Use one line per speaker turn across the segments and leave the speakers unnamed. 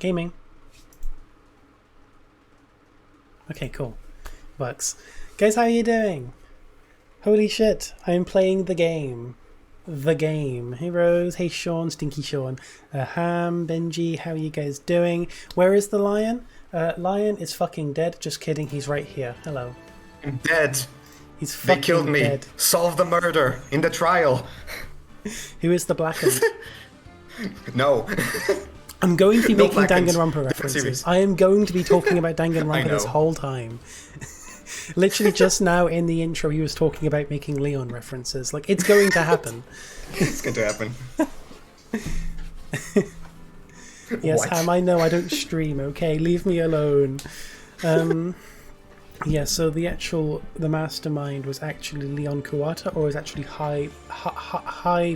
Gaming. Okay, cool. Works. Guys, how are you doing? Holy shit, I am playing the game. The game. Hey Rose, hey Sean, Stinky Sean. Ham, Benji, how are you guys doing? Where is the lion? Lion is fucking dead. Just kidding, he's right here. Hello.
I'm dead.
He's fucking
They killed me.
dead.
Solve the murder in the trial.
Who is the blackened?
No.
I'm going to be
No
making
blackened.
Danganronpa references. I am going to be talking about Danganronpa this whole time. Literally just now in the intro he was talking about making Leon references. Like, it's going to happen.
It's going to happen.
Yes,
What?
Ham, I know I don't stream, okay? Leave me alone. Yeah, so the mastermind was actually Leon Kuwata, or was actually High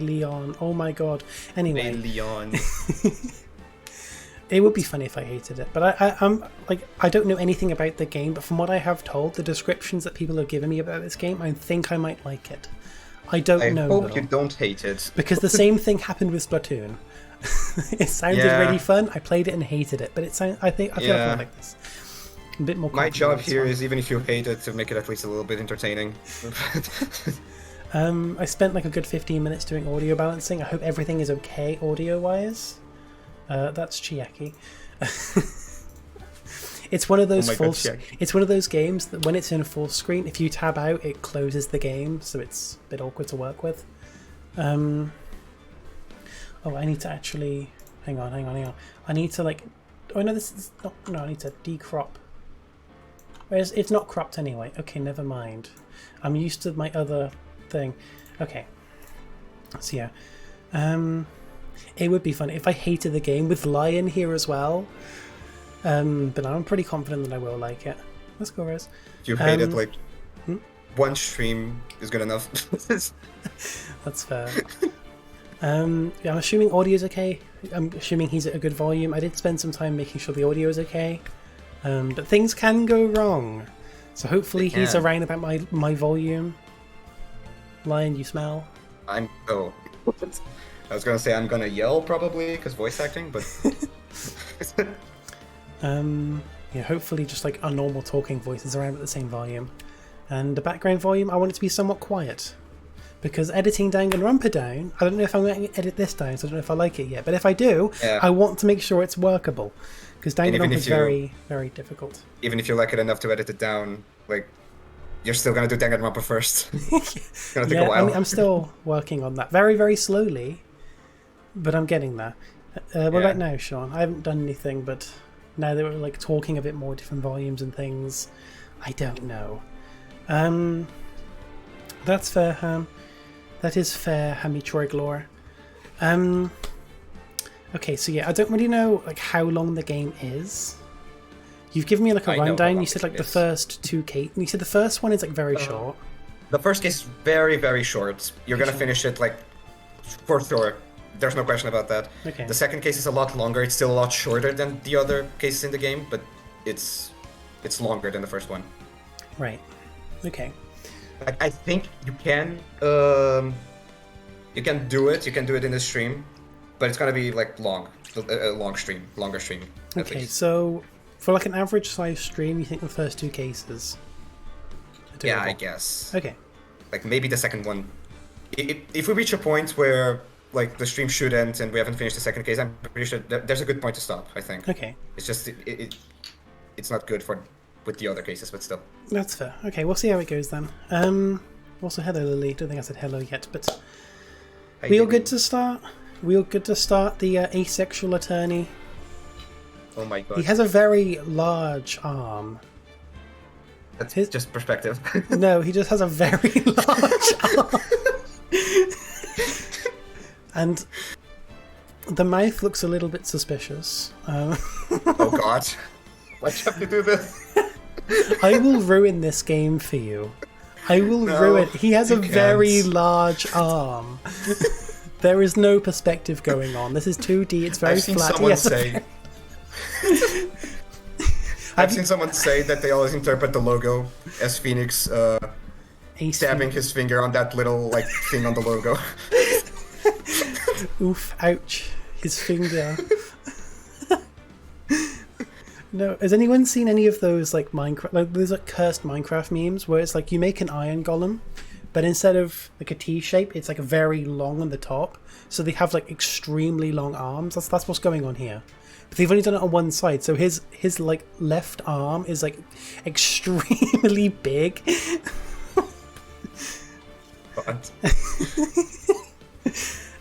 Leon. Oh my god. Anyway.
Hey, Leon.
It would be funny if I hated it, but I'm like, I don't know anything about the game, but from what I have told, the descriptions that people have given me about this game, I think I might like it. I don't know.
I hope
though,
you don't hate it.
because the same thing happened with Splatoon. It sounded really fun. I played it and hated it, but I feel like I like this. A bit more.
My job here
one.
is, even if you hate it, to make it at least a little bit entertaining.
I spent like a good 15 minutes doing audio balancing. I hope everything is okay audio-wise. That's Chiaki. It's one of those it's one of those games that when it's in a full screen, if you tab out, it closes the game, so it's a bit awkward to work with. Oh, I need to actually hang on. I need to like. Oh no, this is not. No, I need to decrop. Whereas it's not cropped anyway. Okay, never mind. I'm used to my other thing. Okay. So yeah. It would be fun if I hated the game with Lion here as well. But I'm pretty confident that I will like it. Let's go, Rose.
If you hate it, like, one stream is good enough.
That's fair. Yeah, I'm assuming audio's okay. I'm assuming he's at a good volume. I did spend some time making sure the audio is okay. But things can go wrong. So hopefully he's around about my volume. Lion, you smell?
I was gonna say I'm gonna yell probably because voice acting, but
yeah, hopefully just like our normal talking voices around at the same volume. And the background volume, I want it to be somewhat quiet. Because editing Danganronpa down, I don't know if I'm going to edit this down, so I don't know if I like it yet. But if I do, I want to make sure it's workable. Because Danganronpa is very, very difficult.
Even if you like it enough to edit it down, like, you're still gonna do Danganronpa first. It's gonna take a while.
I'm still working on that. Very, very slowly. But I'm getting there. What about now, Sean? I haven't done anything, but now that we're like talking a bit more different volumes and things, I don't know. That's fair, Ham. That is fair, Hammy Troiglor. Okay, so yeah, I don't really know like how long the game is. You've given me like a rundown. You said like the first 2 cases. You said the first one is like very short.
The first case is very, very short. You're gonna finish it like for sure. There's no question about that.
Okay.
The second case is a lot longer. It's still a lot shorter than the other cases in the game, but it's longer than the first one.
Right. Okay.
Like, I think you can do it. You can do it in the stream, but it's gonna be like longer stream.
Okay, so for like an average size stream, you think the first 2 cases?
Yeah, I guess.
Okay.
Like maybe the second one. If we reach a point where like the stream should end and we haven't finished the second case, I'm pretty sure there's a good point to stop. I think.
Okay.
It's just it's not good with the other cases, but still.
That's fair. Okay, we'll see how it goes then. Also, hello Lily. Don't think I said hello yet, but we all good to start. We all good to start. The asexual attorney.
Oh my god.
He has a very large arm.
That's just perspective.
No, he just has a very large arm. And the mouth looks a little bit suspicious.
Oh god. Why'd you have to do this?
I will ruin this game for you. I will ruin. He has a very large arm. There is no perspective going on. This is 2D. It's very flat.
I've seen someone say that they always interpret the logo as Phoenix stabbing his finger on that little like thing on the logo.
Oof! Ouch! His finger. No, has anyone seen any of those like Minecraft? Like, there's like cursed Minecraft memes where it's like you make an iron golem, but instead of like a T shape, it's like very long on the top. So they have like extremely long arms. That's what's going on here. But they've only done it on one side, so his like left arm is like extremely big.
What?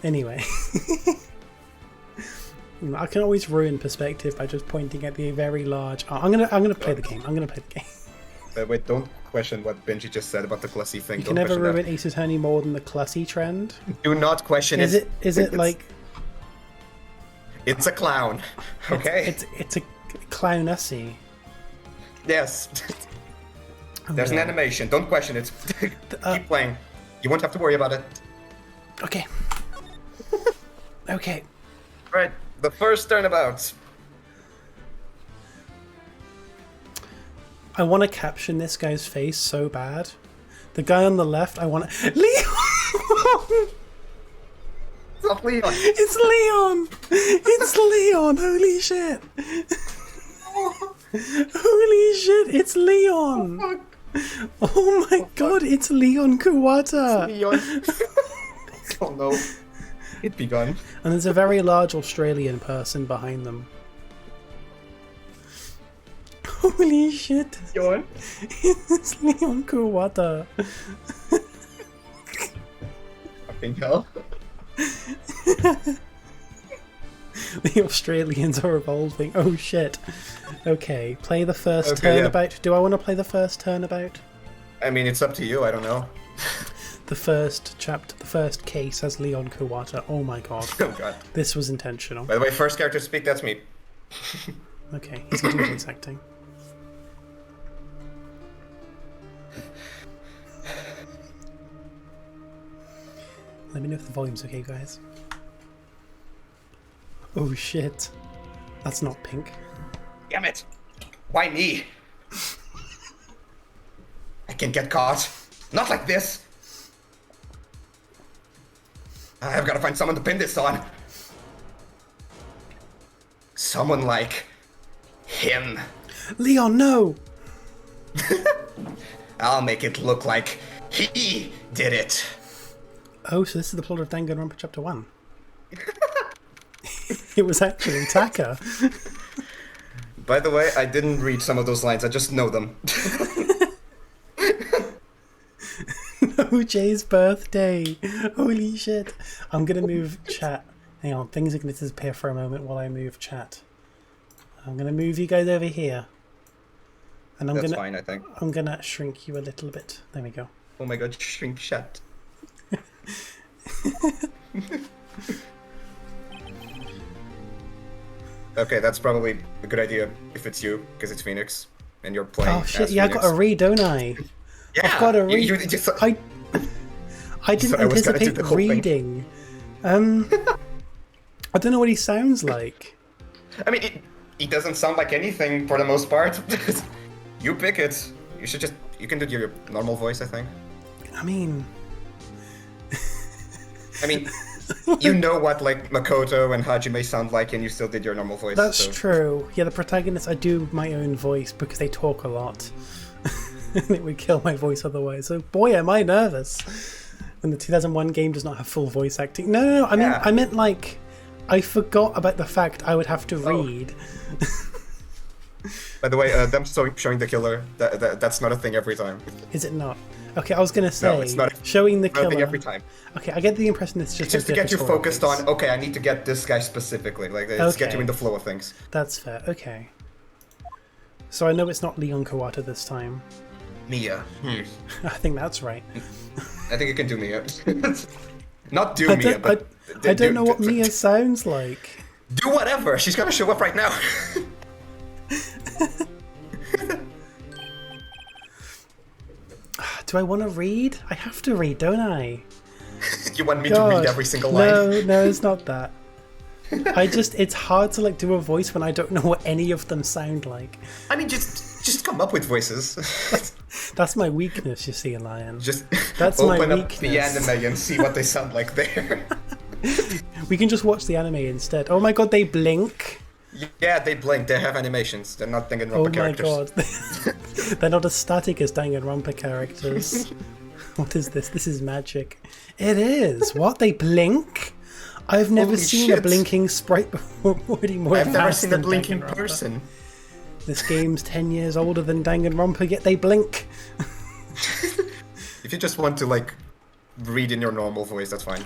Anyway. I can always ruin perspective by just pointing at the very large. I'm gonna play the game. I'm gonna play the game.
Wait, don't question what Benji just said about the Clussy thing.
You can never ruin Ace Attorney more than the Clussy trend.
Do not question it.
Is it like?
It's a clown. Okay.
It's a clownussy.
Yes. There's an animation. Don't question it. Keep playing. You won't have to worry about it.
Okay. Okay.
Right. The first turnabout.
I want to caption this guy's face so bad. The guy on the left, I want to... Leon!
It's not Leon.
It's Leon! It's Leon! Holy shit! Holy shit! It's Leon! Oh my god! It's Leon Kuwata!
It's Leon. Oh no. It begun.
And there's a very large Australian person behind them. Holy shit!
Leon.
It's Leon Kuwata.
Fucking hell.
The Australians are evolving. Oh shit. Okay, play the first turnabout. Yeah. Do I want to play the first turnabout?
I mean, it's up to you. I don't know.
The first chapter, the first case as Leon Kuwata. Oh my god.
Oh god.
This was intentional.
By the way, first character to speak, that's me.
Okay, he's going to do voice acting. Let me know if the volume's okay, guys. Oh shit. That's not pink.
Damn it. Why me? I can get caught. Not like this. I've got to find someone to pin this on. Someone like him.
Leon, no!
I'll make it look like he did it.
Oh, so this is the plot of Danganronpa Chapter 1. It was actually Taka.
By the way, I didn't read some of those lines, I just know them.
OJ's birthday. Holy shit. I'm going to move chat. Hang on, things are going to disappear for a moment while I move chat. I'm going to move you guys over here. And
That's fine, I think.
I'm going to shrink you a little bit. There we go.
Oh my god, shrink chat. Okay, that's probably a good idea if it's you, because it's Phoenix, and you're playing.
Oh shit!
As
Yeah,
Phoenix.
I got to read, don't I?
Yeah,
I've got to read. I didn't anticipate reading. I don't know what he sounds like.
I mean, he doesn't sound like anything for the most part. You pick it. You can do your normal voice, I think.
I mean,
you know what like Makoto and Hajime sound like, and you still did your normal voice.
That's true. Yeah, the protagonists, I do my own voice because they talk a lot. And it would kill my voice otherwise. So boy, am I nervous. And the 2001 game does not have full voice acting. No. I meant like, I forgot about the fact I would have to read.
By the way, them showing the killer, that's not a thing every time.
Is it not? Okay, I was going to say,
no, it's not
showing the killer.
Thing every time.
Okay, I get the impression it's just
to get you focused on, okay, I need to get this guy specifically. Like, let's get you in the flow of things.
That's fair, okay. So I know it's not Leon Kuwata this time.
Mia.
I think that's right.
I think you can do Mia. Not do Mia, but...
I don't know what Mia sounds like.
Do whatever! She's gonna show up right now!
Do I want to read? I have to read, don't I?
You want me to read every single line?
No, it's not that. It's hard to like do a voice when I don't know what any of them sound like.
I mean, just come up with voices.
That's my weakness, you see, Lion.
That's open up the anime and see what they sound like there.
We can just watch the anime instead. Oh my god, they blink.
Yeah, they blink. They have animations. They're not Danganronpa characters.
Oh my god. They're not as static as Danganronpa characters. What is this? This is magic. It is. What? They blink? I've never seen a blinking sprite before.
I've never seen a blinking person.
This game's 10 years older than Danganronpa, yet they blink.
If you just want to, like, read in your normal voice, that's fine.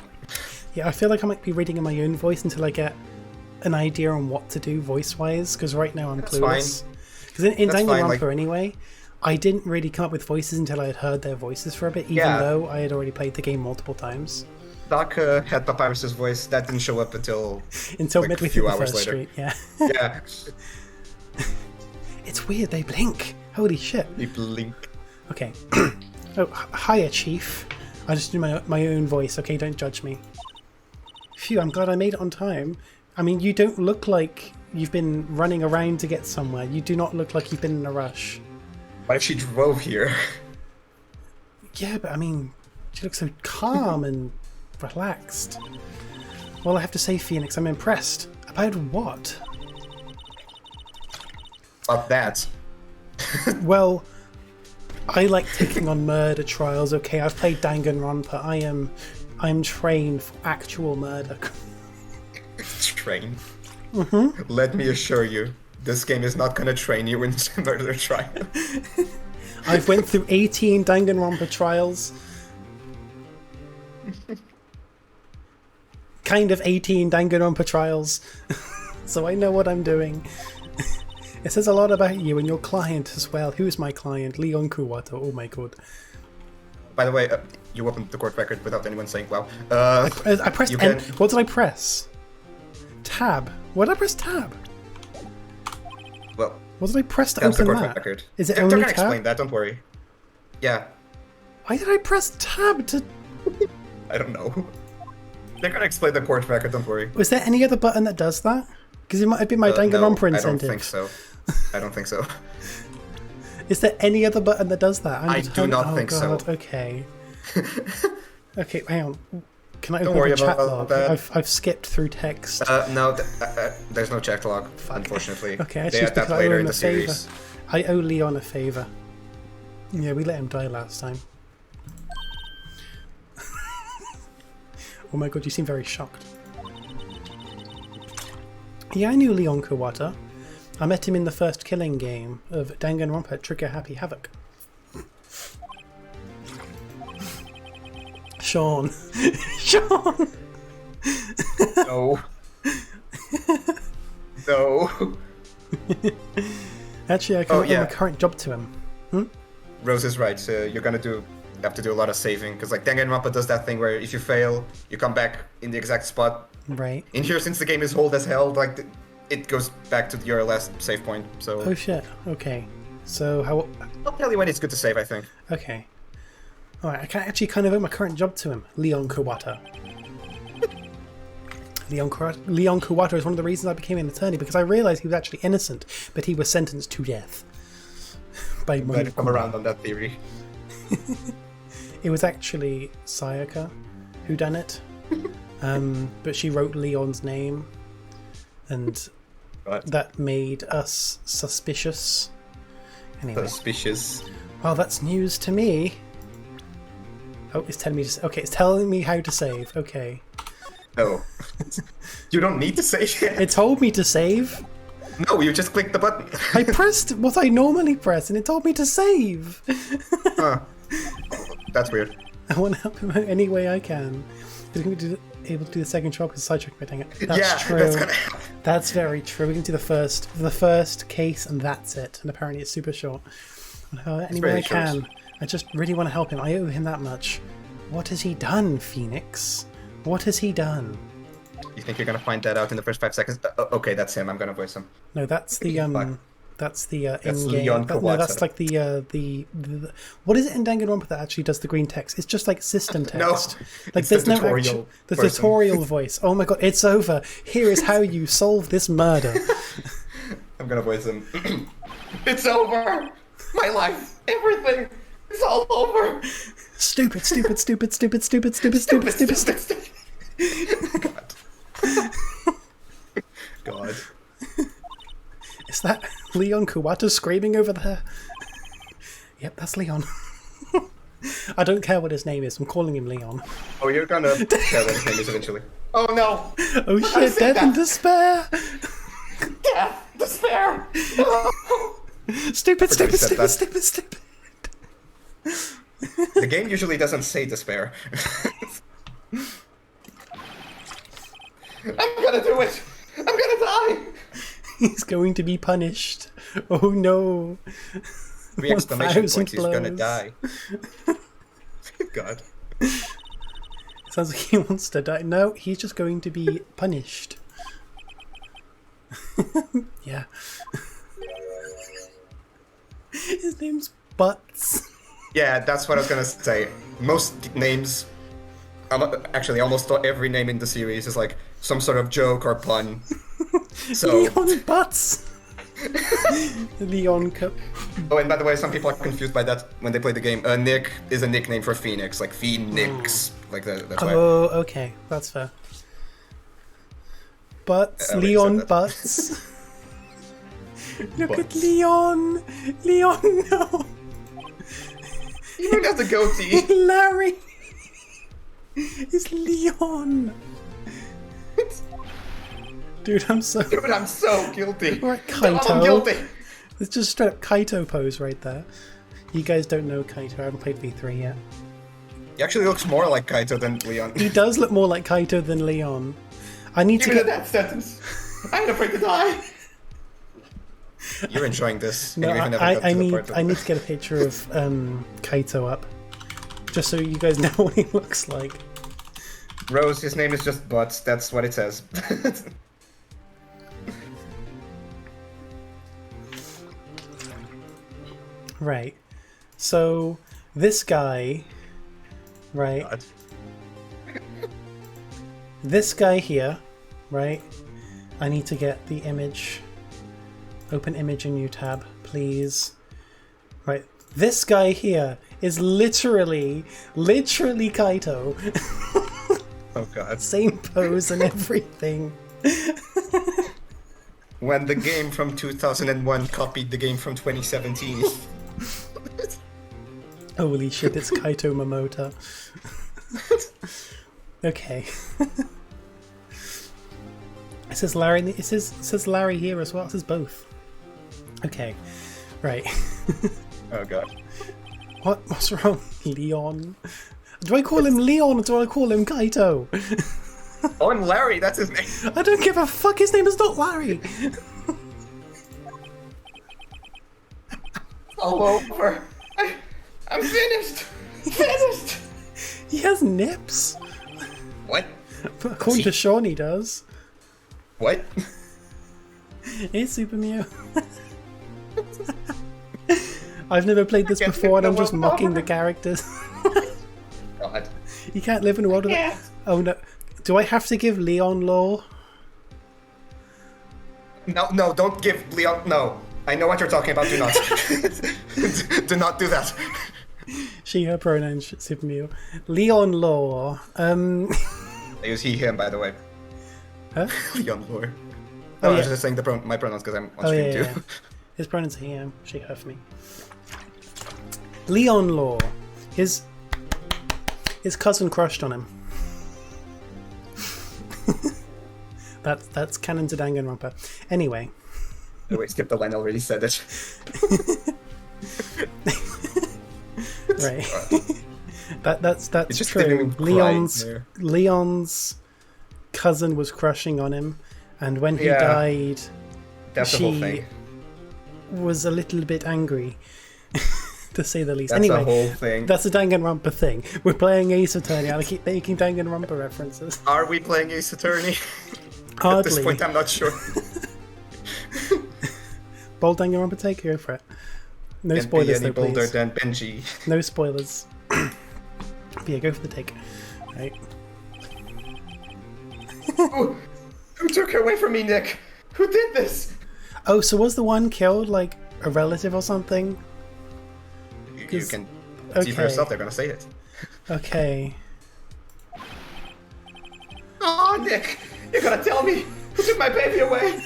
Yeah, I feel like I might be reading in my own voice until I get an idea on what to do voice-wise, because right now I'm clueless. Because in Danganronpa, anyway, I didn't really come up with voices until I had heard their voices for a bit, even though I had already played the game multiple times.
Doc had Papyrus's voice. That didn't show up until like,
midway through the first street. Yeah.
Yeah.
It's weird. They blink. Holy shit.
They blink.
Okay. Oh, hiya, Chief. I just do my own voice. Okay, don't judge me. Phew, I'm glad I made it on time. I mean, you don't look like you've been running around to get somewhere. You do not look like you've been in a rush.
What if she drove here?
Yeah, but I mean, she looks so calm and relaxed. Well, I have to say, Phoenix, I'm impressed. About what?
About that.
Well, I like taking on murder trials. Okay, I've played Danganronpa. I'm trained for actual murder.
Trained? Mm-hmm. Let me assure you, this game is not gonna train you in murder trial.
I've went through 18 Danganronpa trials. Kind of 18 Danganronpa trials. So I know what I'm doing. It says a lot about you and your client as well. Who is my client? Leon Kuwato. Oh my god.
By the way, you opened the court record without anyone saying wow.
I pressed N. What did I press? Tab. What did I press tab?
Well,
what did I press to open that?
Record.
Is it
they're
only
gonna
tab?
Explain that, don't worry. Yeah.
Why did I press tab to...
I don't know. They're gonna explain the court record, don't worry.
Was there any other button that does that? Because it might have been my Danganronpa incentive.
I don't think so. I don't think so.
Is there any other button that does that?
I do not think so.
Okay. Okay, hang on. Can I
don't
open
worry
the chat
about
log?
that.
I've skipped through text.
No, there's no chat log, unfortunately.
Okay, I
they
choose
add that
because
later
I owe
in
him
the
a favour.
series.
I owe Leon a favour. Yeah, we let him die last time. Oh my god, you seem very shocked. Yeah, I knew Leon Kuwata. I met him in the first killing game of Danganronpa Trigger Happy Havoc. Sean. Sean!
No. No.
Actually, I can offer my current job to him. Hmm?
Rose is right. So you're gonna have to do a lot of saving because like Danganronpa does that thing where if you fail, you come back in the exact spot.
Right.
In here, since the game is hold as hell, like it goes back to your last save point. So.
Oh shit. Okay. So how?
I'll tell you when it's good to save. I think.
Okay. All right. I can actually kind of owe my current job to him, Leon Kuwata. Leon Kuwata is one of the reasons I became an attorney because I realized he was actually innocent, but he was sentenced to death. By
Might have come around on that theory.
It was actually Sayaka who done it, but she wrote Leon's name, and that made us suspicious. Anyway.
Suspicious.
Well, that's news to me. Oh, it's telling me to... Okay, it's telling me how to save. Okay.
Oh. You don't need to save it.
It told me to save.
No, you just clicked the button.
I pressed what I normally press, and it told me to save.
Huh. That's weird.
I want to help him out any way I can. He's going to be able to do the second trial because sidetracked me. Dang it. That's true.
That's gonna happen.
That's very true. We can do the first case, and that's it. And apparently, it's super short. Any way I can. I just really want to help him. I owe him that much. What has he done, Phoenix? What has he done?
You think you're gonna find that out in the first 5 seconds? Okay, that's him. I'm gonna voice him.
No, that's the that's the in-game.
Leon Kuwata.
No, that's like the what is it in Danganronpa that actually does the green text? It's just like system text.
No,
like there's no actual the tutorial voice. Oh my god, it's over. Here is how you solve this murder.
I'm gonna voice him. It's over. My life, everything, it's all over.
Stupid.
God. God.
Leon Kuwata screaming over there. Yep, that's Leon. I don't care what his name is. I'm calling him Leon.
Oh, you're gonna care what his name is eventually. Oh no!
Oh shit! Death and despair.
Death, despair.
Stupid.
The game usually doesn't say despair. I'm gonna do it. I'm gonna die.
He's going to be punished. Oh no.
3 exclamation points, he's gonna die. God.
Sounds like he wants to die. No, he's just going to be punished. Yeah. His name's Butts.
Yeah, that's what I was gonna say. Most names, actually almost every name in the series is like some sort of joke or pun. So
Leon Butts. Leon Cup.
Oh, and by the way, some people are confused by that when they play the game. Nick is a nickname for Phoenix, like Phoenix, like that. That's why.
Oh, okay, that's fair. Butts, Leon Butts. Look at Leon. Leon, no.
He even has a goatee.
Larry. It's Leon. Dude, I'm so
guilty.
We're at Kaito.
I'm guilty.
It's just straight up Kaito pose right there. You guys don't know Kaito. I haven't played V3 yet.
He actually looks more like Kaito than Leon.
He does look more like Kaito than Leon. I need to get
that sentence. I'm afraid to die. You're enjoying this.
No, I need to get a picture of Kaito up, just so you guys know what he looks like.
Rose, his name is just Butts. That's what it says.
Right. So this guy, right?
God.
This guy here, right? I need to get the image. Open image in new tab, please. Right. This guy here is literally Kaito.
Oh god.
Same pose and everything.
When the game from 2001 copied the game from 2017.
Holy shit, it's Kaito Momota. Okay. It says Larry. It says Larry here as well. It says both. Okay, right.
Oh god.
What's wrong, Leon? Do I call him Leon or do I call him Kaito?
Oh, and Larry. That's his name.
I don't give a fuck. His name is not Larry.
All over. I'm finished. Finished.
He has nips.
What?
According to Sean, he does.
What?
Hey, Super Mew. I've never played this before, and I'm just mocking the characters.
God.
You can't live in a world of that. Oh no. Do I have to give Leon lore?
No, don't give Leon. No. I know what you're talking about. Do not. Do not do that.
She, her pronouns, Super Mew. Leon lore.
I use he, him, by the way.
Huh?
Leon lore. No, I was just saying my pronouns because I'm on stream too.
Yeah. His pronouns are he, him, she, her for me. Leon lore. His cousin crushed on him. That's canon to Danganronpa. Anyway.
Oh, wait, skip the line. I already said it.
Right. That's
just
true. Leon's cousin was crushing on him, and when he died,
that's the whole thing.
Was a little bit angry, to say the least.
That's
anyway,
the whole thing.
That's a Danganronpa thing. We're playing Ace Attorney. I keep making Danganronpa references.
Are we playing Ace Attorney?
Hardly.
At this point, I'm not sure.
Bold Danganronpa take, go for it. No
Can't
spoilers,
be any
though,
bolder
please.
than Benji.
No spoilers. But yeah, go for the take. Right.
Who took her away from me, Nick? Who did this?
Oh, so was the one killed like a relative or something?
You can see for yourself. They're gonna say it.
Okay.
Oh, Nick, you're gonna tell me who took my baby away?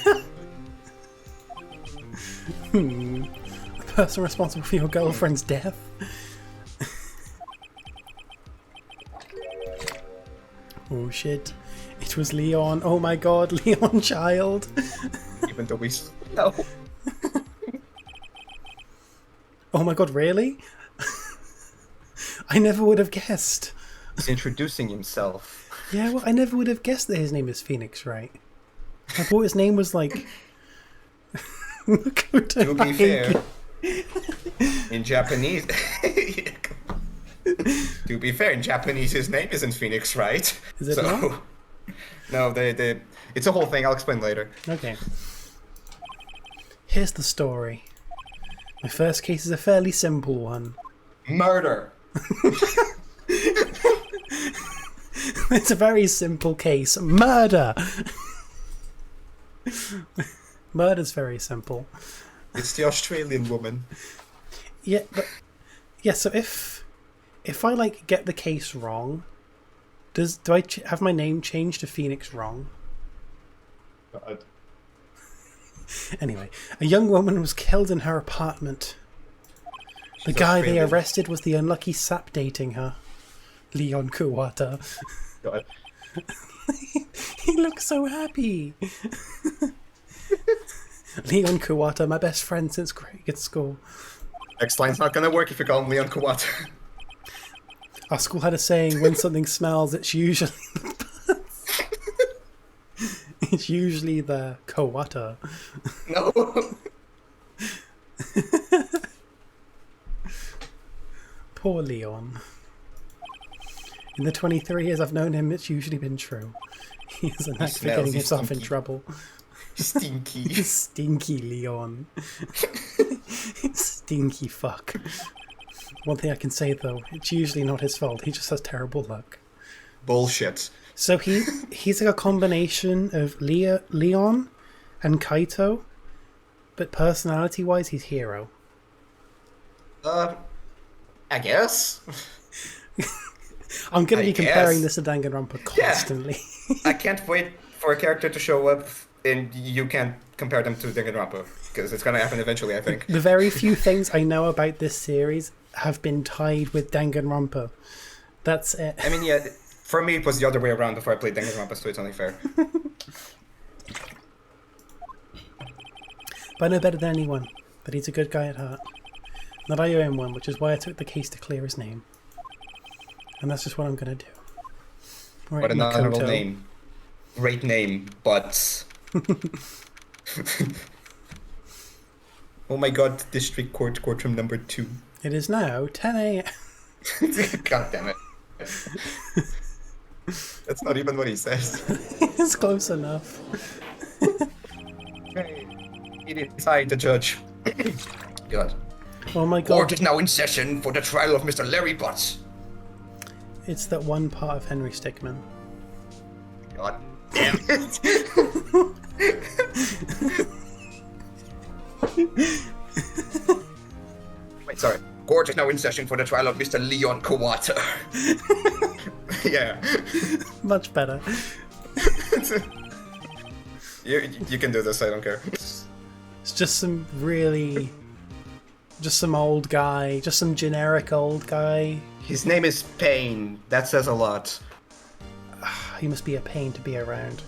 The person responsible for your girlfriend's death? Oh shit. It was Leon. Oh my god, Leon child.
Even though we know.
Oh my god, really? I never would have guessed.
He's introducing himself.
Yeah, well, I never would have guessed that his name is Phoenix, right? I thought his name was like...
To be fair, in Japanese... To be fair, in Japanese his name isn't Phoenix, right?
Is it not?
No, it's a whole thing, I'll explain later.
Okay. Here's the story. My first case is a fairly simple one.
Murder!
It's a very simple case. Murder! Murder's very simple.
It's the Australian woman.
Yeah, but... Yeah, so if I, like, get the case wrong, do I have my name changed to Phoenix wrong?
God.
Anyway, a young woman was killed in her apartment. The guy they arrested was the unlucky sap dating her. Leon Kuwata.
God.
He looks so happy. Leon Kuwata, my best friend since grade school.
Next line's not gonna work if you call him Leon Kuwata.
Our school had a saying, when something smells, it's usually it's usually the Kuwata.
No.
Poor Leon. In the 23 years I've known him, it's usually been true. He has a knack for getting himself in trouble.
Stinky.
Stinky Leon. Stinky fuck. One thing I can say though, it's usually not his fault. He just has terrible luck.
Bullshit.
So he's like a combination of Leon and Kaito, but personality-wise, he's Hero.
I guess.
I'm going to be comparing this to Danganronpa constantly.
Yeah. I can't wait for a character to show up and you can't compare them to Danganronpa, because it's going to happen eventually, I think.
The very few things I know about this series have been tied with Danganronpa. That's it.
I mean, yeah, for me it was the other way around before I played Danganronpa, so it's only fair.
But I know better than anyone that he's a good guy at heart. That I owe him one, which is why I took the case to clear his name. And that's just what I'm going to do. Right,
what an honorable name. Great name, but... Oh my god, District Court, courtroom number 2.
It is now 10 a.m.
God damn it. That's not even what he says.
It's close enough.
Okay. It is I, the judge. God.
Oh my god.
Court is now in session for the trial of Mr. Larry Butts.
It's that one part of Henry Stickmin.
God damn it. Wait, sorry. Court is now in session for the trial of Mr. Leon Kuwata. Yeah.
Much better.
You can do this, I don't care.
It's just some really... Just some old guy. Just some generic old guy.
His name is Payne. That says a lot.
He must be a pain to be around.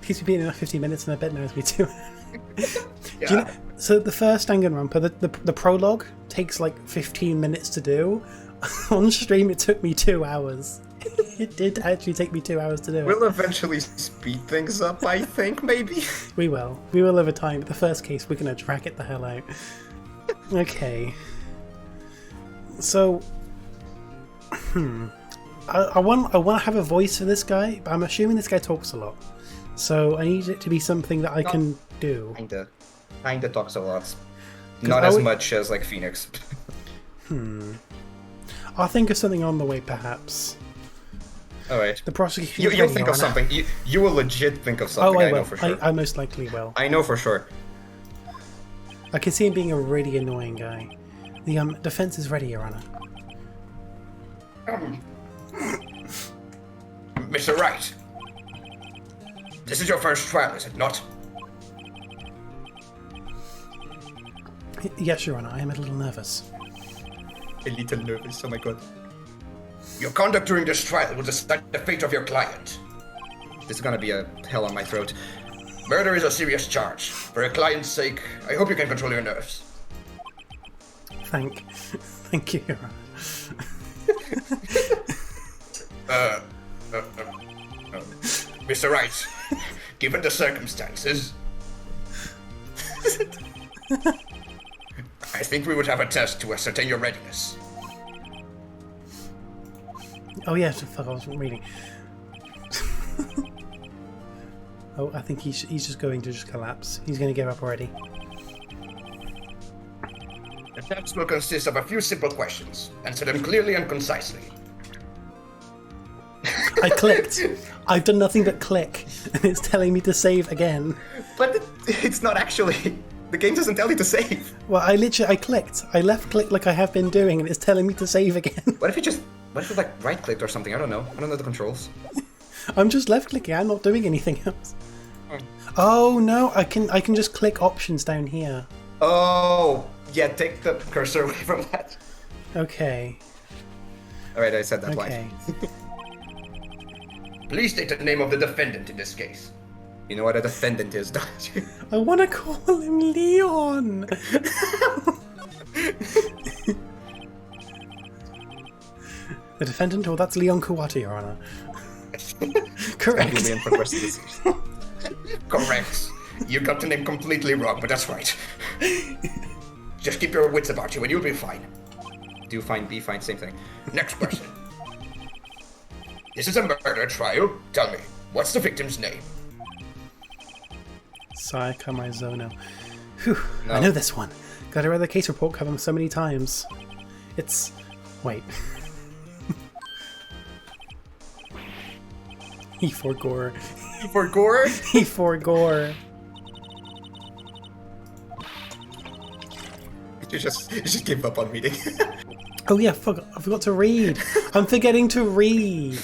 He's been in 50 minutes and I bet knows me too.
Yeah.
Do you know, so the first Danganronpa, the prologue takes like 15 minutes to do. On stream it took me 2 hours. It did actually take me 2 hours to do it.
We'll eventually speed things up, I think, maybe?
We will. We will over time, but the first case we're going to drag it the hell out. Okay. So... I want to have a voice for this guy, but I'm assuming this guy talks a lot. So I need it to be something that I can do.
Kinda talks a lot. Not as much as, like, Phoenix.
I'll think of something on the way, perhaps.
Alright.
The prosecution.
You'll think of something. You will legit think of something, I know for sure.
I most likely will.
I know for sure.
I can see him being a really annoying guy. The defense is ready, Your Honor.
Mr. Wright, this is your first trial, is it not?
Yes, Your Honor, I am a little nervous.
A little nervous, oh my god. Your conduct during this trial will decide the fate of your client. This is gonna be a hell on my throat. Murder is a serious charge. For your client's sake, I hope you can control your nerves.
Thank you, Your Honor.
Mr. Wright, given the circumstances, I think we would have a test to ascertain your readiness.
Oh yeah, fuck, I wasn't reading. Oh, I think he's just going to just collapse. He's going to give up already.
The test will consist of a few simple questions. Answer them clearly and concisely.
I clicked. I've done nothing but click, and it's telling me to save again.
But it's not actually. The game doesn't tell you to save.
Well, I clicked. I left click like I have been doing, and it's telling me to save again.
What if you like right clicked or something? I don't know. I don't know the controls.
I'm just left clicking. I'm not doing anything else. Oh no! I can just click options down here.
Oh yeah, take the cursor away from that.
Okay.
All right, I said that
Okay.
line. Please state the name of the defendant in this case. You know what a defendant is, don't you?
I want to call him Leon. The defendant? Oh, that's Leon Kawata, Your Honor. Correct.
Leon for the rest of the series. Correct. You got the name completely wrong, but that's right. Just keep your wits about you and you'll be fine. Do fine, be fine, same thing. Next question. This is a murder trial. Tell me, what's the victim's name?
Sayaka Mizono. Whew,
No.
I know this one. Got to read the case report cover so many times. It's... Wait. E4 Gore.
For gore?
E4 Gore.
You just give up on reading.
Oh yeah, fuck, I forgot to read. I'm forgetting to read.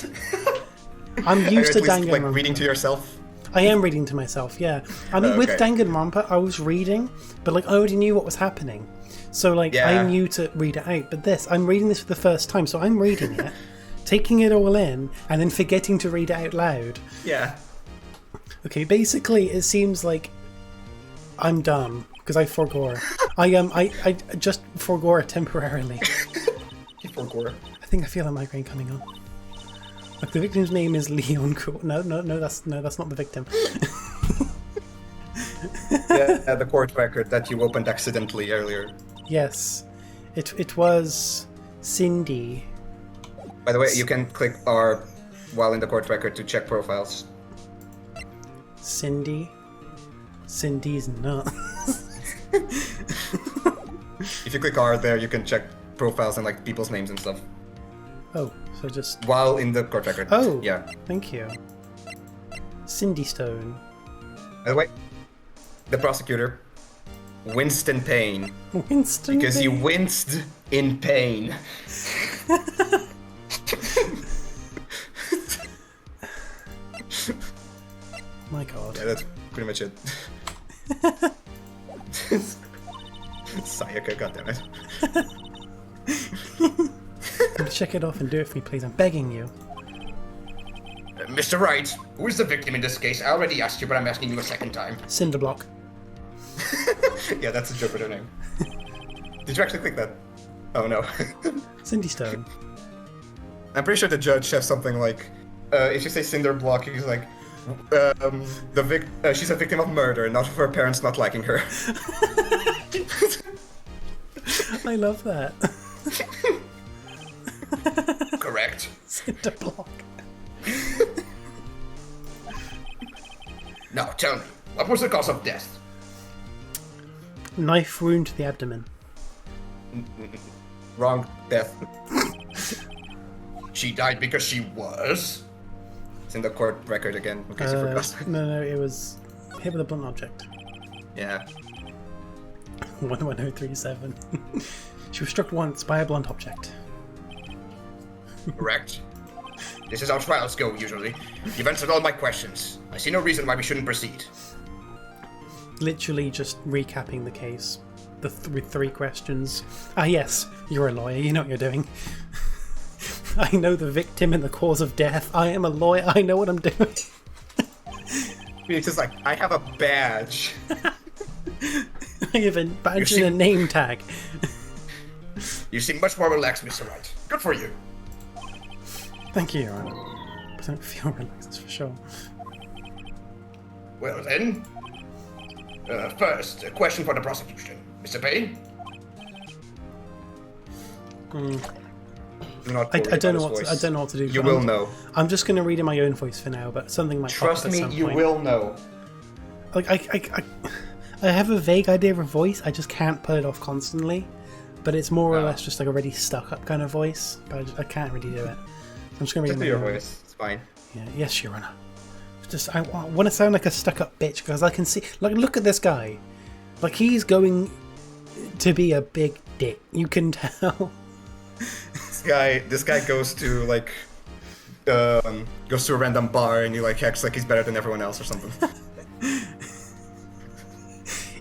I'm used to Danganronpa.
reading to yourself.
I am reading to myself, yeah. I mean, with Danganronpa, I was reading, but like I already knew what was happening. So like I knew to read it out. But this, I'm reading this for the first time, so I'm reading it, taking it all in, and then forgetting to read it out loud.
Yeah.
Okay, basically, it seems like I'm dumb because I forgore. I just forgore temporarily.
For gore.
I think I feel a migraine coming on. Look, the victim's name is Leon Cool. No, that's not the victim.
Yeah, the court record that you opened accidentally earlier.
Yes, it was Cindy.
By the way, you can click R while in the court record to check profiles.
Cindy's not.
If you click R there, you can check profiles and like people's names and stuff.
Oh, so just...
While in the court record.
Oh,
yeah.
Thank you. Cindy Stone.
By the way, the prosecutor, Winston Payne.
Winston
Because
Payne.
you winced in pain.
My god.
Yeah, that's pretty much it. Sayaka, goddammit.
Check it off and do it for me, please. I'm begging you.
Mr. Wright, who is the victim in this case? I already asked you, but I'm asking you a second time.
Cinderblock.
Yeah, that's a Jupiter name. Did you actually click that? Oh no.
Cindy Stone.
I'm pretty sure the judge has something like, if you say Cinderblock, he's like, she's a victim of murder, not of her parents not liking her.
I love that.
Correct.
Cinderblock.
Now, tell me, what was the cause of death?
Knife wound to the abdomen.
Wrong. Death. She died because she was? It's in the court record again, in case you forgot.
No, it was hit with a blunt object.
Yeah.
11037. She was struck once by a blunt object.
Correct. This is how trials go, usually. You've answered all my questions. I see no reason why we shouldn't proceed.
Literally just recapping the case. with 3 questions. Ah, yes, you're a lawyer. You know what you're doing. I know the victim and the cause of death. I am a lawyer. I know what I'm doing.
It's just like, I have a badge.
I have a badge and a name tag.
You seem much more relaxed, Mr. Wright. Good for you.
Thank you, Your Honor. I don't feel relaxed, that's for sure.
Well then, first, a question for the prosecution. Mr. Payne?
I don't know what to do.
You will know.
I'm just going to read in my own voice for now, but something might
Trust me, you will know.
Like I have a vague idea of a voice. I just can't pull it off constantly. But it's more or less just like a really stuck-up kind of voice. But I can't really do it. I'm just going to read
your voice. It's fine.
Yeah. Yes, Your Honor. I want to sound like a stuck-up bitch because I can see. Like, look at this guy. Like, he's going to be a big dick. You can tell.
This guy goes to like goes to a random bar and he like acts like he's better than everyone else or something.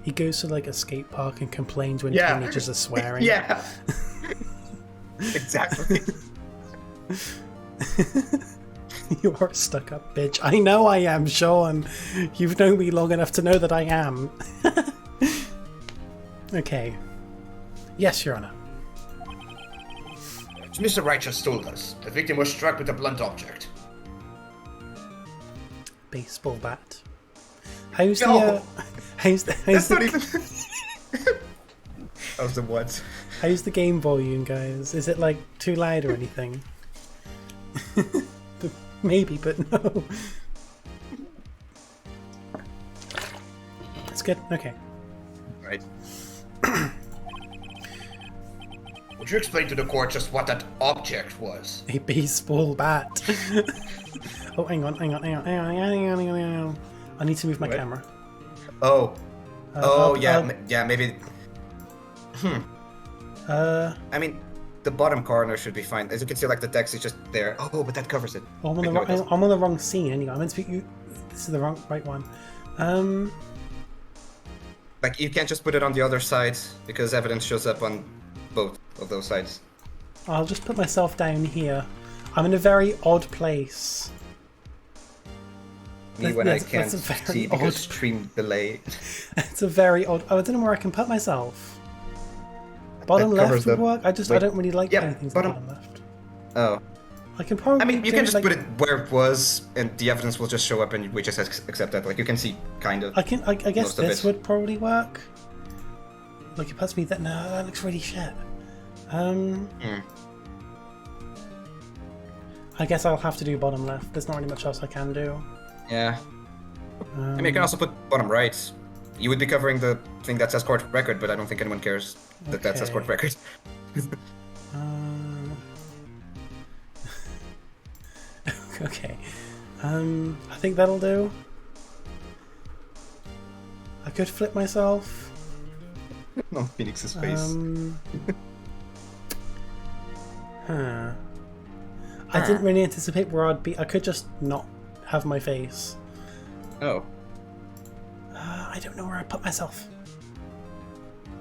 He goes to like a skate park and complains when teenagers are swearing.
Yeah. Exactly.
You are a stuck-up bitch. I know I am, Sean. You've known me long enough to know that I am. Okay. Yes, Your Honor.
Mr. Wright just told us the victim was struck with a blunt object.
Baseball bat. How's
No!
How's
That's
the
not even... How's the what?
How's the game volume, guys? Is it like too loud or anything? Maybe, but no. It's good. Okay.
Right. Would you explain to the court just what that object was?
A baseball bat. Oh, hang on. I need to move my camera.
Oh. Yeah, maybe... I mean, the bottom corner should be fine. As you can see, like, the text is just there. Oh, but that covers it.
Oh, I'm on the wrong scene anyway. I'm meant to be... This is the right one.
Like, you can't just put it on the other side, because evidence shows up on both of those sides.
I'll just put myself down here. I'm in a very odd place.
Me when I can't see because stream delay.
It's a very odd... Oh, I don't know where I can put myself. Bottom left would work? I don't really like putting things bottom left.
Oh.
I can probably...
I mean, you can just put it where it was, and the evidence will just show up, and we just accept that. Like, you can see, kind of.
I guess this would probably work. Like, it puts me that... No, that looks really shit. I guess I'll have to do bottom left. There's not really much else I can do.
Yeah. I mean, you can also put bottom right. You would be covering the thing that says court record, but I don't think anyone cares that that says court record.
Okay. I think that'll do. I could flip myself.
No, Phoenix's face.
I didn't really anticipate where I'd be. I could just not have my face.
Oh.
I don't know where I put myself.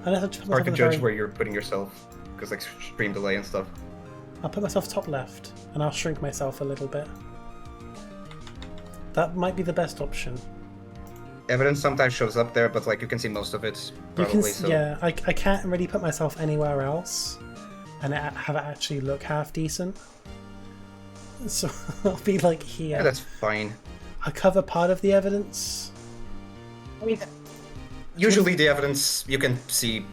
Hard to judge where you're putting yourself, because like stream delay and stuff.
I'll put myself top left, and I'll shrink myself a little bit. That might be the best option.
Evidence sometimes shows up there, but like you can see most of it. Probably, so.
Yeah, I can't really put myself anywhere else, and have it actually look half decent. So I'll be like here.
Yeah, that's fine.
I cover part of the evidence.
I mean, usually the evidence, you can see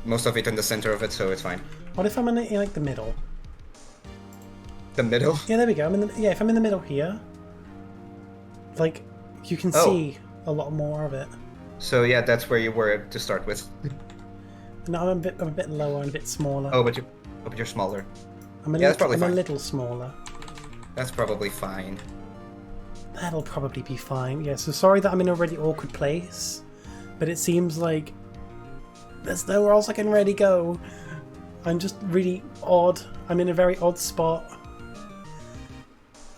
most of it in the center of it, so it's fine.
What if I'm in like the middle?
The middle?
Yeah, there we go. If I'm in the middle here, like, you can see a lot more of it.
So yeah, that's where you were to start with.
No, I'm a bit lower and a bit smaller.
Oh, but you're smaller.
I'm a little smaller.
That's probably fine.
That'll probably be fine. Yeah, so sorry that I'm in a really awkward place, but it seems like there's nowhere else I can really go. I'm just really odd. I'm in a very odd spot.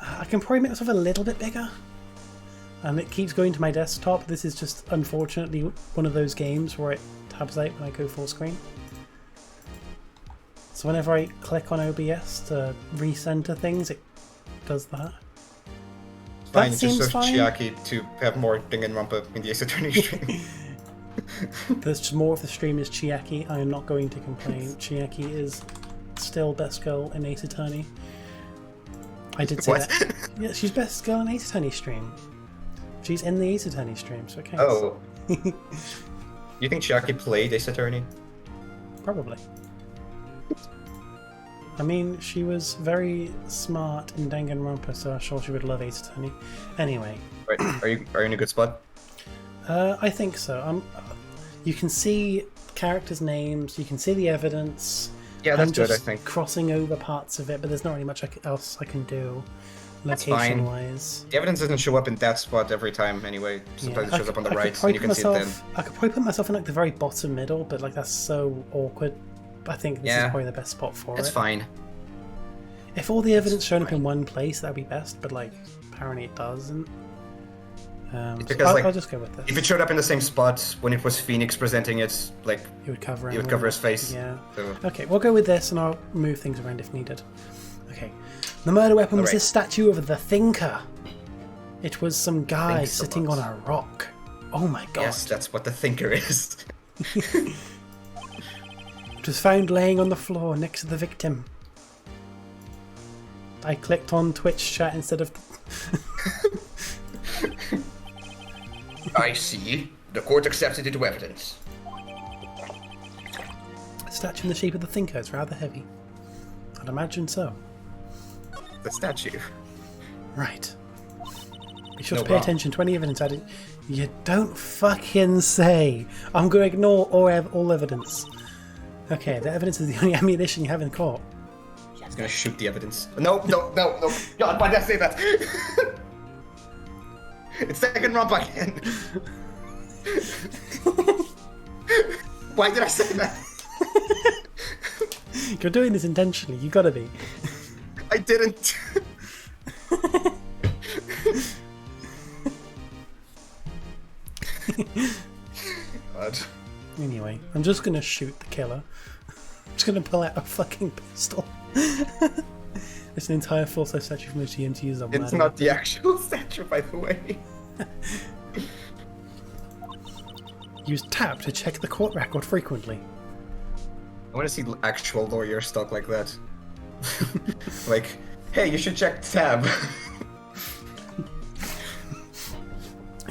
I can probably make myself a little bit bigger. And it keeps going to my desktop. This is just, unfortunately, one of those games where it tabs out when I go full screen. So whenever I click on OBS to recenter things, it does that.
Fine,
That
just
seems
so
fine.
Chiaki to have more Danganronpa in the Ace Attorney stream.
There's just more of the stream is Chiaki. I am not going to complain. Chiaki is still best girl in Ace Attorney. I did say
What?
that. Yeah, she's best girl in Ace Attorney stream. She's in the Ace Attorney stream, so it counts.
Oh. You think Chiaki played Ace Attorney?
Probably. I mean, she was very smart in Danganronpa, so I'm sure she would love Ace Attorney. Anyway.
Right. Are you in a good spot?
I think so. You can see characters' names, you can see the evidence.
Yeah, that's
I'm
good, I
just
think.
crossing over parts of it, but there's not really much else I can do,
That's fine.
location-wise.
The evidence doesn't show up in that spot every time anyway. Sometimes it shows up on the right, and you can see it then.
I could probably put myself in like the very bottom middle, but like that's so awkward. I think this is probably the best spot for
It's
it.
fine.
If all the evidence shown up in one place, that'd be best, but like apparently it doesn't.
Because,
so
like,
I'll just go with this.
If it showed up in the same spot when it was Phoenix presenting it, like,
It would cover
it would cover his face.
Yeah.
So.
Okay, we'll go with this and I'll move things around if needed. Okay. The murder weapon was
Alright.
this statue of the Thinker. It was some guy
Thinks a
sitting on
lot.
a rock. Oh my god.
Yes, that's what the Thinker is.
It was found laying on the floor next to the victim. I clicked on Twitch chat instead of...
I see. The court accepts it into evidence.
A statue in the shape of the Thinker is rather heavy. I'd imagine so.
The statue.
Right. Be sure
No
to pay
wrong.
attention to any evidence added. You don't fucking say. I'm going to ignore all evidence. Okay, the evidence is the only ammunition you have in court.
He's gonna shoot the evidence. No. God, why did I say that? It's Danganronpa again. Why did I say that?
You're doing this intentionally. You gotta be.
I didn't. God.
Anyway, I'm just gonna shoot the killer. I'm just gonna pull out a fucking pistol. It's an entire full-size statue from the museum to use on
It's not the actual statue, by the way.
Use tab to check the court record frequently.
I want to see actual lawyers talk like that. Like, hey, you should check tab.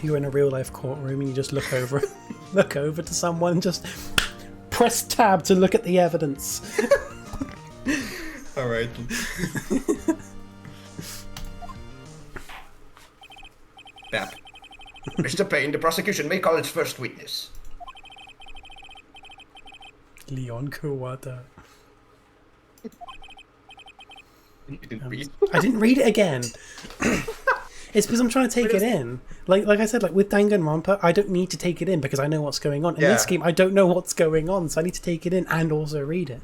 You're in a real-life courtroom and you just look over to someone and just press tab to look at the evidence.
Alright. Tab. Mr. Payne, the prosecution may call its first witness.
Leon Kuwata.
You didn't read.
I didn't read it again. It's because I'm trying to take it in. Like I said, like with Danganronpa, I don't need to take it in because I know what's going on. In this game, I don't know what's going on, so I need to take it in and also read it,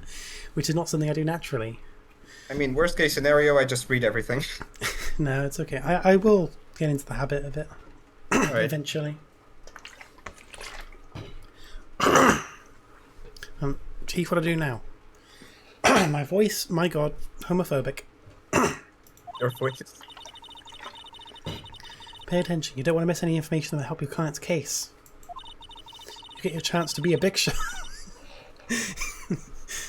which is not something I do naturally.
I mean, worst case scenario, I just read everything.
No, it's okay. I will get into the habit of it
Alright.
eventually. Chief, what do I do now? My voice, my god, homophobic.
Your voice.
Pay attention. You don't want to miss any information that will help your client's case. You get your chance to be a big shot.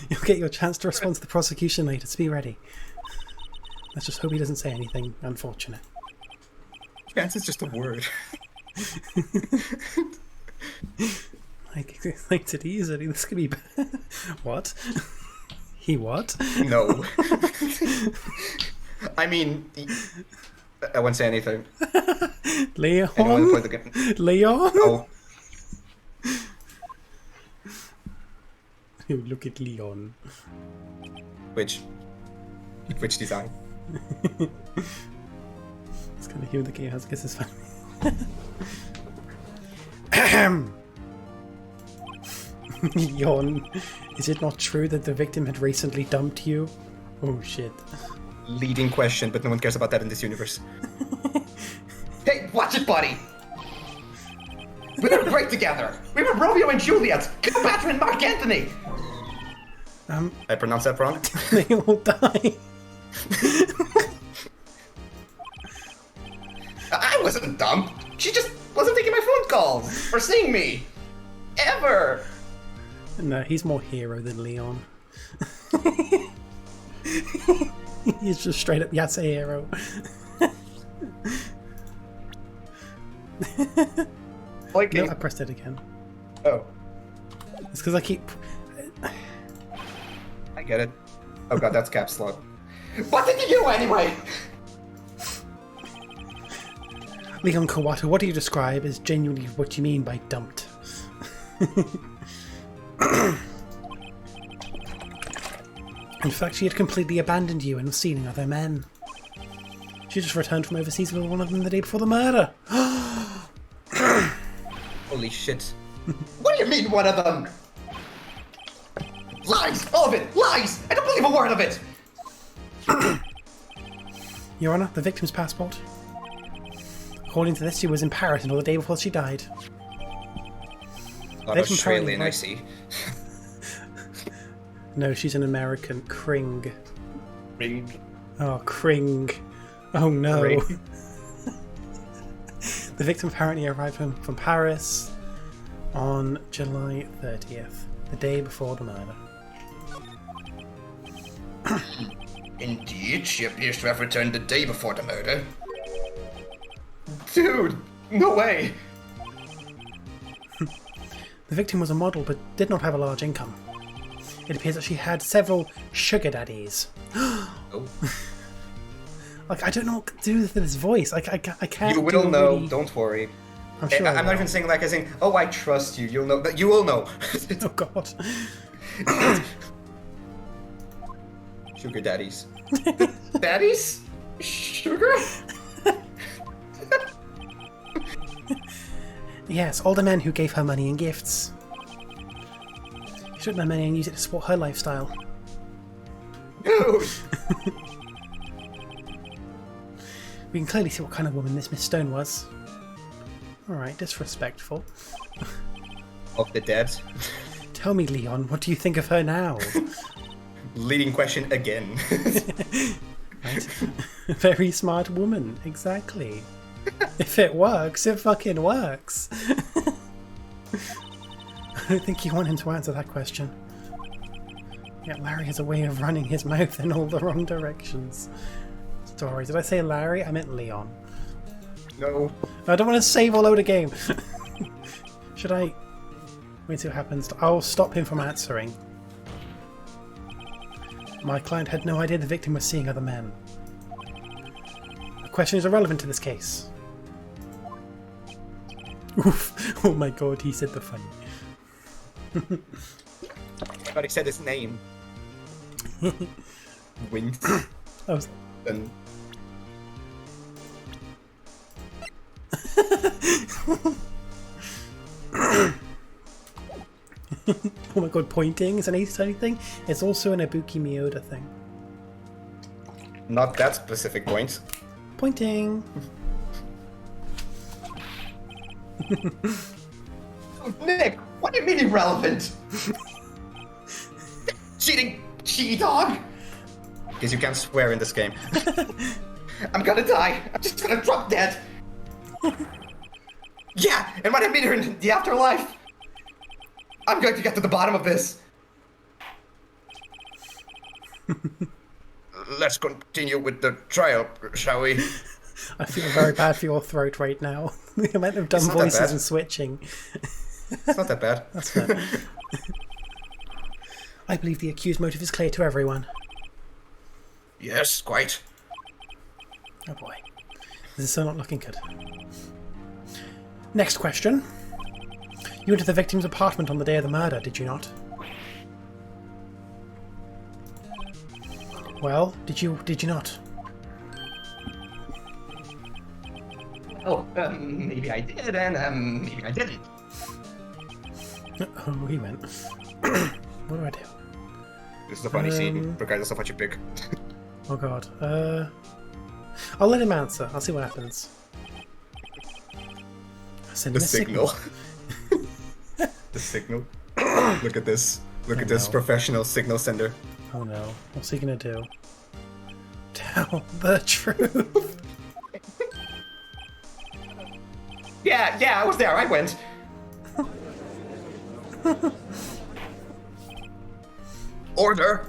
You'll get your chance to respond to the prosecution later, so be ready. Let's just hope he doesn't say anything unfortunate.
Chance is just a word.
Like, explains it easily. This could be bad. What? He what?
No. I mean, I won't say anything.
Leon?
Anyone who played the game?
Leon?
No.
Look at Leon.
Which design?
It's kind of here the game has. I guess it's fun. Leon, is it not true that the victim had recently dumped you? Oh shit.
Leading question, but no one cares about that in this universe. Hey, watch it, buddy! We were great together. We were Romeo and Juliet. Cleopatra and Mark Antony. I pronounced that wrong?
They all die.
I wasn't dumb. She just wasn't taking my phone calls or seeing me. Ever.
No, he's more hero than Leon. He's just straight up Yase hero.
Like
no, I pressed it again.
Oh.
It's because I keep...
I get it. Oh god, that's caps lock. What did you do anyway?
Leon Kawata, what do you describe as genuinely what you mean by dumped? In fact, she had completely abandoned you and was seeing other men. She just returned from overseas with one of them the day before the murder.
Holy shit. What do you mean, one of them? Lies! All of it! Lies! I don't believe a word of it!
Your Honor, the victim's passport. According to this, she was in Paris until the day before she died.
Not Australian, I see.
No, she's an American. Kring.
Ring.
Oh, Kring. Oh no.
Ring.
The victim apparently arrived from Paris on July 30th, the day before the murder.
Indeed, she appears to have returned the day before the murder. Dude, no way!
The victim was a model but did not have a large income. It appears that she had several sugar daddies.
Oh.
Like, I don't know what to do with this voice. I can't.
You will know, really... don't worry.
I'm sure
I'm not even saying like I saying, oh, I trust you. You'll know. You will know.
Oh god.
Sugar daddies. Daddies? Sugar?
Yes, older men who gave her money and gifts. She took their money and used it to support her lifestyle.
Dude!
We can clearly see what kind of woman this Miss Stone was. Alright, disrespectful.
Of the dead.
Tell me, Leon, what do you think of her now?
Leading question again.
Right? Very smart woman, exactly. If it works, it fucking works. I don't think you want him to answer that question. Yet Larry has a way of running his mouth in all the wrong directions. Sorry, did I say Larry? I meant Leon.
No.
I don't want to save or load a game. Should I... Wait till it happens. I'll stop him from answering. My client had no idea the victim was seeing other men. The question is irrelevant to this case. Oof. Oh my god, he said the funny.
But he said his name. Wins.
Oh.
And...
Oh my god, pointing is an Ace thing? It's also an Ibuki Miyoda thing.
Not that specific point.
Pointing!
Oh, Nick, what do you mean irrelevant? Cheating she-dog? Because you can't swear in this game. I'm gonna die. I'm just gonna drop dead. Yeah, and when I meet her in the afterlife, I'm going to get to the bottom of this. Let's continue with the trial, shall we?
I feel very bad for your throat right now. The amount of dumb voices and switching.
It's not that bad.
That's fair. I believe the accused motive is clear to everyone.
Yes, quite.
Oh boy. This is still not looking good. Next question. You went to the victim's apartment on the day of the murder, did you not? Well, did you not?
Oh, maybe I did, and maybe I didn't.
Oh, he went. What do I do?
This is a funny scene, regardless of what you pick.
Oh god. I'll let him answer. I'll see what happens. Send
The
him a
signal. The signal. Look at this. Look at this professional signal sender.
Oh no. What's he gonna do? Tell the truth.
Yeah, I was there. I went. Order.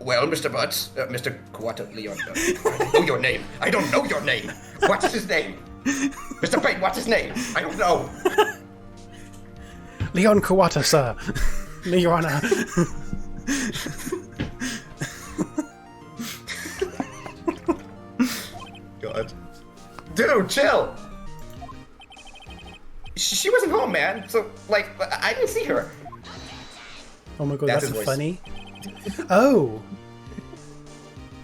Well, Mr. Butts, Mr. Kawata Leon, I don't know your name. I don't know your name. What's his name? Mr. Payne, what's his name? I don't know.
Leon Kawata, sir. Your Honor.
God. Dude, chill. She wasn't home, man. So, like, I didn't see her.
Oh my god, that's funny. Oh.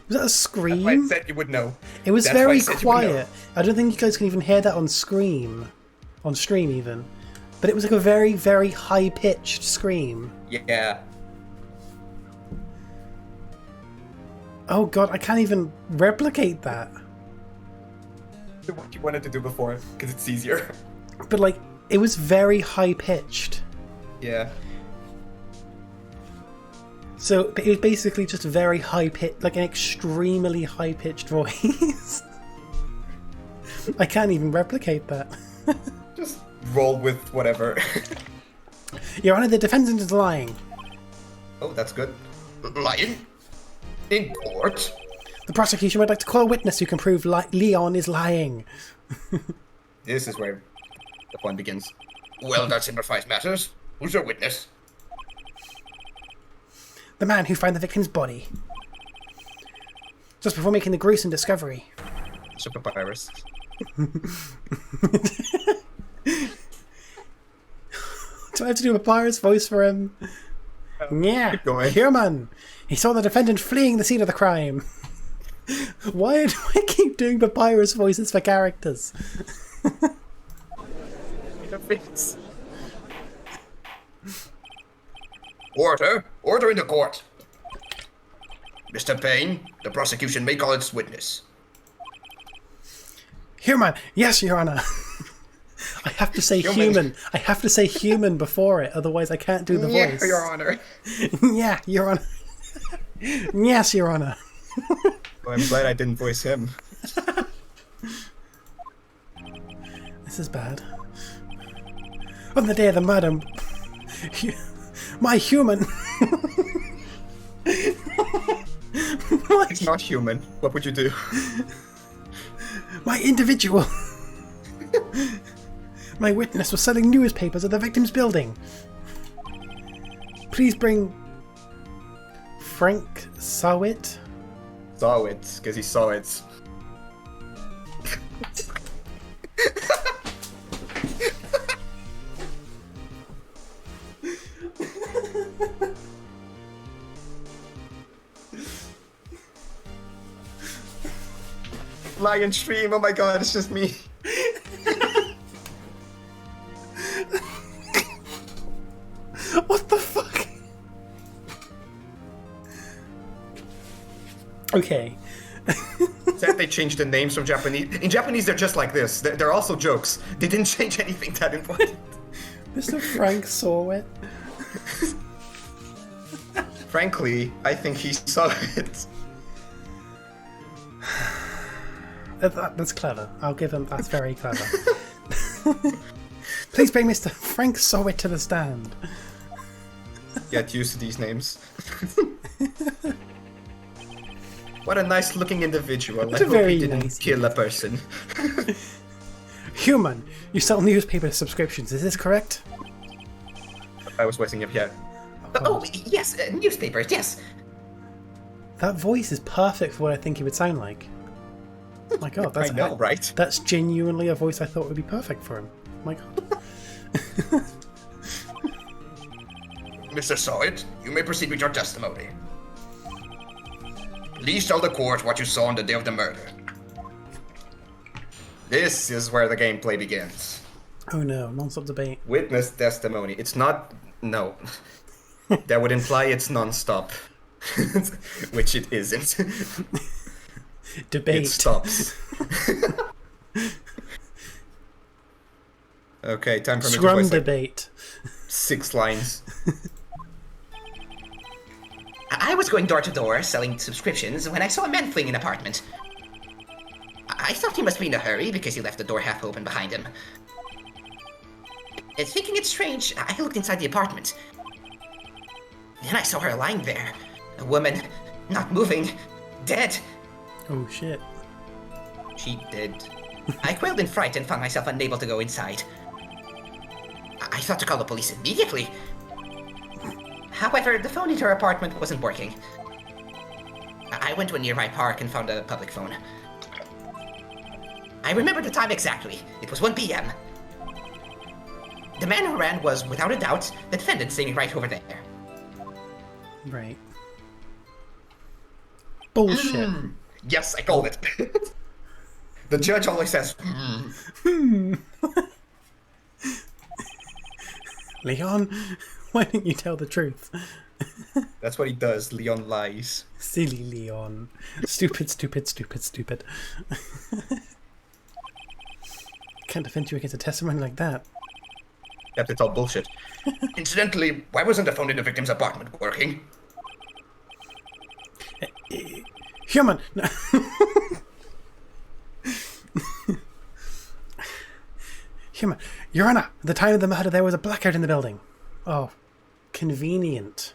Was that a scream?
That's why I said you would know.
It was very quiet. I don't think you guys can even hear that on stream even. But it was like a very, very high-pitched scream.
Yeah.
Oh god, I can't even replicate that.
What you wanted to do before, because it's easier.
But like, it was very high-pitched.
Yeah.
So it was basically just a very high-pitched, like an extremely high-pitched voice. I can't even replicate that.
Just roll with whatever.
Your Honor, the defendant is lying.
Oh, that's good. Lying? In court?
The prosecution would like to call a witness who can prove Leon is lying.
This is where the fun begins. Well, that simplifies matters. Who's your witness?
The man who found the victim's body. Just before making the gruesome discovery.
Super papyrus.
Do I have to do a papyrus voice for him? Yeah, human. He saw the defendant fleeing the scene of the crime. Why do I keep doing papyrus voices for characters?
Order in the court. Mr. Payne, the prosecution may call its witness.
Human. Yes, Your Honor. I have to say human. I have to say human before it, otherwise I can't do the voice.
Yeah, Your Honor.
Yeah, Your Honor. Yes, Your Honor.
Well, I'm glad I didn't voice him.
This is bad. On the day of the murder, my human.
It's not human. What would you do?
My individual. My witness was selling newspapers at the victim's building. Please bring Frank Sawit.
Saw it, because he saw it. Lion stream, oh my god, it's just me.
What the fuck? Okay.
Said they changed the names from Japanese. In Japanese, they're just like this. They're also jokes. They didn't change anything that important.
Mr. Frank Sawit.
Frankly, I think he saw it.
That's clever. I'll give him. That's very clever. Please bring Mr. Frank Sawit to the stand.
Get used to these names. What a nice looking individual. I hope he didn't kill a person.
Human, you sell newspaper subscriptions, is this correct?
I was wasting it, yeah. Oh, yes, newspapers, yes.
That voice is perfect for what I think it would sound like. My god, that's
I know, right?
That's genuinely a voice I thought would be perfect for him. My god.
Mr. Sawit, you may proceed with your testimony. Please tell the court what you saw on the day of the murder. This is where the gameplay begins.
Oh no, non-stop debate.
Witness testimony. It's not... No. That would imply it's non-stop. Which it isn't.
Debate.
It stops. Okay, time for me to
Scrum
voice like
debate.
6 lines.
I was going door to door selling subscriptions when I saw a man fleeing an apartment. I thought he must be in a hurry because he left the door half open behind him. Thinking it strange, I looked inside the apartment. Then I saw her lying there. A woman, not moving, dead.
Oh shit.
She did.
I quailed in fright and found myself unable to go inside. I thought to call the police immediately. However, the phone in her apartment wasn't working. I went to a nearby park and found a public phone. I remember the time exactly. It was 1 p.m. The man who ran was, without a doubt, the defendant standing right over there.
Right. Bullshit.
Yes, I called it. The judge always says,
Leon, why didn't you tell the truth?
That's what he does. Leon lies.
Silly Leon. Stupid, stupid, stupid, stupid. Can't defend you against a testimony like that.
Except it's all bullshit. Incidentally, why wasn't the phone in the victim's apartment working?
Human! No. Human. Your Honor, at the time of the murder there was a blackout in the building. Oh, convenient.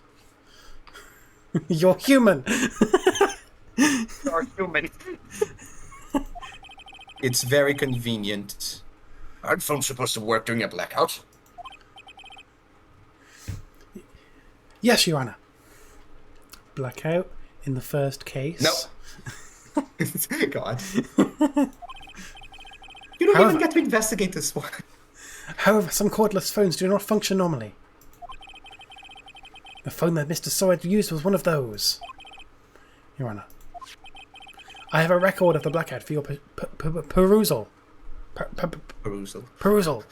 You're human!
You're human. It's very convenient. Aren't phones supposed to work during a blackout?
Yes, Your Honor. Blackout in the first case.
No. God. You don't even get to investigate this one.
However, some cordless phones do not function normally. The phone that Mr. Sawyer used was one of those. Your Honor. I have a record of the blackout for your perusal. Perusal.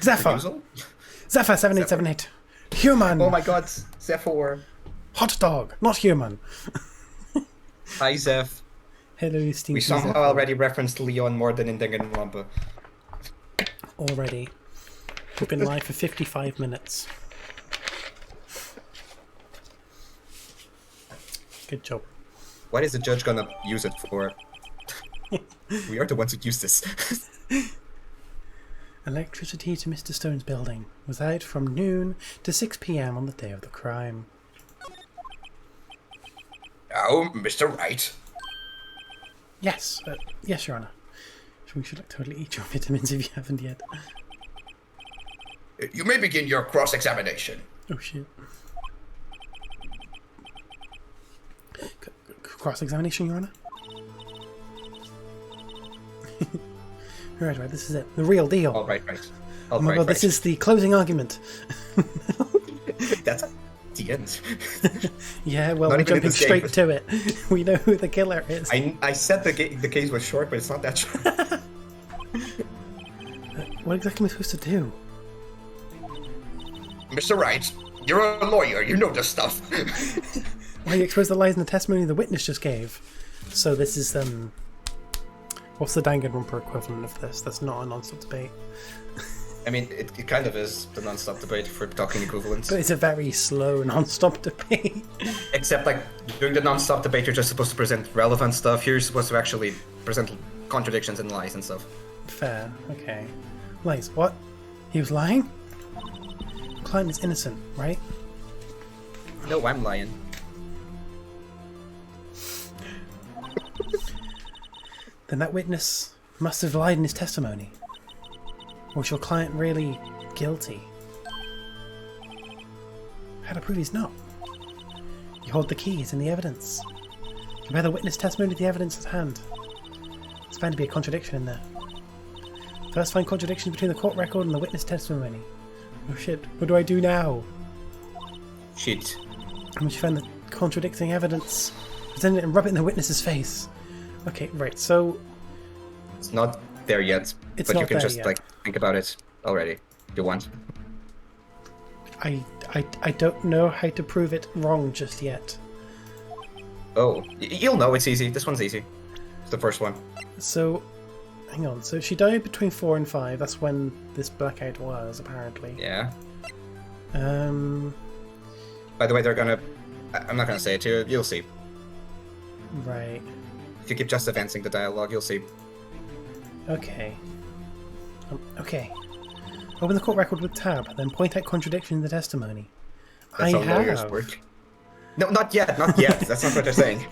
Zephyr.
Perusal?
Zephyr 7878. Human.
Oh my god, Zephyr.
Hot dog, not human.
Hi, Zeph.
Hello, Stinky.
We somehow already referenced Leon more than in Danganronpa.
Already. We've been live for 55 minutes. Good job.
What is the judge gonna use it for? We are the ones who use this.
Electricity to Mr. Stone's building was out from noon to 6 p.m. on the day of the crime.
Oh, Mr. Wright.
Yes, yes, Your Honor. We should totally eat your vitamins if you haven't yet.
You may begin your cross-examination.
Oh shit. Cross-examination, Your Honor? Right, this is it. The real deal.
Oh, right.
Oh my god, this is the closing argument.
That's the end.
Yeah, well, we're jumping straight to it. We know who the killer is.
I said the case was short, but it's not that short.
What exactly am I supposed to do?
Mr. Wright, you're a lawyer. You know this stuff.
Well, you expose the lies in the testimony the witness just gave. So this is, what's the Danganronpa equivalent of this? That's not a non-stop debate.
I mean, it kind of is the non-stop debate for talking equivalents.
But it's a very slow non-stop debate.
Except, like, during the non-stop debate, you're just supposed to present relevant stuff. Here you're supposed to actually present contradictions and lies and stuff.
Fair, okay. Lies, what? He was lying? Client is innocent, right?
No, I'm lying.
Then that witness must have lied in his testimony. Or is your client really guilty? How to prove he's not? You hold the keys and the evidence. Compare the witness testimony to the evidence at hand. There's bound to be a contradiction in there. First find contradictions between the court record and the witness testimony. Oh shit, what do I do now?
Shit.
Once you find the contradicting evidence, present it and rub it in the witness's face. Okay, right, so...
It's not there yet, but you can just, like, think about it already, if you want.
I don't know how to prove it wrong just yet.
Oh, you'll know, it's easy. This one's easy. It's the first one.
So, Hang on, so she died between 4 and 5. That's when this blackout was, apparently.
Yeah.
By
the way, they're gonna... I'm not gonna say it to you. You'll see.
Right.
If you keep just advancing the dialogue, you'll see.
Okay. Okay. Open the court record with tab, then point out contradiction in the testimony.
That's how lawyers work. No, not yet, not yet. That's not what they're saying.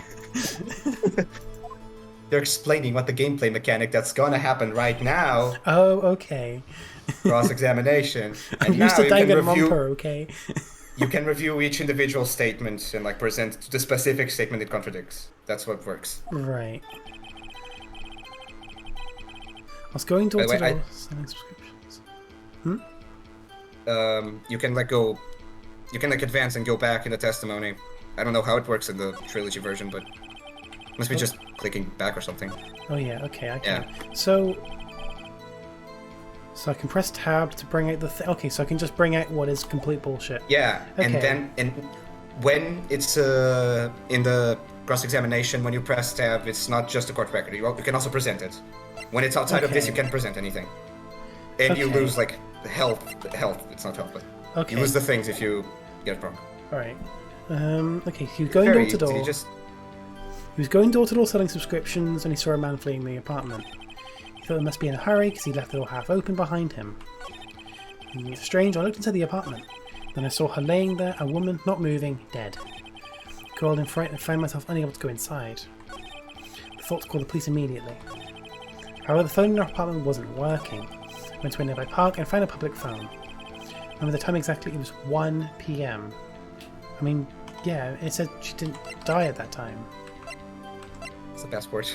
They're explaining what the gameplay mechanic that's gonna happen right now.
Oh, okay.
Cross-examination.
I'm used to Danganronpa, okay?
You can review each individual statement and like present the specific statement it contradicts. That's what works.
Right. I was going door to door selling subscriptions.
You can advance and go back in the testimony. I don't know how it works in the trilogy version, but must be just clicking back or something.
Oh yeah, okay, I can. Yeah. So I can press tab to bring out the okay, so I can just bring out what is complete bullshit.
Yeah,
okay.
and when it's in the cross-examination, when you press tab, it's not just a court record. You can also present it. When it's outside of this, you can't present anything. And you lose, like, health. It's not health, but you lose the things if you get it wrong.
Alright. Okay, he was going door to door. He was going door to door selling subscriptions, and he saw a man fleeing the apartment. He thought he must be in a hurry, because he left the door half open behind him. Strange, I looked into the apartment. Then I saw her laying there, a woman, not moving, dead. I crawled in fright and found myself unable to go inside. I thought to call the police immediately. However, the phone in our apartment wasn't working. I went to a nearby park and found a public phone. Remember the time exactly? It was 1 PM. I mean, yeah, it said she didn't die at that time.
It's the passport.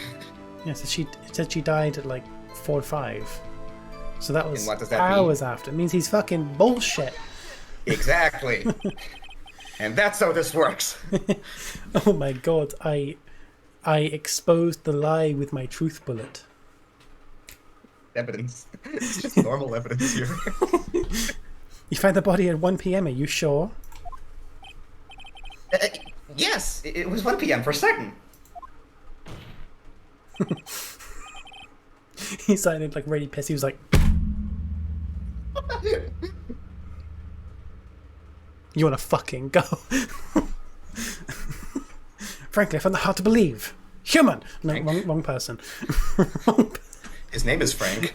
Yeah, it said she died at like 4 or 5. So that was
and what does that
hours
mean?
After. It means he's fucking bullshit.
Exactly. And that's how this works.
Oh my god, I exposed the lie with my truth bullet.
Evidence. It's just normal evidence here.
You found the body at 1 PM, are you sure?
Yes, it was 1 PM for certain.
He sounded like really pissed. He was like, you wanna fucking go? Frankly, I found that hard to believe. Human! No, wrong person.
His name is Frank.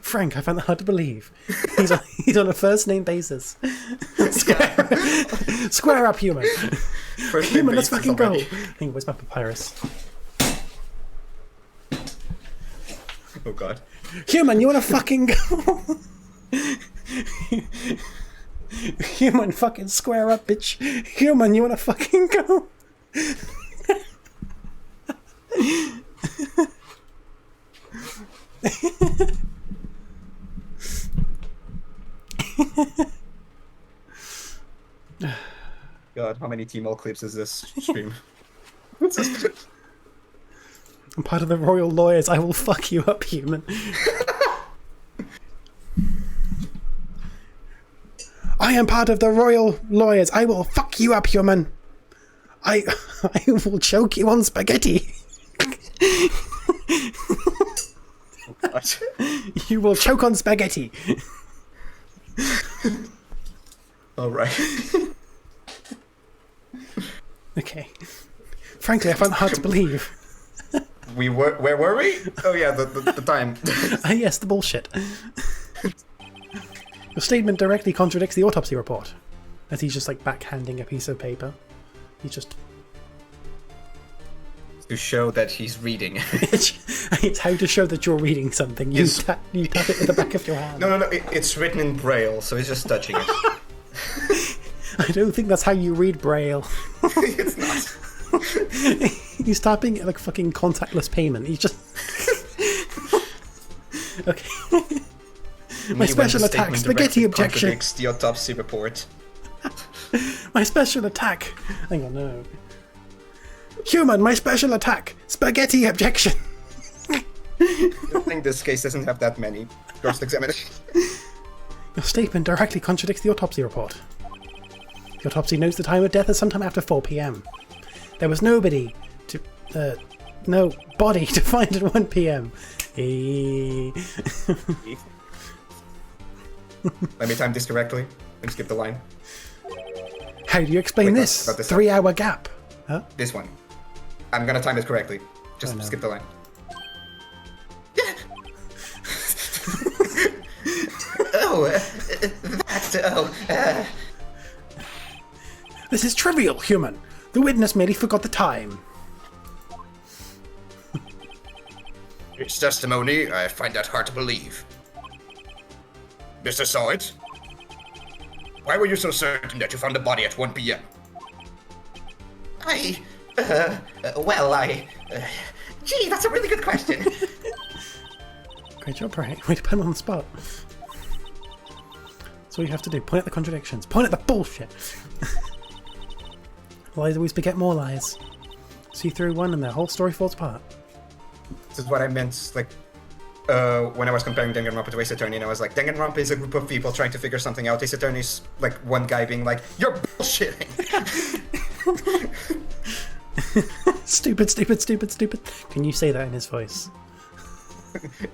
Frank, I found that hard to believe. He's on a first name basis. Square up, human. Human, let's fucking go. Hey, where's my papyrus?
Oh god.
Human, you wanna fucking go? Human, fucking square up, bitch. Human, you wanna fucking go?
God, how many T-Mall clips is this stream?
I'm part of the Royal Lawyers. I will fuck you up, human. I am part of the Royal Lawyers. I will fuck you up, human. I will choke you on spaghetti.
What?
You will choke on spaghetti.
Alright.
Okay. Frankly, I found it hard to believe.
Where were we? Oh yeah, the time.
Yes, the bullshit. Your statement directly contradicts the autopsy report. As he's just like backhanding a piece of paper. He's just...
To show that he's reading.
It's how to show that you're reading something. You tap it with the back of your hand.
No, it's written in Braille, so he's just touching it.
I don't think that's how you read Braille.
It's not.
He's tapping it like fucking contactless payment. He's just... Okay. My special attack, spaghetti objection.
Contradicts the autopsy report.
My special attack. Hang on, no. Human, my special attack, spaghetti objection.
I think this case doesn't have that many cross-examinations.
Your statement directly contradicts the autopsy report. The autopsy notes the time of death as sometime after 4 PM. There was nobody to No, body defined at 1 p.m.
Let me time this correctly and skip the line.
How do you explain
Wait,
this?
got this
3-hour gap. Huh?
This one. I'm gonna time this correctly. Just skip the line.
This is trivial, human. The witness merely forgot the time.
It's testimony. I find that hard to believe. Mr. Sawit? Why were you so certain that you found the body at 1 p.m.?
Gee, that's a really good question.
Great job, right? Way to put him on the spot. That's all you have to do. Point at the contradictions. Point at the bullshit. Lies always beget more lies. See through one and the whole story falls apart.
This is what I meant, like, when I was comparing Danganronpa to Ace Attorney, and I was like, Danganronpa is a group of people trying to figure something out. Ace Attorney is, like, one guy being like, you're bullshitting!
Stupid, stupid, stupid, stupid. Can you say that in his voice?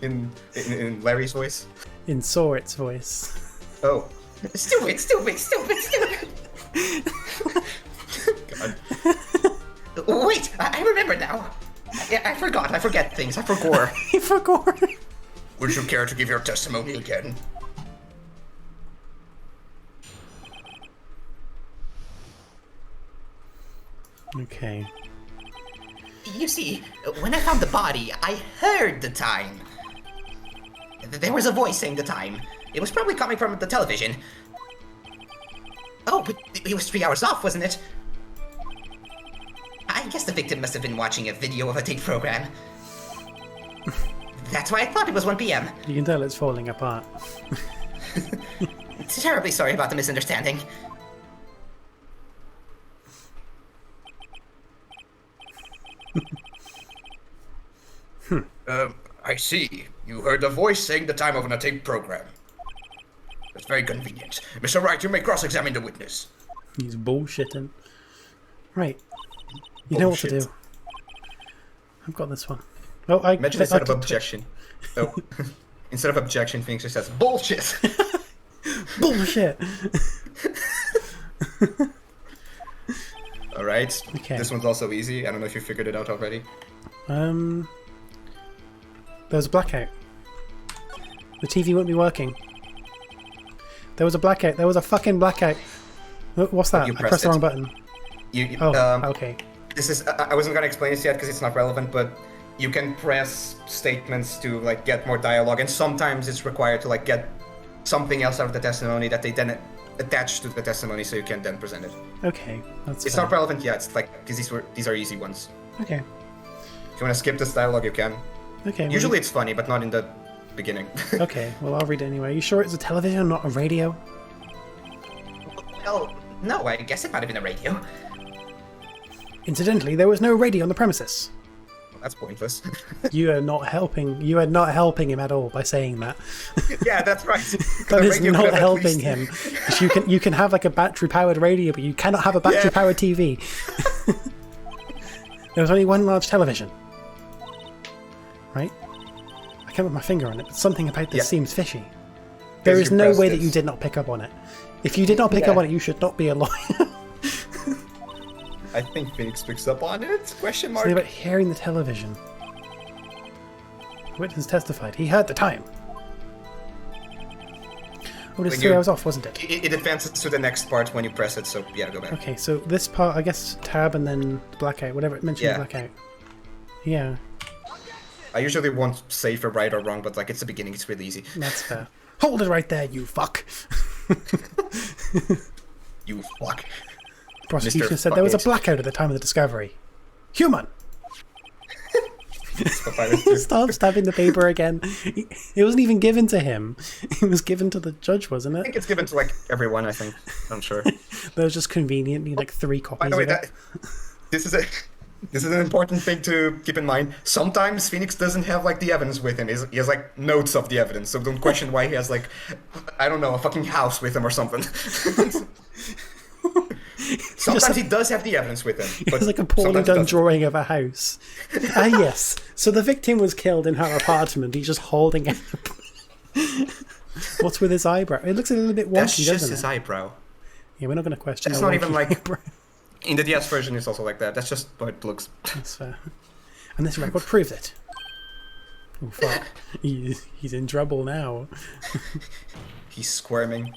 in Larry's voice?
In Sawit's voice.
Oh.
Stupid, stupid, stupid, stupid.
God.
Wait, I remember now. I forgot. I forget things. I forgot.
He forgot.
Would you care to give your testimony again?
Okay.
You see, when I found the body, I heard the time. There was a voice saying the time. It was probably coming from the television. Oh, but it was 3 hours off, wasn't it? I guess the victim must have been watching a video of a tape program. That's why I thought it was 1 p.m.
You can tell it's falling apart.
Terribly sorry about the misunderstanding.
I see. You heard the voice saying the time of a tape program. That's very convenient. Mr. Wright, you may cross-examine the witness.
He's bullshitting. Right. You know what to do. I've got this one. Oh, I
Imagine instead of objection. Oh. Instead of objection, Phoenix just says, bullshit!
Bullshit!
Alright.
Okay.
This one's also easy. I don't know if you figured it out already.
There was a blackout. The TV won't be working. There was a blackout. There was a fucking blackout. What's that? I pressed the wrong button. Okay.
This is. I wasn't gonna explain this yet because it's not relevant, but you can press statements to like get more dialogue, and sometimes it's required to like get something else out of the testimony that they then attach to the testimony, so you can then present it.
Okay, that's.
It's
fair.
not relevant yet. It's like because these are easy ones.
Okay.
If you want to skip this dialogue, you can.
Okay.
Usually it's funny, but not in the beginning.
Okay. Well, I'll read it anyway. Are you sure it's a television, not a radio?
Well, no, I guess it might have been a radio.
Incidentally, there was no radio on the premises.
Well, that's pointless.
You are not helping. You are not helping him at all by saying that.
Yeah, that's right.
That
The
is
radio could
not
have at
helping
least-
him. 'Cause you can have like a battery powered radio, but you cannot have a battery powered TV. There was only one large television. Right? I can't put my finger on it, but something about this seems fishy. There is
you
no
pressed
way that
it.
you did not pick up on it. If you did not pick up on it, you should not be a lawyer.
I think Phoenix picks up on it? Question mark.
Something about hearing the television. The witness testified. He heard the time. Oh, it's
When
3
you-
hours off, wasn't it?
It advances to the next part when you press it, so yeah, go back.
Okay, so this part, I guess tab and then blackout, whatever it mentioned,
Yeah.
blackout. Yeah,
I usually won't say for right or wrong, but like it's the beginning, it's really easy.
that's fair. Hold it right there, you fuck!
You fuck.
Prosecution
Mr.
said there was a
Fuckhead.
blackout at the time of the discovery. Human!
Papyrus too.
Stop stabbing the paper again. It wasn't even given to him. It was given to the judge, wasn't
I
it?
think it's given to like everyone, I think. I'm sure.
There was just conveniently like 3
By
copies
the way,
of it.
this is an important thing to keep in mind. Sometimes Phoenix doesn't have like the evidence with him. He has like notes of the evidence, so don't question why he has like, I don't know, a fucking house with him or something. Sometimes he does have the evidence with him.
It's like a poorly done drawing of a house. Yes. So the victim was killed in her apartment. He's just holding it. What's with his eyebrow? It looks a little bit wonky,
That's
doesn't
just
it?
his eyebrow.
Yeah, we're not going to question.
It's not even like in the DS version. It's also like that. That's just what it looks.
That's fair. And this record proves it. Oh fuck! He's in trouble now.
He's squirming.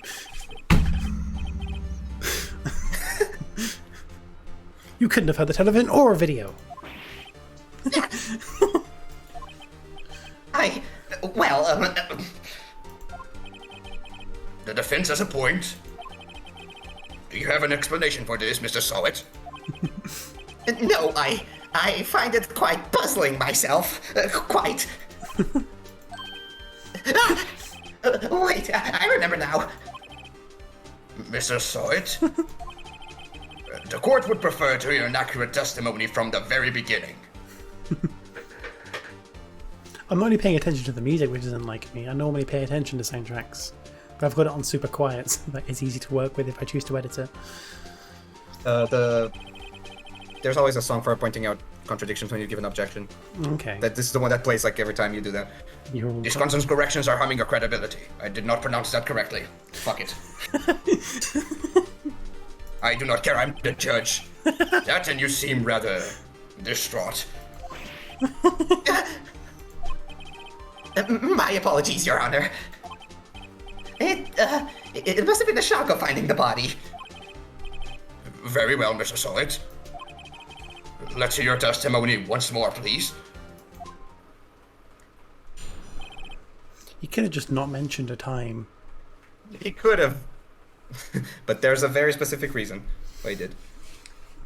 You couldn't have had the television or a video.
The defense has a point. Do you have an explanation for this, Mr. Sowit?
No, I find it quite puzzling myself. Quite. Wait, I remember now.
Mr. Sowit? The court would prefer to hear an accurate testimony from the very beginning.
I'm only paying attention to the music, which isn't like me. I normally pay attention to soundtracks. But I've got it on super quiet, so that it's easy to work with if I choose to edit it.
There's always a song for pointing out contradictions when you give an objection.
Okay.
This is the one that plays like every time you do that. These consonant corrections are harming your credibility. I did not pronounce that correctly. Fuck it. I do not care, I'm the judge. That and you seem rather distraught.
My apologies, Your Honor. It must have been a shock of finding the body.
Very well, Mr. Solid. Let's hear your testimony once more, please.
You could have just not mentioned a time.
He could have. But there's a very specific reason why he did.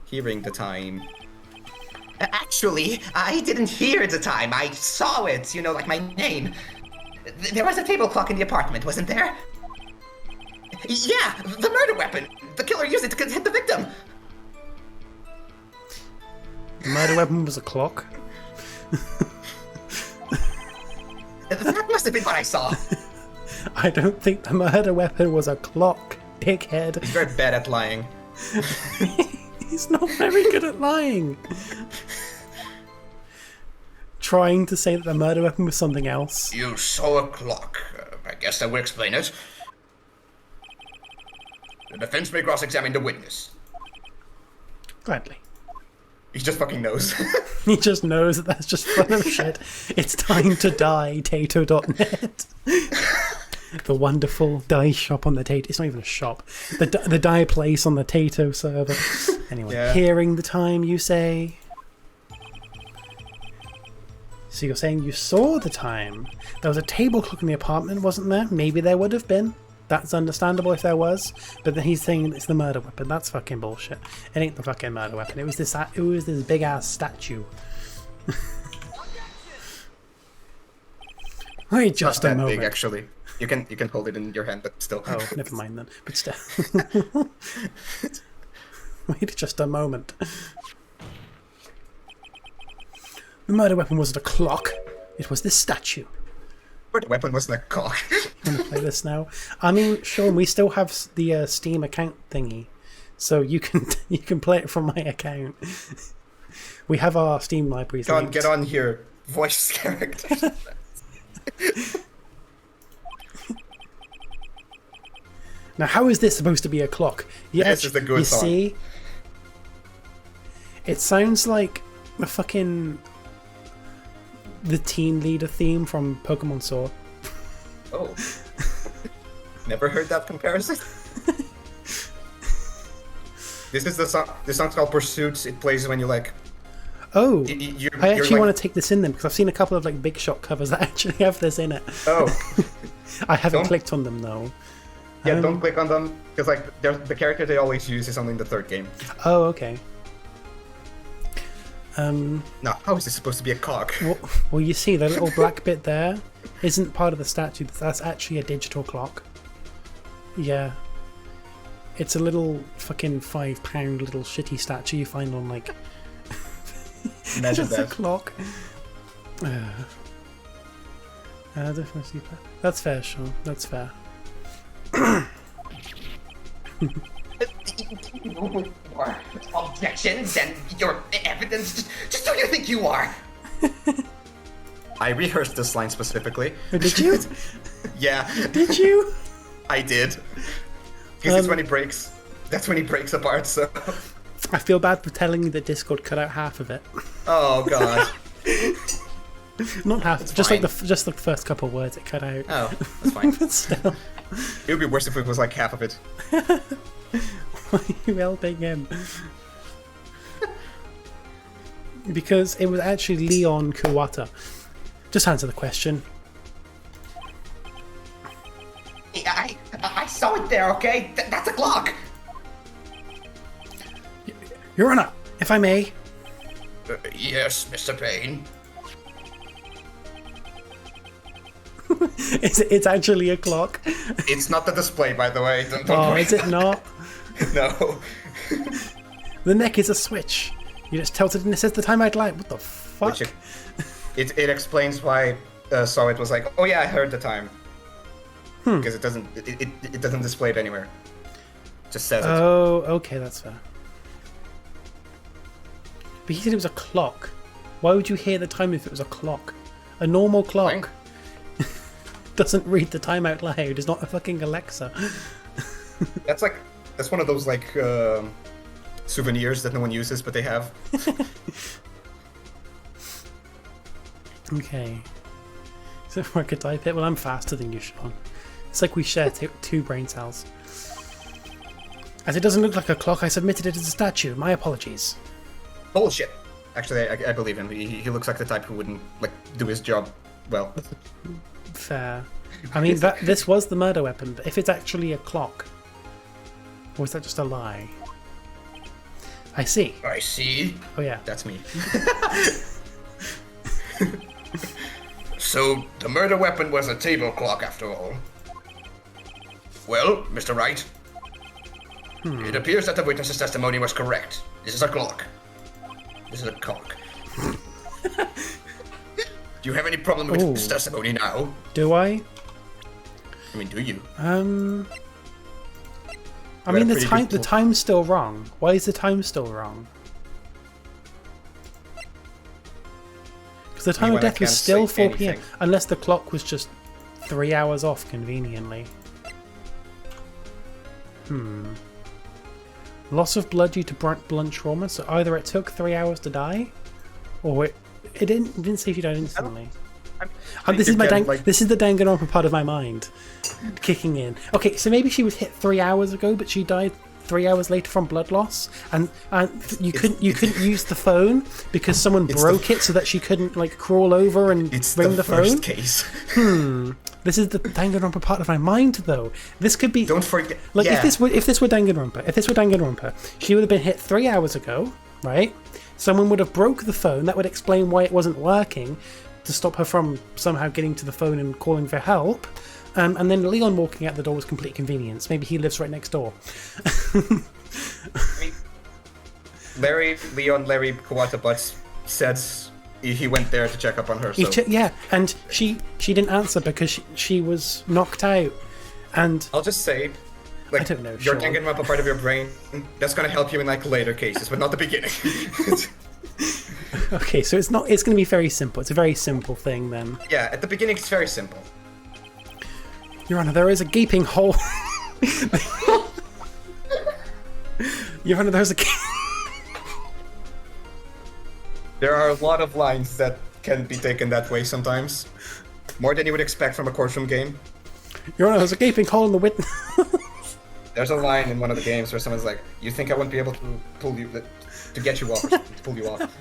Hearing the time.
Actually, I didn't hear the time. I saw it, like my name. There was a table clock in the apartment, wasn't there? Yeah, the murder weapon. The killer used it to hit the victim.
The murder weapon was a clock.
That must have been what I saw.
I don't think the murder weapon was a clock, dickhead.
He's very bad at lying.
He's not very good at lying. Trying to say that the murder weapon was something else.
You saw a clock. I guess that will explain it. The defense may cross-examine the witness.
Gladly.
He just fucking knows.
He just knows that that's just full of shit. It's time to die, Tato.net. The wonderful die shop on the Tato. It's not even a shop. The die place on the Tato server. Anyway,
Yeah.
Hearing the time, you say. So you're saying you saw the time. There was a table clock in the apartment, wasn't there? Maybe there would have been. That's understandable if there was. But then he's saying it's the murder weapon. That's fucking bullshit. It ain't the fucking murder weapon. It was this big ass statue. Wait just
Not
a
that
moment.
big, actually. You can hold it in your hand, but still.
Oh, never mind then. But still. Wait just a moment. The murder weapon wasn't a clock. It was this statue.
The weapon wasn't a cock.
I'm gonna play this now. I mean, Sean, we still have the Steam account thingy, so you can play it from my account. We have our Steam libraries.
Get on here, voice character.
Now, how is this supposed to be a clock?
This is a good
you
song.
See, it sounds like the team leader theme from Pokemon Sword.
Oh. Never heard that comparison. This is the song. The song's called Pursuits. It plays when you like.
Oh,
You're
I actually
like,
want to take this in then because I've seen a couple of like Big Shot covers that actually have this in it.
Oh.
I haven't
Don't-
clicked on them though.
Yeah, don't click on them because like the character they always use is only in the third game.
Oh, okay.
Now, how is this supposed to be a cock?
Well, you see the little black bit there isn't part of the statue. That's actually a digital clock. Yeah. It's a little fucking £5 little shitty statue you find on like.
Imagine
It's a
that.
clock. That's fair, Sean. That's fair.
Your objections and your evidence. Just who do you think you are?
I rehearsed this line specifically.
Did you?
Yeah.
Did you?
I did. Because it's when he breaks. That's when he breaks apart, so...
I feel bad for telling you that Discord cut out half of it.
Oh, God.
Not half,
It's
just
fine.
like the first couple of words it cut out.
Oh, that's fine.
But still,
It would be worse if it was like half of it.
why are you helping him? Because it was actually Leon Kuwata. Just answer the question.
I saw it there, okay? That's a clock!
Your Honor, if I may.
Yes, Mr. Payne.
It's actually a clock.
It's not the display, by the way. Don't
Oh,
worry.
is it not?
No.
The neck is a switch. You just tilt it and it says the timeout light. What the fuck?
Which it explains why so it was like, oh yeah, I heard the time. Because it doesn't display it anywhere. It just says it.
Oh, okay, that's fair. But he said it was a clock. Why would you hear the time if it was a clock? A normal clock doesn't read the time out loud. It's not a fucking Alexa.
That's one of those like souvenirs that no one uses, but they have.
Okay. So if I could type it, well, I'm faster than you, Sean. It's like we share two brain cells. As it doesn't look like a clock, I submitted it as a statue. My apologies.
Bullshit. Actually, I believe him. He looks like the type who wouldn't like do his job well.
Fair. I mean, this was the murder weapon, but if it's actually a clock, or is that just a lie? I see.
I see.
Oh yeah.
That's me. So, the murder weapon was a table clock after all. Well, Mr. Wright, it appears that the witness's testimony was correct. This is a clock. This is a clock. Do you have any problem with this testimony now?
Do I?
I mean, do you?
I mean, the time's still wrong. Why is the time still wrong? Because the time of death was still 4 p.m. Unless the clock was just 3 hours off conveniently. Loss of blood due to blunt trauma. So either it took 3 hours to die, or it didn't say she died instantly. This is the Danganronpa part of my mind kicking in. Okay, so maybe she was hit 3 hours ago, but she died 3 hours later from blood loss, and you couldn't use the phone because someone broke it so that she couldn't like crawl over and ring the phone.
Case.
This is the Danganronpa part of my mind, though. This could be.
Don't forget.
Like if this were Danganronpa, she would have been hit 3 hours ago, right? Someone would have broke the phone. That would explain why it wasn't working, to stop her from somehow getting to the phone and calling for help. And then Leon walking out the door was complete convenience. Maybe he lives right next door.
Larry Kawata Butts said he went there to check up on her. So.
Yeah, and she didn't answer because she was knocked out. And
I'll just say, like,
I don't know,
your Danganronpa part of your brain, that's going to help you in like later cases, but not the beginning.
Okay, so it's going to be very simple. It's a very simple thing then.
Yeah, at the beginning it's very simple.
Your Honor, there is a gaping hole. Your Honor, there's a.
There are a lot of lines that can be taken that way sometimes. More than you would expect from a courtroom game.
Your Honor, there's a gaping hole in the witness.
There's a line in one of the games where someone's like, "You think I wouldn't be able to pull you, to get you off, or to pull you off?"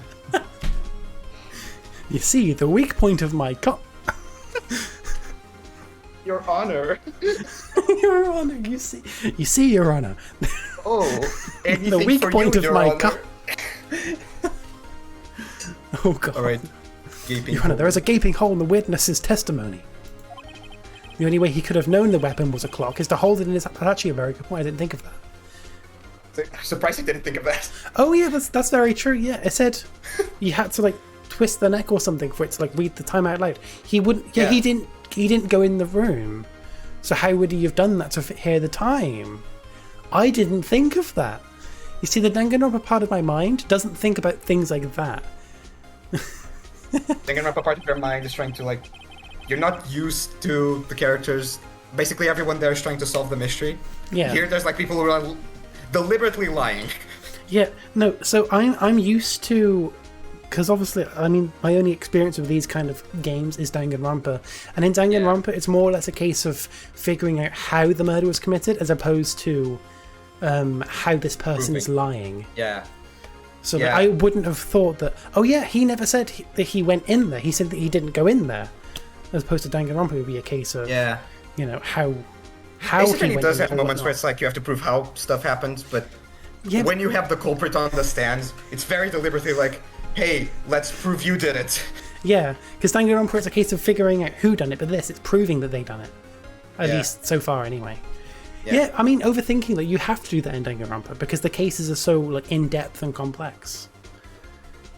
You see, the weak point of my
Your Honor.
Your Honor, you see, Your Honor.
Oh,
the weak point of my Oh God.
All right. Gaping
Your Honor, there is a gaping hole in the witness's testimony. The only way he could have known the weapon was a clock is to hold it in his. That's actually a very good point. I didn't think of that.
I'm surprised I didn't think of that.
Oh yeah, that's very true. Yeah, it said you had to like twist the neck or something for it to like read the time out loud. He wouldn't. Yeah, he didn't go in the room. So how would he have done that to hear the time? I didn't think of that. You see, the Danganronpa part of my mind doesn't think about things like that.
Danganronpa part of your mind is trying to, like... You're not used to the characters. Basically, everyone there is trying to solve the mystery.
Yeah.
Here, there's, like, people who are deliberately lying.
Yeah, no, so I'm used to... Because obviously, I mean, my only experience with these kind of games is Danganronpa. And in Danganronpa, it's more or less a case of figuring out how the murder was committed as opposed to how this person is lying.
Yeah.
So like, I wouldn't have thought that, oh yeah, he never said that he went in there. He said that he didn't go in there. As opposed to Danganronpa would be a case of, you know, how
Basically,
he
it
went
does
in
have
there
moments where it's like you have to prove how stuff happens, but when you have the culprit on the stand, it's very deliberately like, hey, let's prove you did it.
Yeah, because Danganronpa is a case of figuring out who done it, but this, it's proving that they done it. At least so far, anyway. Yeah, I mean, overthinking, like, you have to do that in Danganronpa because the cases are so, like, in-depth and complex.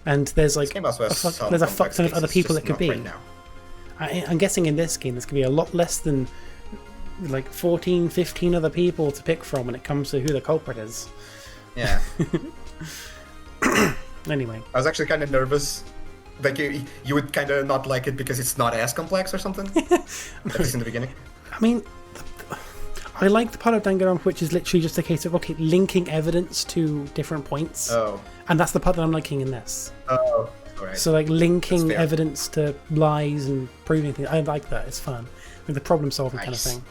And there's, like, there's a fuck ton of other people it could be. Right, I'm guessing in this game there's going to be a lot less than, like, 14, 15 other people to pick from when it comes to who the culprit is.
Yeah.
Anyway.
I was actually kind of nervous. Like, you would kind of not like it because it's not as complex or something? At least in the beginning.
I mean, I like the part of Danganronpa which is literally just a case of, okay, linking evidence to different points. Oh. And that's the part that I'm liking in this. Oh, alright. So, like, linking evidence to lies and proving things. I like that. It's fun. Like the problem-solving kind of thing.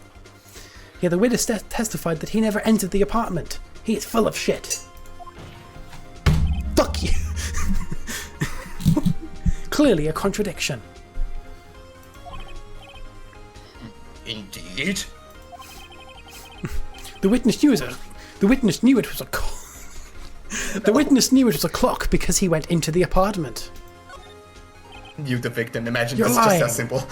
Yeah, the witness testified that he never entered the apartment. He is full of shit. Fuck you! Clearly a contradiction.
Indeed.
The witness knew it was a the witness knew it was a clock because he went into the apartment.
You, the victim, imagine
You're
this
lying.
just that simple.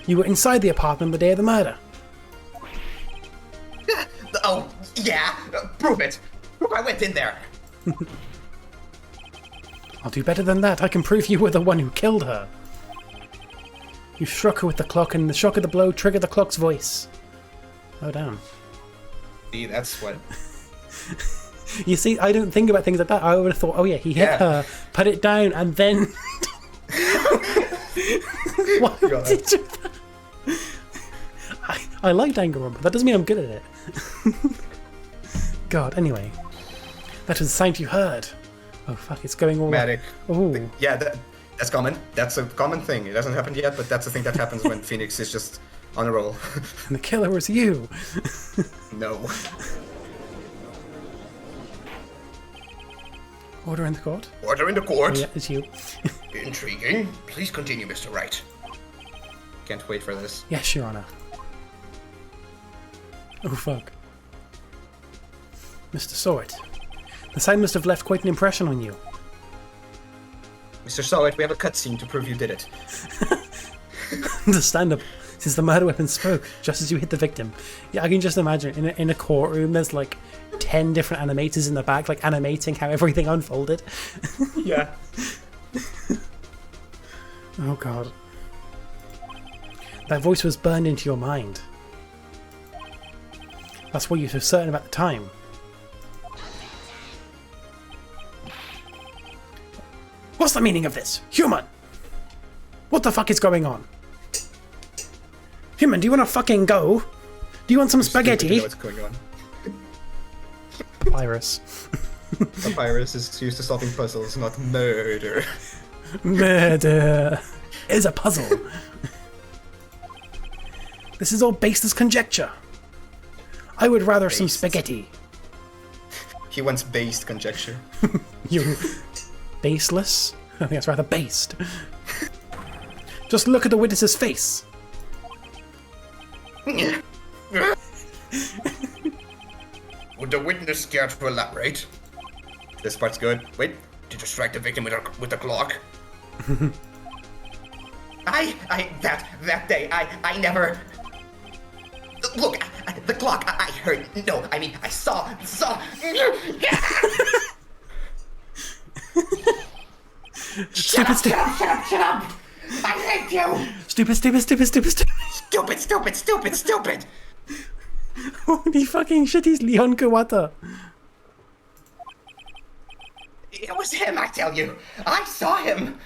You were inside the apartment the day of the murder.
Oh, yeah. Prove it. I went in there.
I'll do better than that. I can prove you were the one who killed her. You struck her with the clock, and the shock of the blow triggered the clock's voice. Oh, damn.
See, that's what...
You see, I don't think about things like that. I would have thought, oh yeah, he hit her, put it down, and then... Why did you... I like Danganronpa. That doesn't mean I'm good at it. God, anyway. That was the sound you heard. Oh, fuck, it's going all...
Dramatic.
Ooh.
Yeah, that's common. That's a common thing. It hasn't happened yet, but that's the thing that happens when Phoenix is just on a roll.
And the killer was you.
No.
Order in the court?
Order in the court.
Oh, yeah, it's you.
Intriguing. Please continue, Mr. Wright. Can't wait for this.
Yes, Your Honor. Oh, fuck. Mr. Sort. The sign must have left quite an impression on you.
Mr. Sowett, we have a cutscene to prove you did it.
The stand-up, since the murder weapon spoke, just as you hit the victim. Yeah, I can just imagine, in a courtroom, there's like 10 different animators in the back, like animating how everything unfolded.
Yeah.
Oh, God. That voice was burned into your mind. That's what you were certain about the time. What's the meaning of this? Human! What the fuck is going on? Human, do you want to fucking go? Do you want some spaghetti?
What's going on?
Papyrus.
Papyrus is used to solving puzzles, not murder.
Murder is a puzzle. This is all based as conjecture. I would rather some spaghetti.
He wants based conjecture.
You baseless? I think that's rather based. Just look at the witness's face.
Would the witness care to elaborate? This part's good. Wait, did you strike the victim with the clock?
That day, I never... Look, the clock, I heard, no, I mean, I saw... Shut up! I hate you!
Stupid.
Stupid, stupid, stupid, stupid!
Holy fucking shit, he's Leon Kawata.
It was him, I tell you. I saw him.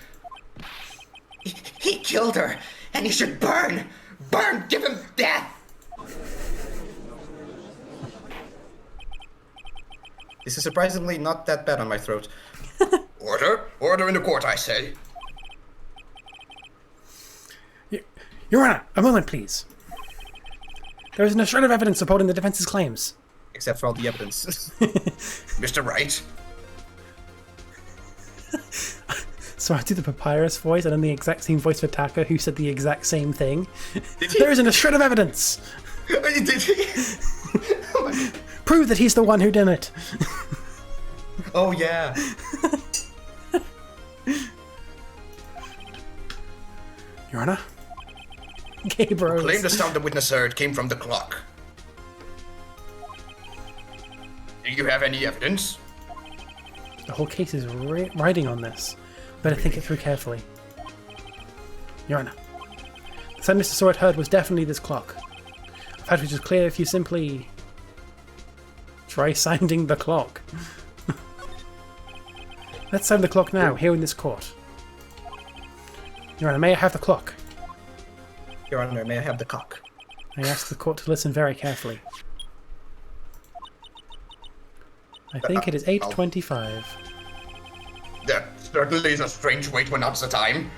He killed her, and he should burn. Burn, give him death.
This is surprisingly not that bad on my throat. Order! Order in the court, I say.
Your Honor, a moment, please. There is no shred of evidence supporting the defense's claims.
Except for all the evidence. Mr. Wright.
So I do the papyrus voice and then the exact same voice for Taka, who said the exact same thing.
Did he?
There isn't a shred of evidence.
Did he?
Prove that he's the one who did it.
Oh, yeah.
Your Honor? Gabriel.
Claim the sound the witness heard came from the clock. Do you have any evidence?
The whole case is riding on this. Better think it through carefully. Your Honor, the sound Mr. Sword heard was definitely this clock. A fact which is clear if you simply try sounding the clock. Let's sound the clock now, here in this court. Your Honor, may I have the clock?
Your Honor, may I have the cock?
I ask the court to listen very carefully. I think it is 8:25.
That certainly is a strange way to announce the time.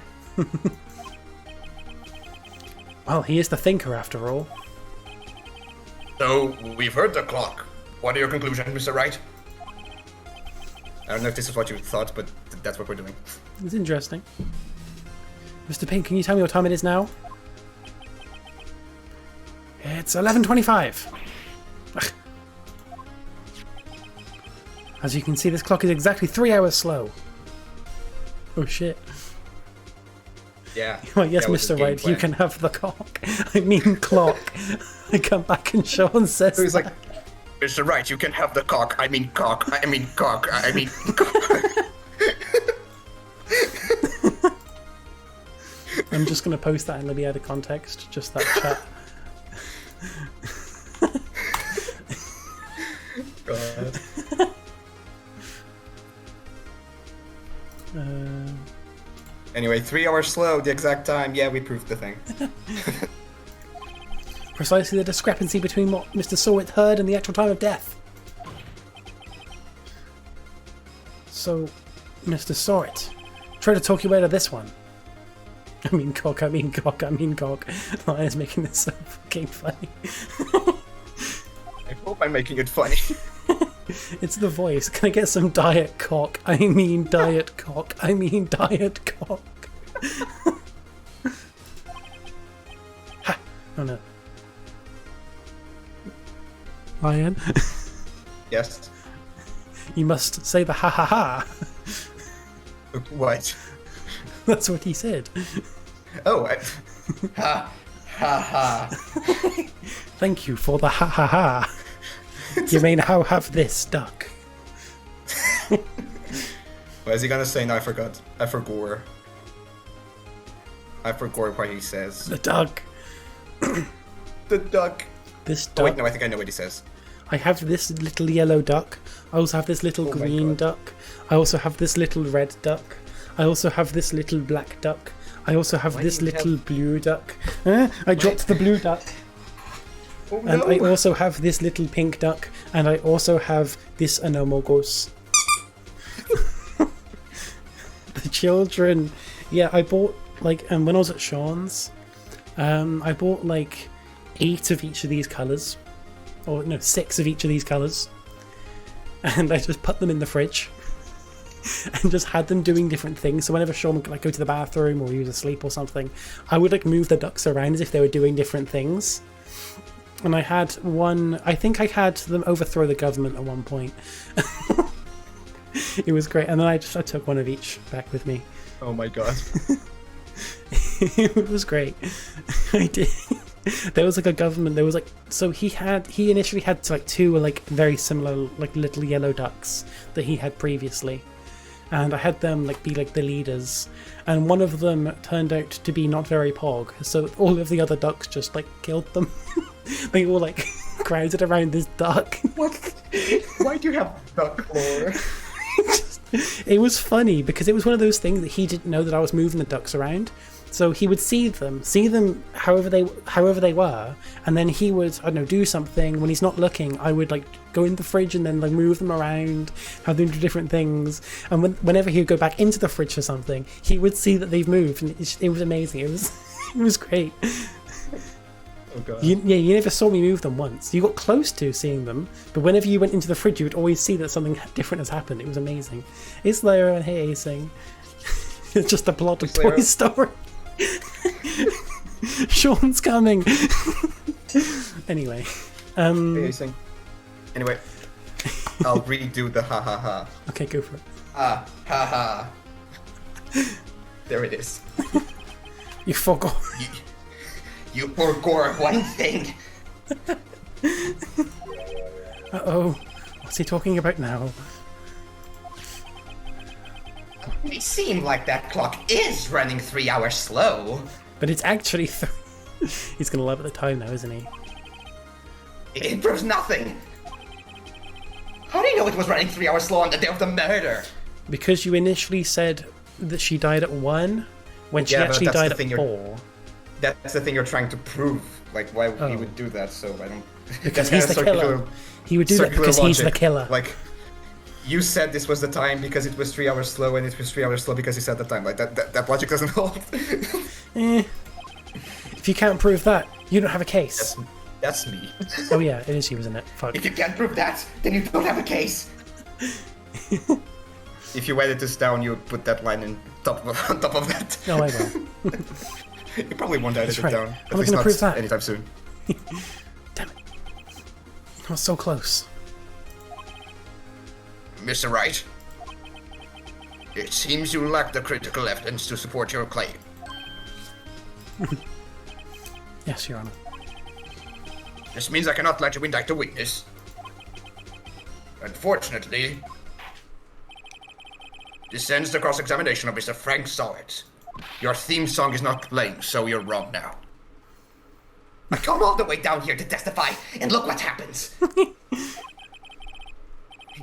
Well, he is the thinker after all.
So, we've heard the clock. What are your conclusions, Mr. Wright? I don't know if this is what you thought, but that's what we're doing.
It's interesting. Mr. Pink, can you tell me what time it is now? It's 11:25. As you can see, this clock is exactly 3 hours slow. Oh shit.
Yeah.
Well, yes,
that was his
Mr.
game
Wright,
plan.
you can have the cock. I mean clock. I come back and Sean says
So he's
that.
like, Mr. Wright, you can have the cock. I mean cock. I mean cock. I mean cock.
I'm just going to post that in Libbytato context, just that chat.
God. Anyway, 3 hours slow, the exact time. Yeah, we proved the thing.
Precisely the discrepancy between what Mr. Sawit heard and the actual time of death. So, Mr. Sawit, try to talk your way out of this one. I mean cock, I mean cock, I mean cock. Lion's making this so fucking funny.
I hope I'm making it funny.
It's the voice. Can I get some diet cock? I mean diet cock. I mean diet cock. Ha! Oh no. Lion,
Yes.
you must say the ha ha ha.
What?
That's what he said.
Oh, ha ha ha.
Thank you for the ha ha ha. You may now have this duck.
What is he gonna say? No, I forgot. I forgot. I forgot what he says.
The duck.
The duck.
This
Oh
duck.
wait, no, I think I know what he says.
I have this little yellow duck. I also have this little
Oh my
green
God.
duck. I also have this little red duck. I also have this little black duck. I also have
Why
this
do you
little blue duck. I dropped the blue duck.
Oh
And
no!
I also have this little pink duck. And I also have this anomogos. The children. Yeah, I bought, like, when I was at Sean's, I bought, like, 8 of each of these colours. Or, no, 6 of each of these colours. And I just put them in the fridge. And just had them doing different things. So whenever Sean would, like, go to the bathroom or he was asleep or something, I would, like, move the ducks around as if they were doing different things. And I had one... I think I had them overthrow the government at one point. It was great. And then I took one of each back with me.
Oh my god.
It was great. I did. There was like a government. There was like, so he initially had like 2 like very similar like little yellow ducks that he had previously, and I had them like be like the leaders, and one of them turned out to be not very pog, so all of the other ducks just like killed them. They all like crowded around this duck.
What? Why do you have duck lore?
It was funny because it was one of those things that he didn't know that I was moving the ducks around. So he would see them however they were, and then he would, I don't know, do something. When he's not looking, I would like go in the fridge and then like move them around, have them do different things. And whenever he would go back into the fridge for something, he would see that they've moved, and it was amazing. It was great.
Oh god.
You never saw me move them once. You got close to seeing them, but whenever you went into the fridge, you would always see that something different has happened. It was amazing. It's Slayer and Hey Acing. It's just a plot of Toy Story. Sean's coming. Anyway.
Acing. Anyway, I'll redo the ha ha ha.
Okay, go for it.
Ah, ha ha. There it is.
You forgot.
You forgot one thing.
Uh-oh. What's he talking about now?
It seemed like that clock is running 3 hours slow.
But it's actually 3. He's gonna love it at the time now, isn't he?
It proves nothing. How do you know it was running 3 hours slow on the day of the murder?
Because you initially said that she died at 1, when she actually died at 4.
That's the thing you're trying to prove. Like, why he would do that, so I don't...
Because he's the killer. He would do that because he's the killer.
Like, you said this was the time because it was 3 hours slow, and it was 3 hours slow because he said the time. Like, that logic doesn't hold.
If you can't prove that, you don't have a case.
That's me.
Oh yeah, it is you, isn't it? Fuck.
If you can't prove that, then you don't have a case.
If you edit this down, you would put that line on top of that.
No, I will.
You probably won't edit it down. At
I'm
least
not
not
prove that.
anytime soon.
Damn it. I was so close.
Mr. Wright, it seems you lack the critical evidence to support your claim.
Yes, Your Honor.
This means I cannot let you indict a witness. Unfortunately, this ends the cross-examination of Mr. Frank Solid. Your theme song is not playing, so you're wrong now.
I come all the way down here to testify, and look what happens.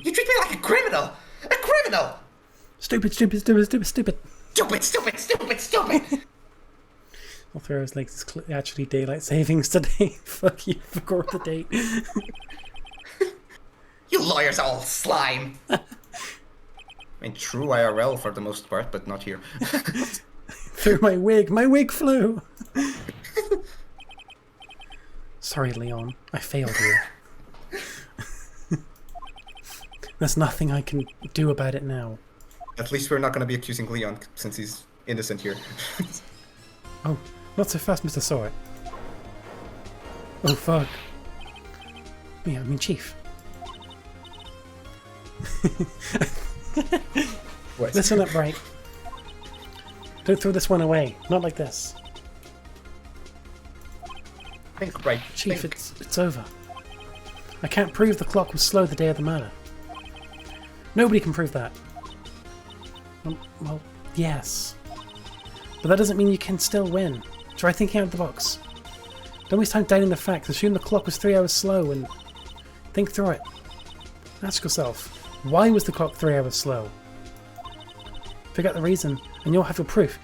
You treat me like a criminal! A criminal!
Stupid.
Stupid, stupid, stupid, stupid!
I'll throw his legs. It's actually daylight savings today. Fuck you, forgot the date.
You lawyers are all slime!
I mean, true IRL for the most part, but not here.
Through my wig flew! Sorry, Leon. I failed you. There's nothing I can do about it now.
At least we're not going to be accusing Leon, since he's innocent here.
Oh, not so fast, Mr. Sawyer. Oh, fuck. Yeah, I mean, Chief.
What?
Listen up, right? Don't throw this one away. Not like this.
Think, right.
Chief,
think.
it's over. I can't prove the clock was slow the day of the murder. Nobody can prove that. Well, yes. But that doesn't mean you can still win. Try thinking out of the box. Don't waste time doubting the facts. Assume the clock was 3 hours slow and think through it. Ask yourself, why was the clock 3 hours slow? Figure out the reason, and you'll have your proof.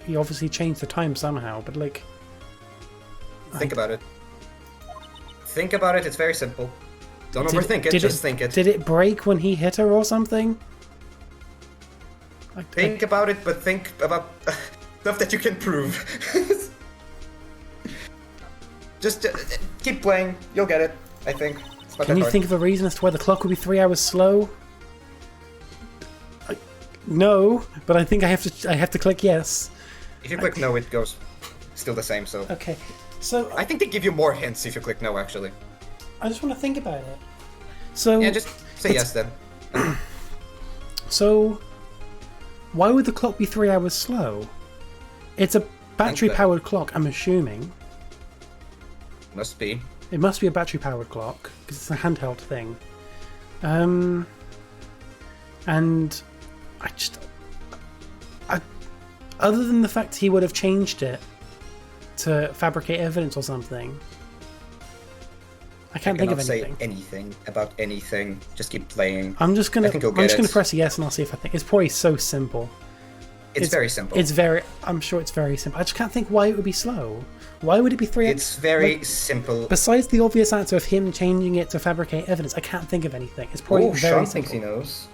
You obviously changed the time somehow, but like...
Think about it. Think about it, it's very simple. Don't overthink it, just think it.
Did it break when he hit her or something?
Think about it, but think about stuff that you can prove. Just keep playing, you'll get it, I think.
Can you think of a reason as to why the clock would be 3 hours slow? No, but I think I have to click yes.
If you click no, it goes still the same, so...
Okay, so...
I think they give you more hints if you click no, actually.
I just want to think about it. So...
Yeah, just say yes, then.
So... Why would the clock be 3 hours slow? It's a battery-powered clock, I'm assuming.
Must be.
It must be a battery-powered clock, because it's a handheld thing. And Other than the fact he would have changed it to fabricate evidence or something, I can't think of anything.
Say anything about anything. Just keep playing.
I'm just gonna press yes and I'll see if I think it's probably so simple.
It's very simple.
I'm sure it's very simple. I just can't think why it would be slow. Why would it be 3 hours?
It's very simple.
Besides the obvious answer of him changing it to fabricate evidence, I can't think of anything. It's probably very
Sean
simple.
thinks he knows.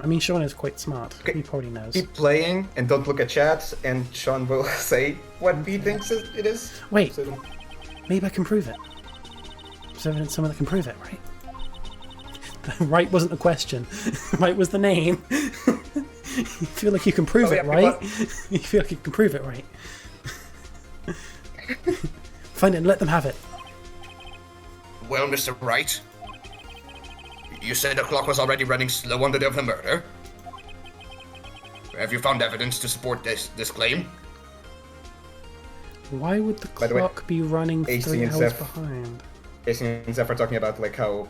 I mean, Sean is quite smart.
Okay.
He probably knows.
Keep playing and don't look at chat, and Sean will say what he thinks it is.
Wait,
So,
maybe I can prove it. There's evidence someone that can prove it, right? Right wasn't the question. Right was the name. You feel like you can prove it, right? You feel like you can prove it, right? Find it and let them have it.
well, Mr. Wright, you said the clock was already running slow on the day of the murder. Have you found evidence to support this claim?
Why would the
By the way,
clock be running
AC
3
and
hours
Zeph-
behind?
Jason and Zeph are talking about like how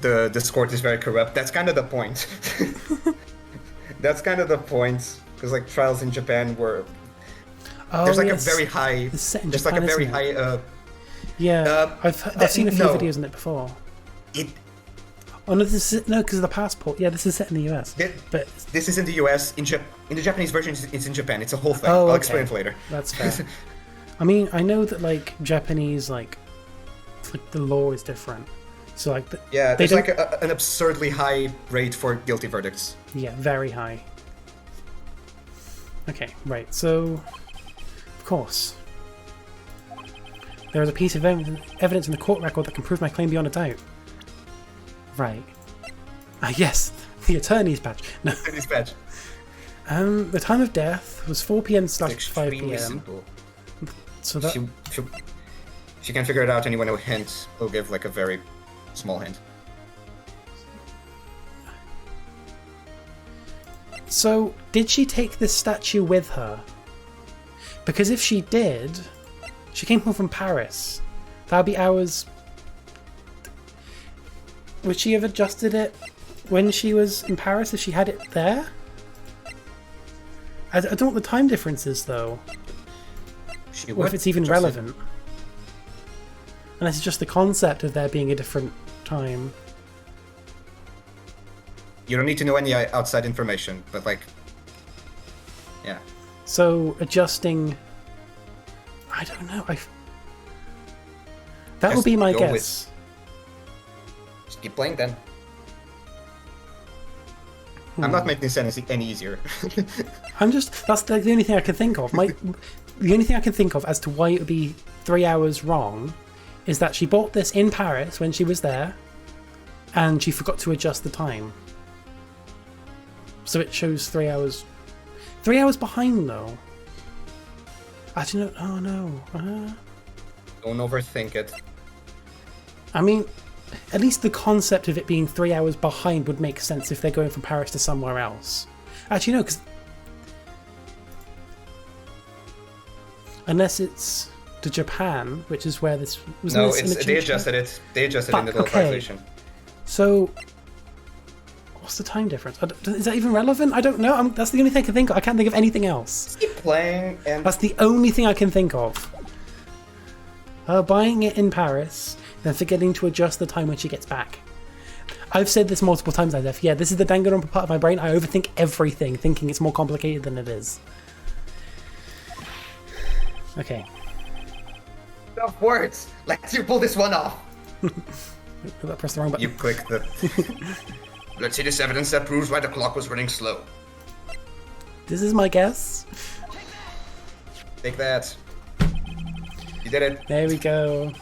the court is very corrupt. That's kind of the point. That's kind of the point, because like trials in Japan were there's like a very high
it's set in
there's
Japan,
like a very
isn't
high
it? Yeah, I've seen a few videos on it before.
it
Oh no, because of the passport. Yeah, this is set in the US. But
this is in the US. In the Japanese version, it's in Japan. It's a whole thing.
Oh,
I'll
okay.
explain it later.
That's fair. I mean, I know that like Japanese it's like the law is different. So like
Yeah,
they
there's like an absurdly high rate for guilty verdicts.
yeah, very high. Okay, right. So of course there is a piece of evidence in the court record that can prove my claim beyond a doubt. Right. Yes, the attorney's badge. No.
Attorney's badge.
The time of death was 4 p.m. / 5
Extremely
p.m.
simple.
So that
If you can figure it out and you want a hint, we'll give like a very small hint.
So, did she take this statue with her? Because if she did, she came home from Paris. That would be hours. Would she have adjusted it when she was in Paris if she had it there? I don't know what the time difference is, though. Or if it's even relevant. Unless it's just the concept of there being a different time.
You don't need to know any outside information, but like, yeah.
So adjusting, I don't know. That would
Just
be my
go
guess.
Just keep playing then. I'm not making this any easier.
That's the only thing I can think of. The only thing I can think of as to why it would be 3 hours wrong is that she bought this in Paris when she was there, and she forgot to adjust the time. So it shows 3 hours. 3 hours behind, though. Actually, no. Oh no.
Don't overthink it.
I mean, at least the concept of it being 3 hours behind would make sense if they're going from Paris to somewhere else. Actually, no, because unless it's to Japan, which is where this was.
No, they adjusted it. They adjusted it in the localization.
So, what's the time difference? Is that even relevant? I don't know. That's the only thing I can think of. I can't think of anything else.
Just keep playing, and
That's the only thing I can think of. Her buying it in Paris, then forgetting to adjust the time when she gets back. I've said this multiple times, Isaac. Yeah, this is the Danganronpa part of my brain. I overthink everything, thinking it's more complicated than it is. Okay.
enough words. Let's you pull this one off.
I pressed the wrong button.
You click the. Let's see this evidence that proves why the clock was running slow.
This is my guess.
Take that. You did it.
There we go.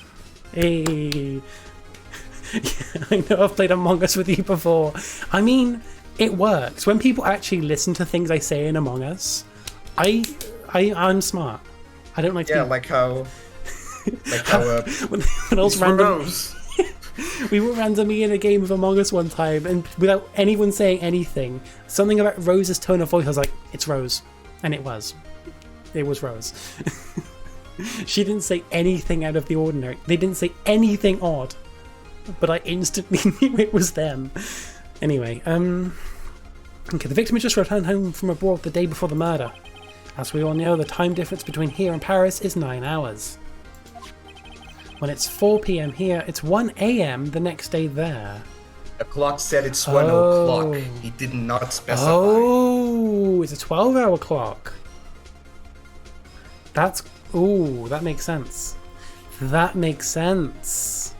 Hey. I know I've played Among Us with you before. I mean, it works. When people actually listen to things I say in Among Us, I'm smart. I don't like to be...
like how
when else we were randomly in a game of Among Us one time, and without anyone saying anything, something about Rose's tone of voice, I was like, it's Rose. And it was. It was Rose. She didn't say anything out of the ordinary. They didn't say anything odd. But I instantly knew it was them. Anyway, Okay, the victim had just returned home from abroad the day before the murder. As we all know, the time difference between here and Paris is 9 hours. When it's 4 p.m. here, it's 1 a.m. the next day there.
The clock said it's 1 o'clock. He did not specify.
Oh, it's a 12-hour clock. That makes sense. That makes sense.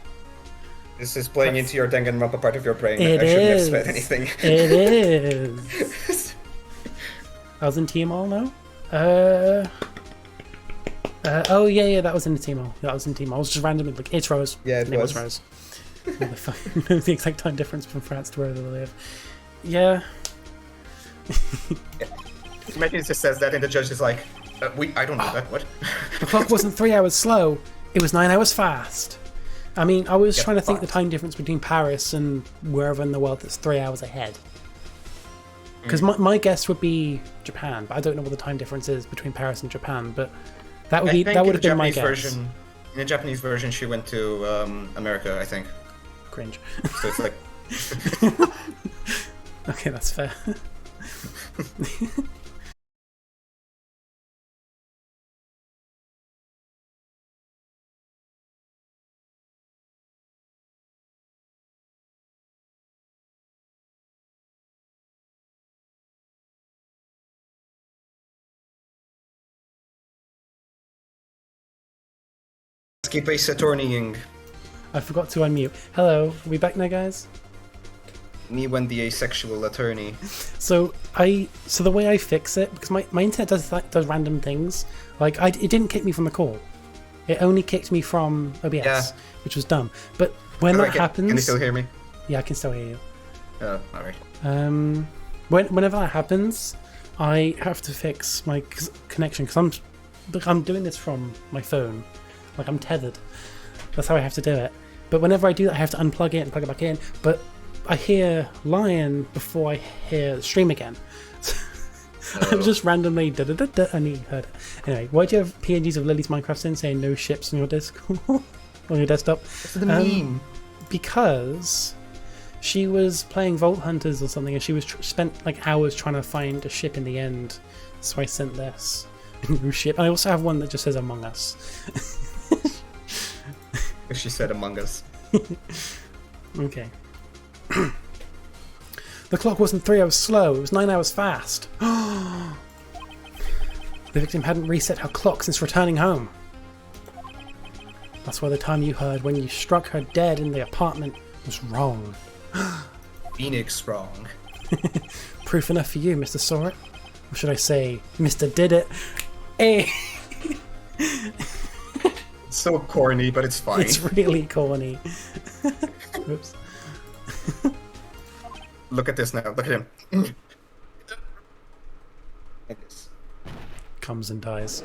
This is playing into your Danganronpa part of your brain.
It
I shouldn't
is.
have said anything.
It is. I was in TML now? Oh, yeah, that was in the TML. That was in TML. I was just randomly like, it's Rose.
Yeah, it was.
Rose. Motherfucker knows the exact time difference from France to where they live. Yeah.
Imagine it just says that and the judge is like, I don't know that, what?
The clock wasn't 3 hours slow, it was 9 hours fast. I mean, I was trying to think the time difference between Paris and wherever in the world that's 3 hours ahead. Because my guess would be Japan, but I don't know what the time difference is between Paris and Japan, but that would have been my guess.
In the Japanese version, she went to America, I think.
Cringe.
So it's like...
Okay, that's fair.
Keep attorneying.
I forgot to unmute. Hello, are we back now, guys?
Me when the asexual attorney.
So the way I fix it, because my internet does random things. Like it didn't kick me from the call. It only kicked me from OBS, which was dumb. But when that happens,
can you still hear me?
Yeah, I can still hear you.
Oh, alright.
Whenever that happens, I have to fix my connection because I'm doing this from my phone. Like I'm tethered. That's how I have to do it. But whenever I do that, I have to unplug it and plug it back in. But I hear Lion before I hear the stream again. I was just randomly da-da-da-da, and he heard it. Anyway, why do you have PNGs of Lily's Minecraft Sin saying no ships on your disk on your desktop?
What's the meme?
Because she was playing Vault Hunters or something, and she was spent like hours trying to find a ship in the end. So I sent this new ship. I also have one that just says Among Us.
She said Among Us.
Okay. The clock wasn't 3 hours slow, it was 9 hours fast. The victim hadn't reset her clock since returning home. That's why the time you heard when you struck her dead in the apartment was wrong.
Phoenix wrong.
Proof enough for you, Mr. Saw It. Or should I say, Mr. Did It? Hey!
It's so corny, but it's fine.
It's really corny. Oops.
Look at this now. Look at him. Like this.
Comes and dies.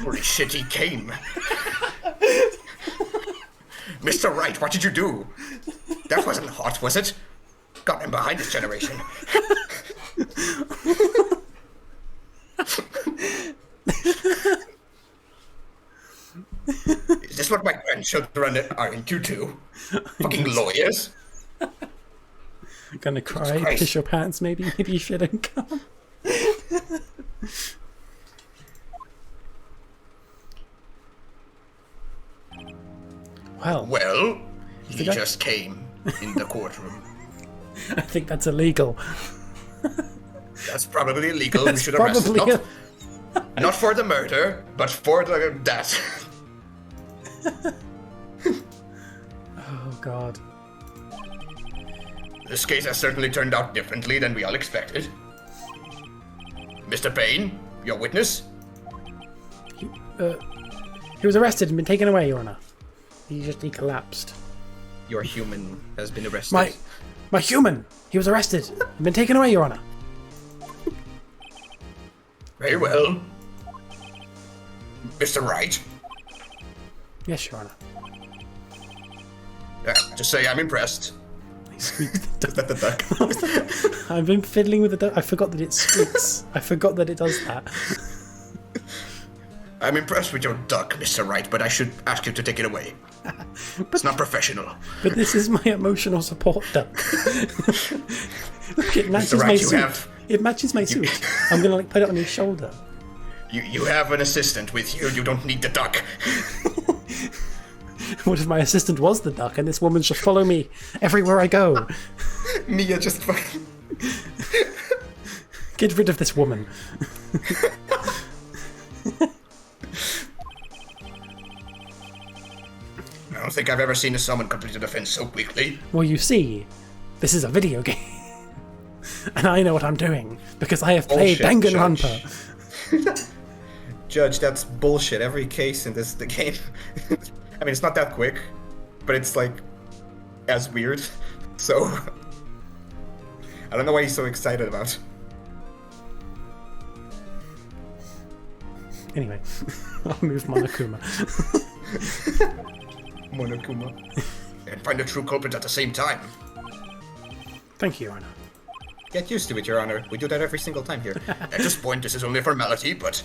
Holy shit, he came. Mr. Wright, what did you do? That wasn't hot, was it? God, I'm behind this generation. Is this what my grandchildren are into too? Fucking lawyers?
Gonna cry, piss your pants maybe? Maybe you shouldn't come.
Well, he just came in the courtroom.
I think that's illegal.
That's probably illegal. We should arrest him. Not for the murder, but for the death.
Oh god.
This case has certainly turned out differently than we all expected. Mr. Payne, your witness?
He was arrested and been taken away, Your Honor. He collapsed.
Your human has been arrested.
My human! He was arrested and been taken away, Your Honor.
Very well. Mr. Wright?
Yes, Your Honor.
Just say I'm impressed.
Is that the duck? I've been fiddling with the duck. I forgot that it squeaks. I forgot that it does that.
I'm impressed with your duck, Mr. Wright, but I should ask you to take it away. It's not professional.
But this is my emotional support duck. Look, it matches
Mr. Wright,
my
you
suit.
have-
It matches my suit. I'm gonna put it on his shoulder.
You have an assistant with you. You don't need the duck.
What if my assistant was the duck and this woman should follow me everywhere I go?
Mia just fucking...
Get rid of this woman.
I don't think I've ever seen a summon complete a defense so quickly.
Well, you see, this is a video game. And I know what I'm doing, because I have played
Bullshit,
Danganronpa.
Judge, that's bullshit. Every case in the game... I mean, it's not that quick, but it's, like, as weird. So... I don't know why he's so excited about.
Anyway, I'll move Monokuma.
Monokuma. And find the true culprit at the same time.
Thank you, Your Honor.
Get used to it, Your Honor. We do that every single time here. At this point, this is only a formality, but...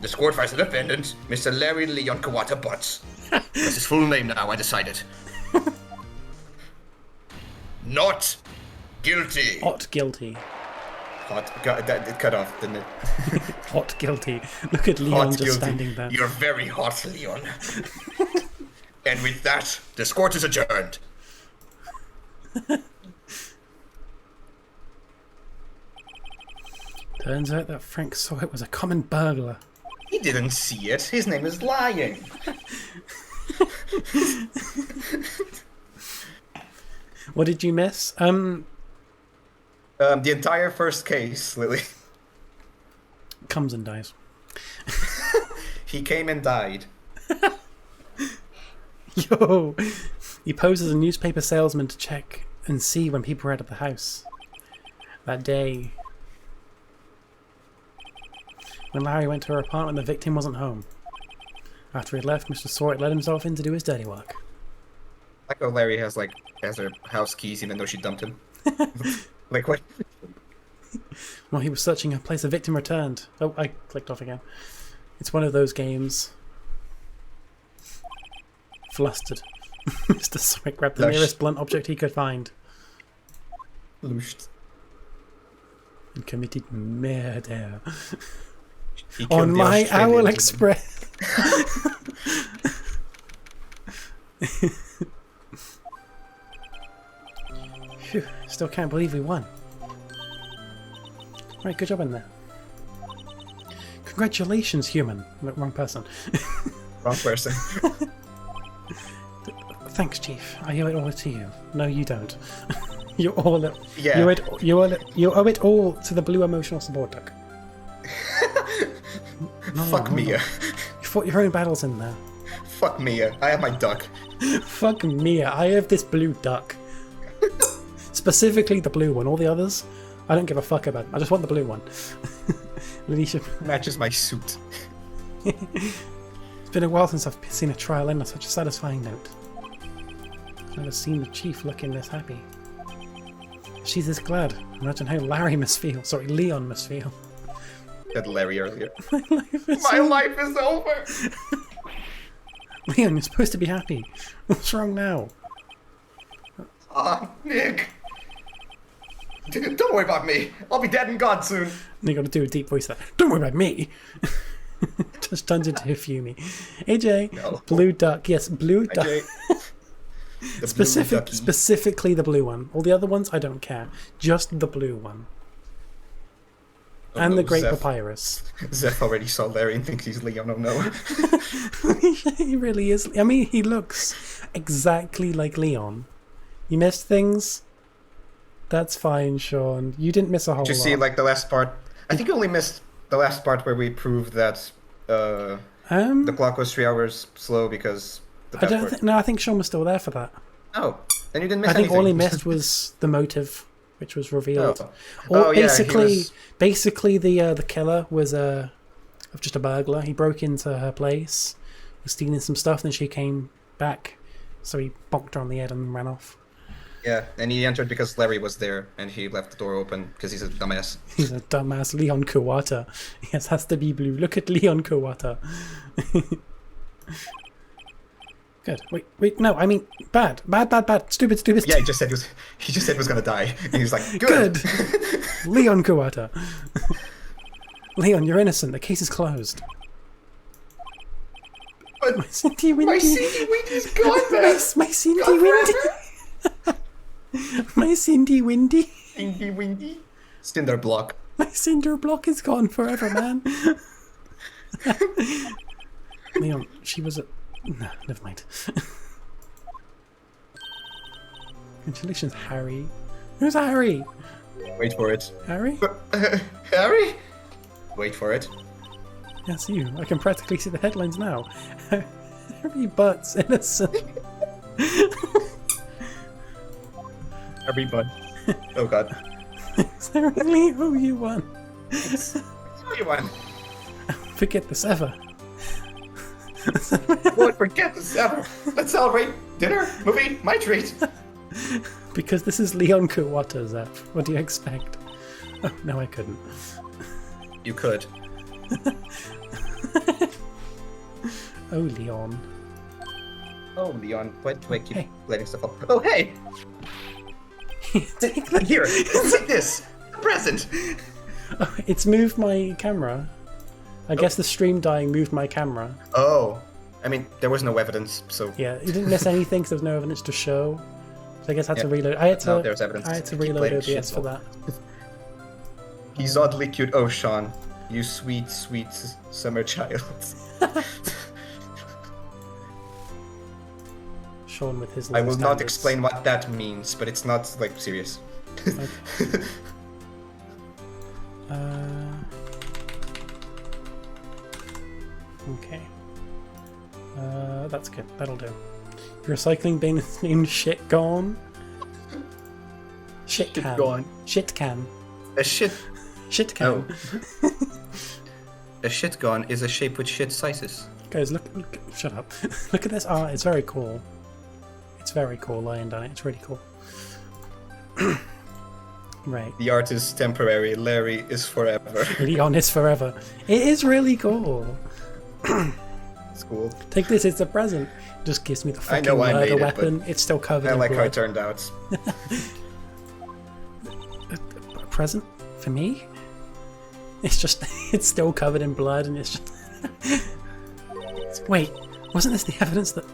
The court finds the defendant, Mr. Larry Leon Kawata Butts. That's his full name now, I decided. Not guilty.
Hot guilty.
Hot. God, it cut off, didn't it?
Hot guilty. Look at Leon just standing there.
You're very hot, Leon. And with that, this court is adjourned.
Turns out that Frank saw it was a common burglar.
He didn't see it. His name is lying.
What did you miss?
The entire first case, Lily.
Comes and dies.
He came and died.
Yo! He posed as a newspaper salesman to check and see when people were out of the house. That day, when Larry went to her apartment, the victim wasn't home. After he left, Mr. Sawyer let himself in to do his dirty work.
Like how Larry has her house keys even though she dumped him. Like what?
While he was searching her place, the victim returned. Oh, I clicked off again. It's one of those games. Flustered. Mr. Sawyer grabbed the nearest blunt object he could find.
Lushed.
And committed murder.
On
my Owl Express. Phew, still can't believe we won. Right, good job in there. Congratulations, human. Wrong person.
Wrong person.
Thanks, Chief. I owe it all to you. No, you don't. You all
Yeah.
you owe it all to the blue emotional support duck.
Fuck Mia.
You fought your own battles in there.
Fuck Mia. I have my duck.
Fuck Mia. I have this blue duck. Specifically the blue one. All the others, I don't give a fuck about them. I just want the blue one. Alicia.
Matches my suit.
It's been a while since I've seen a trial end on such a satisfying note. I've never seen the Chief looking this happy. She's this glad. Imagine how Larry must feel. Sorry, Leon must feel.
Said Larry earlier.
My
life is over.
Leon, you're supposed to be happy. What's wrong now?
Nick. Don't worry about me. I'll be dead and gone soon.
You got to do a deep voice there. Don't worry about me. Just turns into a Fumi. AJ,
No.
blue duck. Yes, blue duck. Specifically the blue one. All the other ones, I don't care. Just the blue one.
Oh,
and
no,
the Great
Zeph.
Papyrus.
Zeph already saw Larry and thinks he's Leon. Oh no.
He really is. I mean, he looks exactly like Leon. You missed things? That's fine, Sean. You didn't miss a whole lot.
Did you see like the last part? I think you only missed the last part where we proved that the clock was 3 hours slow because the passport.
No, I think Sean was still there for that.
Oh, then you didn't miss
I think
anything.
all he missed was the motive, which was revealed.
Oh.
Basically, the killer was just a burglar. He broke into her place, was stealing some stuff, then she came back, so he bonked her on the head and ran off.
Yeah, and he entered because Larry was there, and he left the door open because he's a dumbass.
He's a dumbass Leon Kawata. Yes, has to be blue. Look at Leon Kawata. Good. Wait, no, I mean bad. Stupid.
Yeah, he just said he was gonna die, and he was like, good.
Leon Kawata. Leon, you're innocent. The case is closed.
But
My Cindy Windy.
my Cindy Windy's gone, man.
My Cindy Windy. My Cindy Windy.
Cindy Windy. Cinder block.
My cinder block is gone forever, man. Leon, she was a... No, never mind. Congratulations, Harry. Who's Harry?
Wait for it.
Harry?
Harry? Wait for it.
That's you. I can practically see the headlines now. Harry Butts innocent.
Harry Bud. Oh god.
Sorry, who you won?
Who you won?
Forget this ever.
Won't forget this ever. Let's celebrate dinner, movie, my treat.
Because this is Leon Kawata, Zep. What do you expect? Oh, no, I couldn't.
You could.
Oh, Leon.
Oh, Leon. Why do I keep
Hey.
letting stuff up? Oh, hey!
Take that.
Here, take this. A present.
Oh, it's moved my camera. I guess the stream dying moved my camera.
Oh. I mean, there was no evidence, so...
Yeah, you didn't miss anything because there was no evidence to show. So I guess I had to reload. I had to.
No, there's evidence.
I had to
Keep
reload
playing
OBS
shit,
for
though.
that.
He's oddly cute. Oh, Sean. You sweet, sweet summer child.
Sean with his.
I will
low
not
standards.
explain what that means, but it's not, like, serious.
Okay. That's good. That'll do. Your recycling bin is named Shit Gone. Shit can.
Gone.
Shit can.
A shit...
Shit can.
Oh. A shit gun is a shape with shit sizes.
Guys, look, shut up. Look at this art. It's very cool. It's very cool lying down it. It's really cool. Right.
The art is temporary. Larry is forever.
Leon is forever. It is really cool.
It's cool.
Take this. It's a present. Just gives me the
I
fucking
know I
murder
made it,
weapon.
but
It's still covered
I
in
like how
blood.
it turned out.
A present for me? It's just, it's still covered in blood and it's just... Wait, wasn't this the evidence that...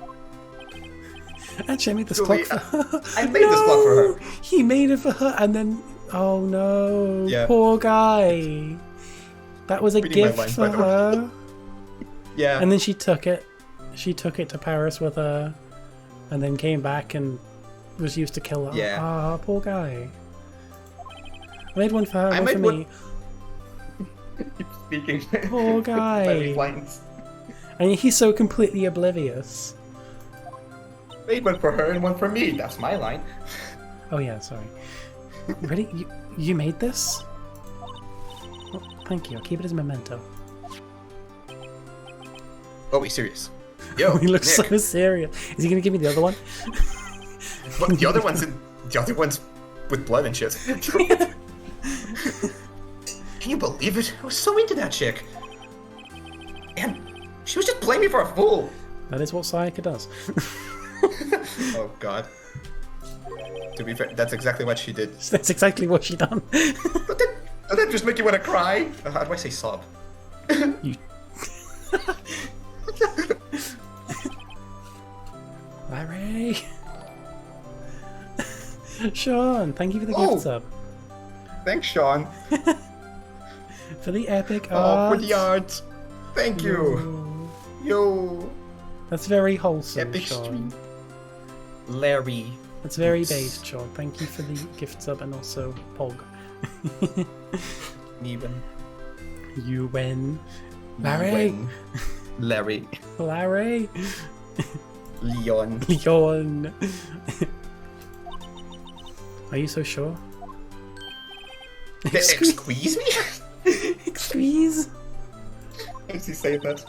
Actually, I made this
Julie,
clock for her.
I made this clock for her.
He made it for her and then... Oh no,
Yeah.
poor guy. That was a
Reading my
gift
lines,
for
by the way.
her.
Yeah.
And then she took it. She took it to Paris with her and then came back and was used to kill her.
Yeah.
Ah, poor guy. I made one for her,
I
one for
made
me.
Speaking.
Poor guy.
Funny lines.
And he's so completely oblivious.
Made one for her and one for me. That's my line.
Oh yeah, sorry. Really? You made this? Oh, thank you. I'll keep it as a memento.
Oh, he's serious. Yo,
He looks
Nick.
so serious. Is he gonna give me the other one?
What, the other one's with blood and shit. Can you believe it? I was so into that chick. And she was just playing me for a fool.
That is what Sayaka does.
Oh god. To be fair, that's exactly what she did.
That's exactly what she done.
But that just make you want to cry? How do I say sob?
You. Larry. Sean, thank you for the
Oh.
gift sub.
Thanks, Sean.
For the epic
Oh,
art.
for the art. Thank you.
Ooh.
Yo.
That's very wholesome,
Epic
Sean.
stream. Larry.
That's very
Oops.
based, Sean. Thank you for the gift sub and also Pog.
Neben.
You win. Larry.
Larry.
Larry.
Leon.
Leon. Are you so sure?
Squeeze me?
Squeeze.
Does he say that?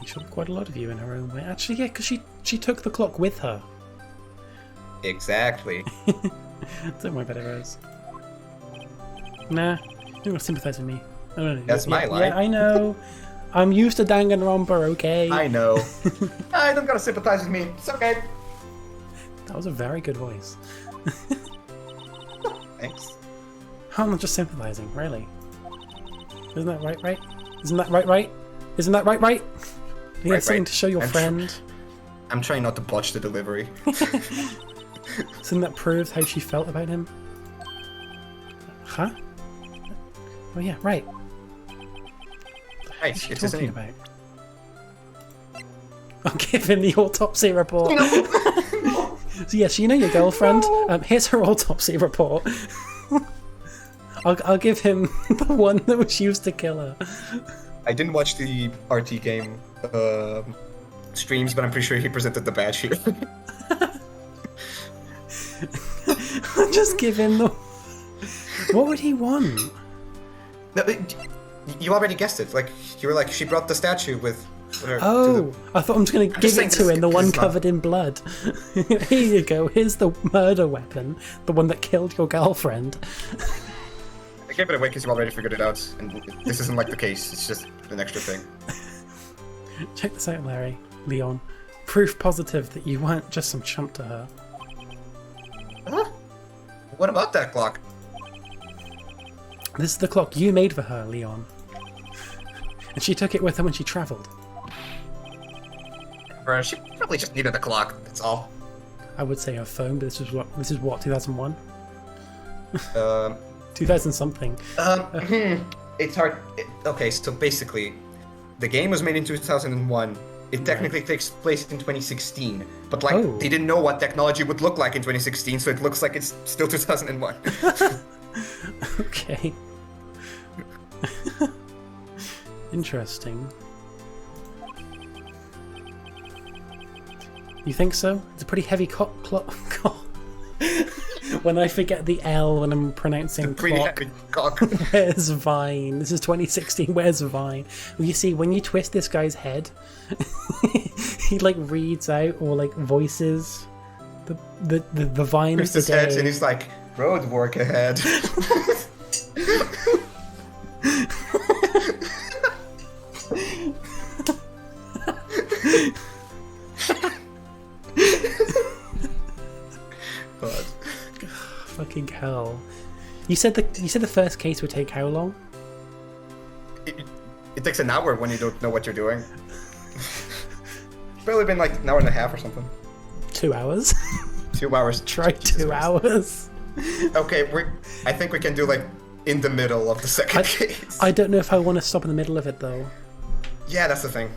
She shot quite a lot of you in her own way. Actually, yeah, because she took the clock with her.
Exactly.
Don't worry about it, Rose. Nah, you don't sympathise with me. I don't know.
That's my line.
Yeah, I know. I'm used to Danganronpa, okay?
I know. I don't gotta sympathize with me. It's okay.
That was a very good voice.
Thanks.
I'm not just sympathising, really. Isn't that right? Isn't that right? Isn't that right? You had something to show your friend.
I'm trying not to botch the delivery.
Isn't that proves how she felt about him? Huh? Oh yeah, right.
Right,
What's she
it's his
talking
name.
about? I'll give him the autopsy report. So yes, you know your girlfriend. Here's her autopsy report. I'll give him the one that was used to kill her.
I didn't watch the RT game streams, but I'm pretty sure he presented the badge here.
Just give him the... What would he want?
No, you already guessed it. Like, you were like, she brought the statue with her.
Oh, I thought I'm just going to give it to him, the one covered in blood. Here you go, here's the murder weapon, the one that killed your girlfriend.
I gave it away because you already figured it out, and this isn't like the case, it's just an extra thing.
Check this out, Leon. Proof positive that you weren't just some chump to her.
Huh? What about that clock?
This is the clock you made for her, Leon. And she took it with her when she travelled.
Bro, she probably just needed a clock, that's all.
I would say her phone, but this is what, 2001? 2000 something.
It's hard. Okay, so basically, the game was made in 2001. It technically takes place in 2016, but like they didn't know what technology would look like in 2016, so it looks like it's still 2001.
Okay. Interesting. You think so? It's a pretty heavy clock. When I forget the L when I'm pronouncing clock. Where's Vine? This is 2016. Where's Vine? Well, you see, when you twist this guy's head, he like reads out or like voices the Vine of the day.
Head and he's like, road work ahead. God.
Fucking hell! You said the first case would take how long?
It takes an hour when you don't know what you're doing. It's probably been like an hour and a half or something.
2 hours.
2 hours.
Try 2 hours.
Okay, I think we can do like in the middle of the second case.
I don't know if I want to stop in the middle of it though.
Yeah, that's the thing.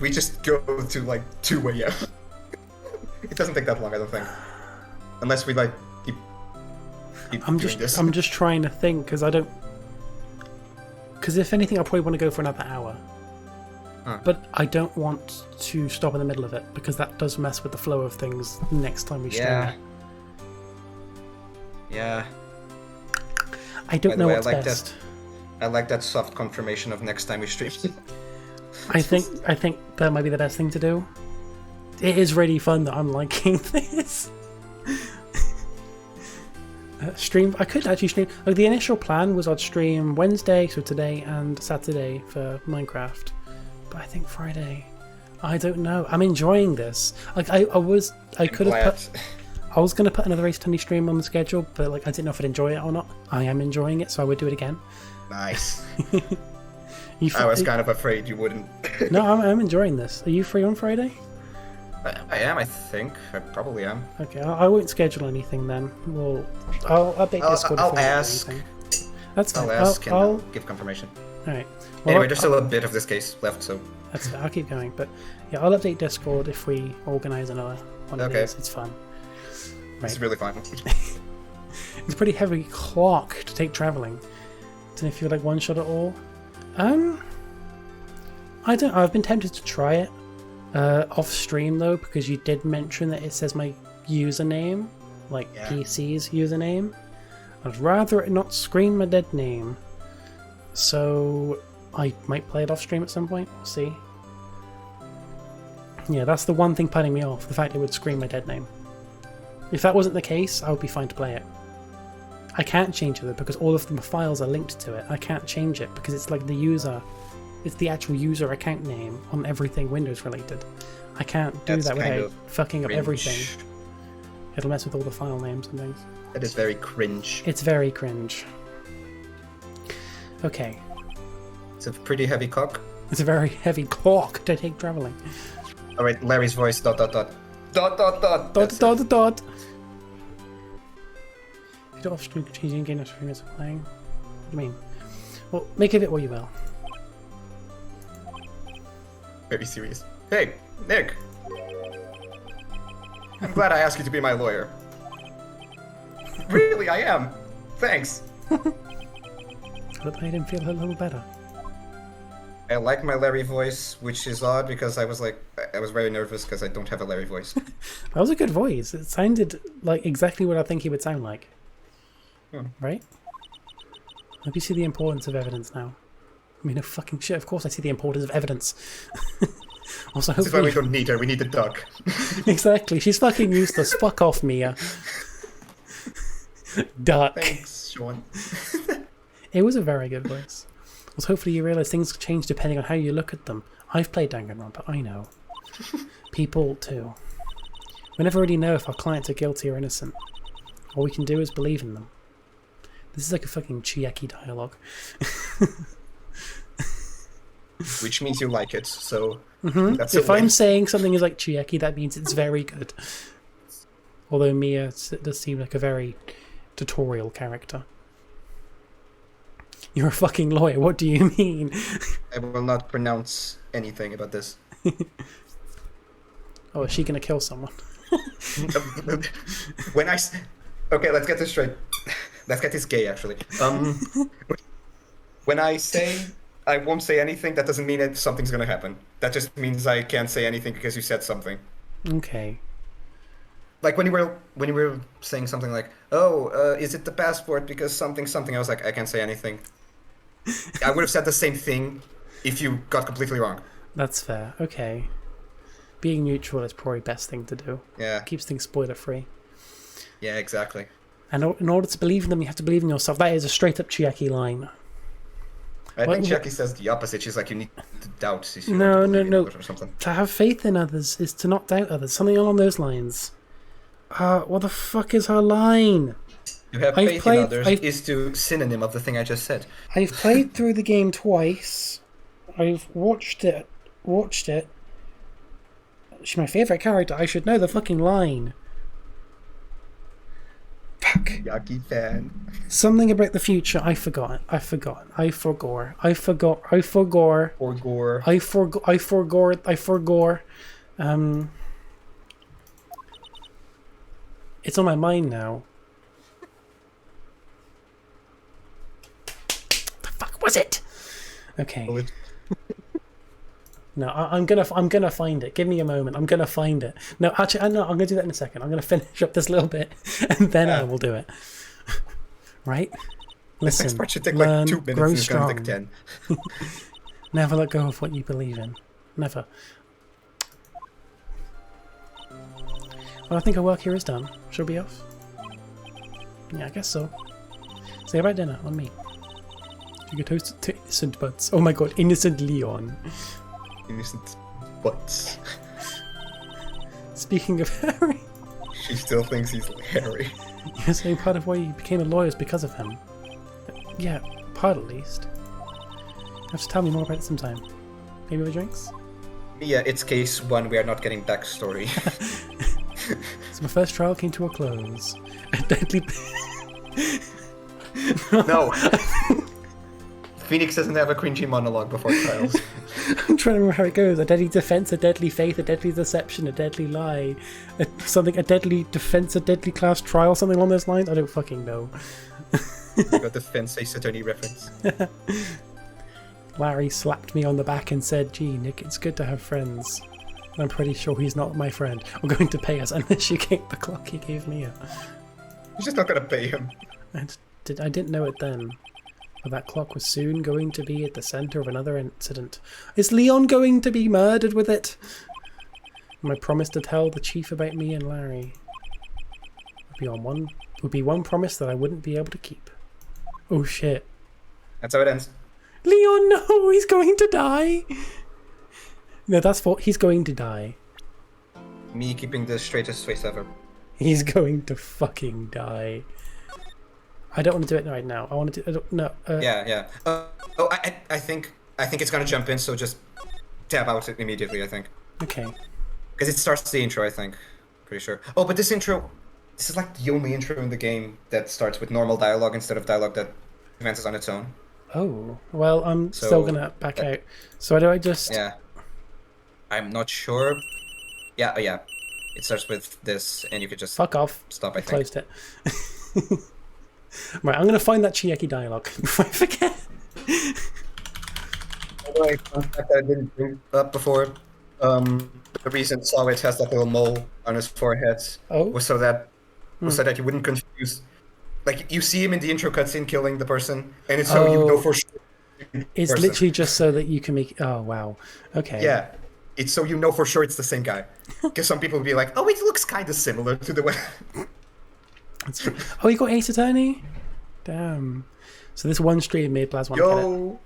We just go to like 2 a.m. It doesn't take that long, I don't think. Unless we like keep
I'm
doing this.
just trying to think because I don't. Because if anything, I'll probably want to go for another hour. But I don't want to stop in the middle of it because that does mess with the flow of things next time we stream.
Yeah.
I don't know what's best.
I like that soft confirmation of next time we stream.
I think that might be the best thing to do. It is really fun that I'm liking this. Stream. I could actually stream. Like the initial plan was I'd stream Wednesday, so today and Saturday for Minecraft. But I think Friday. I don't know. I'm enjoying this. Like I was gonna put another Ace Attorney stream on the schedule, but like I didn't know if I'd enjoy it or not. I am enjoying it, so I would do it again.
Nice. I was kind of afraid you wouldn't.
No, I'm enjoying this. Are you free on Friday?
I am, I think. I probably am.
Okay, I won't schedule anything then. I'll update Discord.
I'll ask.
That's fine.
I'll ask and I'll give confirmation.
Alright.
Well, anyway, there's still a bit of this case left, so...
That's fine. I'll keep going, but yeah, I'll update Discord if we organise another one of these. It's fun.
Right. It's really fun.
It's a pretty heavy clock to take travelling. Don't know if you like one shot at all. I don't. I've been tempted to try it off stream though, because you did mention that it says my username, like PC's username. I'd rather it not scream my dead name. So I might play it off stream at some point. We'll see. Yeah, that's the one thing putting me off, the fact it would scream my dead name. If that wasn't the case, I would be fine to play it. I can't change it because all of the files are linked to it. I can't change it because it's like the user, it's the actual user account name on everything Windows related. I can't do that without fucking up everything. It'll mess with all the file names and things.
That is very cringe.
It's very cringe. Okay.
It's a pretty heavy cock.
It's a very heavy clock to take traveling.
Alright, Larry's voice, ... Dot, dot, dot.
If you don't off-screen changing game as of playing. What do you mean? Well, make of it what you will.
Very serious. Hey, Nick. I'm glad I asked you to be my lawyer. Really, I am. Thanks.
That made him feel a little better.
I like my Larry voice, which is odd because I was very nervous because I don't have a Larry voice.
That was a good voice. It sounded like exactly what I think he would sound like. Right? Hope you see the importance of evidence now. I mean, no fucking shit. Of course I see the importance of evidence. Also,
this is why we don't need her. We need the duck.
Exactly. She's fucking useless. Fuck off, Mia. Duck.
Thanks, Sean.
It was a very good voice. Also, hopefully you realise things change depending on how you look at them. I've played Danganronpa, I know. People too. We never really know if our clients are guilty or innocent. All we can do is believe in them. This is like a fucking Chiaki dialogue.
Which means you like it, so...
That's if I'm saying something is like Chiaki, that means it's very good. Although Mia does seem like a very tutorial character. You're a fucking lawyer, what do you mean?
I will not pronounce anything about this.
Oh, is she gonna kill someone?
Okay, let's get this straight. Let's get this gay, actually. When I say I won't say anything, that doesn't mean that something's gonna happen. That just means I can't say anything because you said something.
Okay.
Like when you were saying something like, "Oh, is it the passport because something?" I was like, I can't say anything. I would have said the same thing if you got completely wrong.
That's fair. Okay. Being neutral is probably the best thing to do.
Yeah.
Keeps things spoiler free.
Yeah, exactly.
And in order to believe in them, you have to believe in yourself. That is a straight up Chiaki line.
I think Chiaki says the opposite. She's like, you need to doubt.
No.
Or something.
To have faith in others is to not doubt others. Something along those lines. What the fuck is her line?
To have faith in others is to synonym of the thing I just said.
I've played through the game twice. I've watched it. She's my favourite character. I should know the fucking line. Fuck.
Yaki fan.
Something about the future. I forgot. I forgot. It's on my mind now. The fuck was it? Okay. No, I'm gonna find it. Give me a moment. I'm gonna find it. No, actually, I'm gonna do that in a second. I'm gonna finish up this little bit, and then I will do it. Right? Listen.
This part should take
learn,
like 2 minutes.
grow
and it's
strong.
gonna take 10.
Never let go of what you believe in. Never. Well, I think our work here is done. Should we be off? Yeah, I guess so. Say about dinner on me. You get toasted to innocent butts. Oh my god, innocent Leon.
Innocent butts.
Speaking of Harry.
She still thinks he's Harry.
You're saying part of why you became a lawyer is because of him. Yeah, part at least. You have to tell me more about it sometime. Maybe with drinks?
Yeah, it's case 1. We are not getting backstory.
So my first trial came to a close. A deadly...
No. Phoenix doesn't have a cringy monologue before trials.
I'm trying to remember how it goes. A deadly defense, a deadly faith, a deadly deception, a deadly lie, a deadly defense, a deadly class trial, something along those lines. I don't fucking know.
You got the Fence Ace Attorney reference.
Larry slapped me on the back and said, "Gee, Nick, it's good to have friends." And I'm pretty sure he's not my friend. I'm going to pay us unless you keep the clock he gave me.
You're just not gonna pay him.
I didn't know it then. But that clock was soon going to be at the centre of another incident. Is Leon going to be murdered with it? My promise to tell the chief about me and Larry would be one promise that I wouldn't be able to keep. Oh shit.
That's how it ends.
Leon, no, he's going to die. No, he's going to die.
Me keeping the straightest face ever.
He's going to fucking die. I don't want to do it right now. I want to do. No.
Yeah. I think it's gonna jump in. So just tab out immediately. I think.
Okay.
Because it starts the intro. I think. Pretty sure. Oh, but this intro. This is like the only intro in the game that starts with normal dialogue instead of dialogue that advances on its own.
Oh well, I'm still gonna back out. So do I just?
Yeah. I'm not sure. Yeah. It starts with this, and you could just
fuck off.
Stop. I think.
Closed it. Right, I'm gonna find that Chieki dialogue before I forget.
Anyway, fun fact that I didn't bring up before. The reason Sawit has that little mole on his forehead was so that you wouldn't confuse. Like you see him in the intro cutscene killing the person, and it's so you know for sure.
It's literally just so that you can make. Oh wow. Okay.
Yeah, it's so you know for sure it's the same guy. Because some people would be like, "Oh, it looks kind of similar to the way."
Oh, you got Ace Attorney? Damn. So this one stream made Blaz want to get it.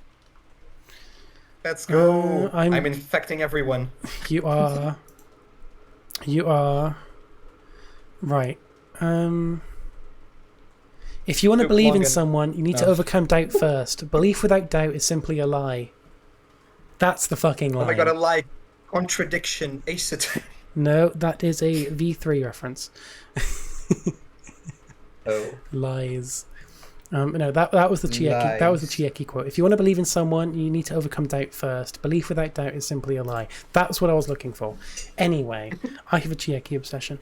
Let's go. I'm infecting everyone.
You are. Right. If you want to believe in someone, you need to overcome doubt first. Belief without doubt is simply a lie. That's the fucking lie.
Oh my god, a lie. Contradiction. Ace Attorney.
No, that is a V3 reference.
Oh.
Lies. No, that was the Chieki. That was the Chieki quote. If you want to believe in someone, you need to overcome doubt first. Belief without doubt is simply a lie. That's what I was looking for. Anyway, I have a Chieki obsession.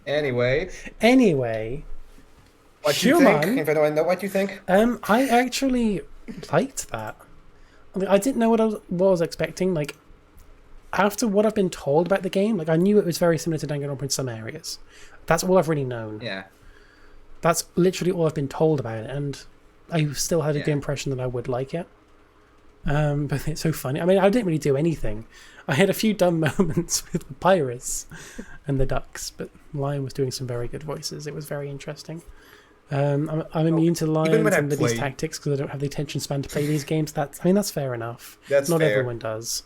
Anyway. What do you think? If I don't know what you think.
I actually liked that. I mean, I didn't know what I was expecting. Like, after what I've been told about the game, like I knew it was very similar to Danganronpa in some areas. That's all I've really known.
Yeah.
That's literally all I've been told about it, and I still had a good impression that I would like it. But it's so funny. I mean, I didn't really do anything. I had a few dumb moments with the pirates and the ducks, but Lion was doing some very good voices. It was very interesting. I'm immune to Lions and Libby's tactics because I don't have the attention span to play these games. That's fair enough.
That's
not
fair.
Everyone does.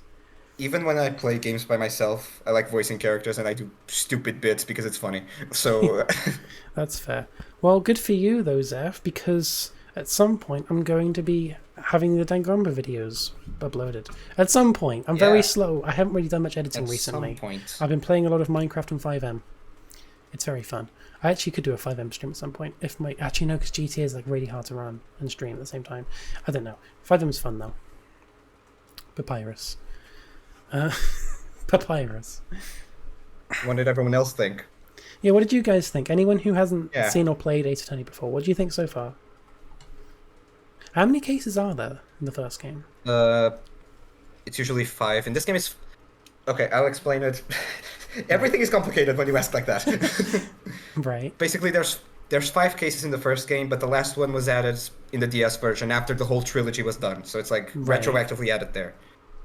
Even when I play games by myself, I like voicing characters and I do stupid bits because it's funny. So
that's fair. Well, good for you though, Zeph, because at some point I'm going to be having the Danganronpa videos uploaded. At some point. I'm very slow. I haven't really done much editing recently.
At some point.
I've been playing a lot of Minecraft on 5M. It's very fun. I actually could do a 5M stream at some point. Actually, no, because GTA is like really hard to run and stream at the same time. I don't know. 5M is fun though. Papyrus. Papyrus.
What did everyone else think?
Yeah, what did you guys think? Anyone who hasn't seen or played Ace Attorney before, what do you think so far? How many cases are there in the first game?
It's usually 5. In this game, it's... Okay, I'll explain it. Everything is complicated when you ask like that.
Right.
Basically, there's 5 cases in the first game, but the last one was added in the DS version after the whole trilogy was done. So it's like retroactively added there.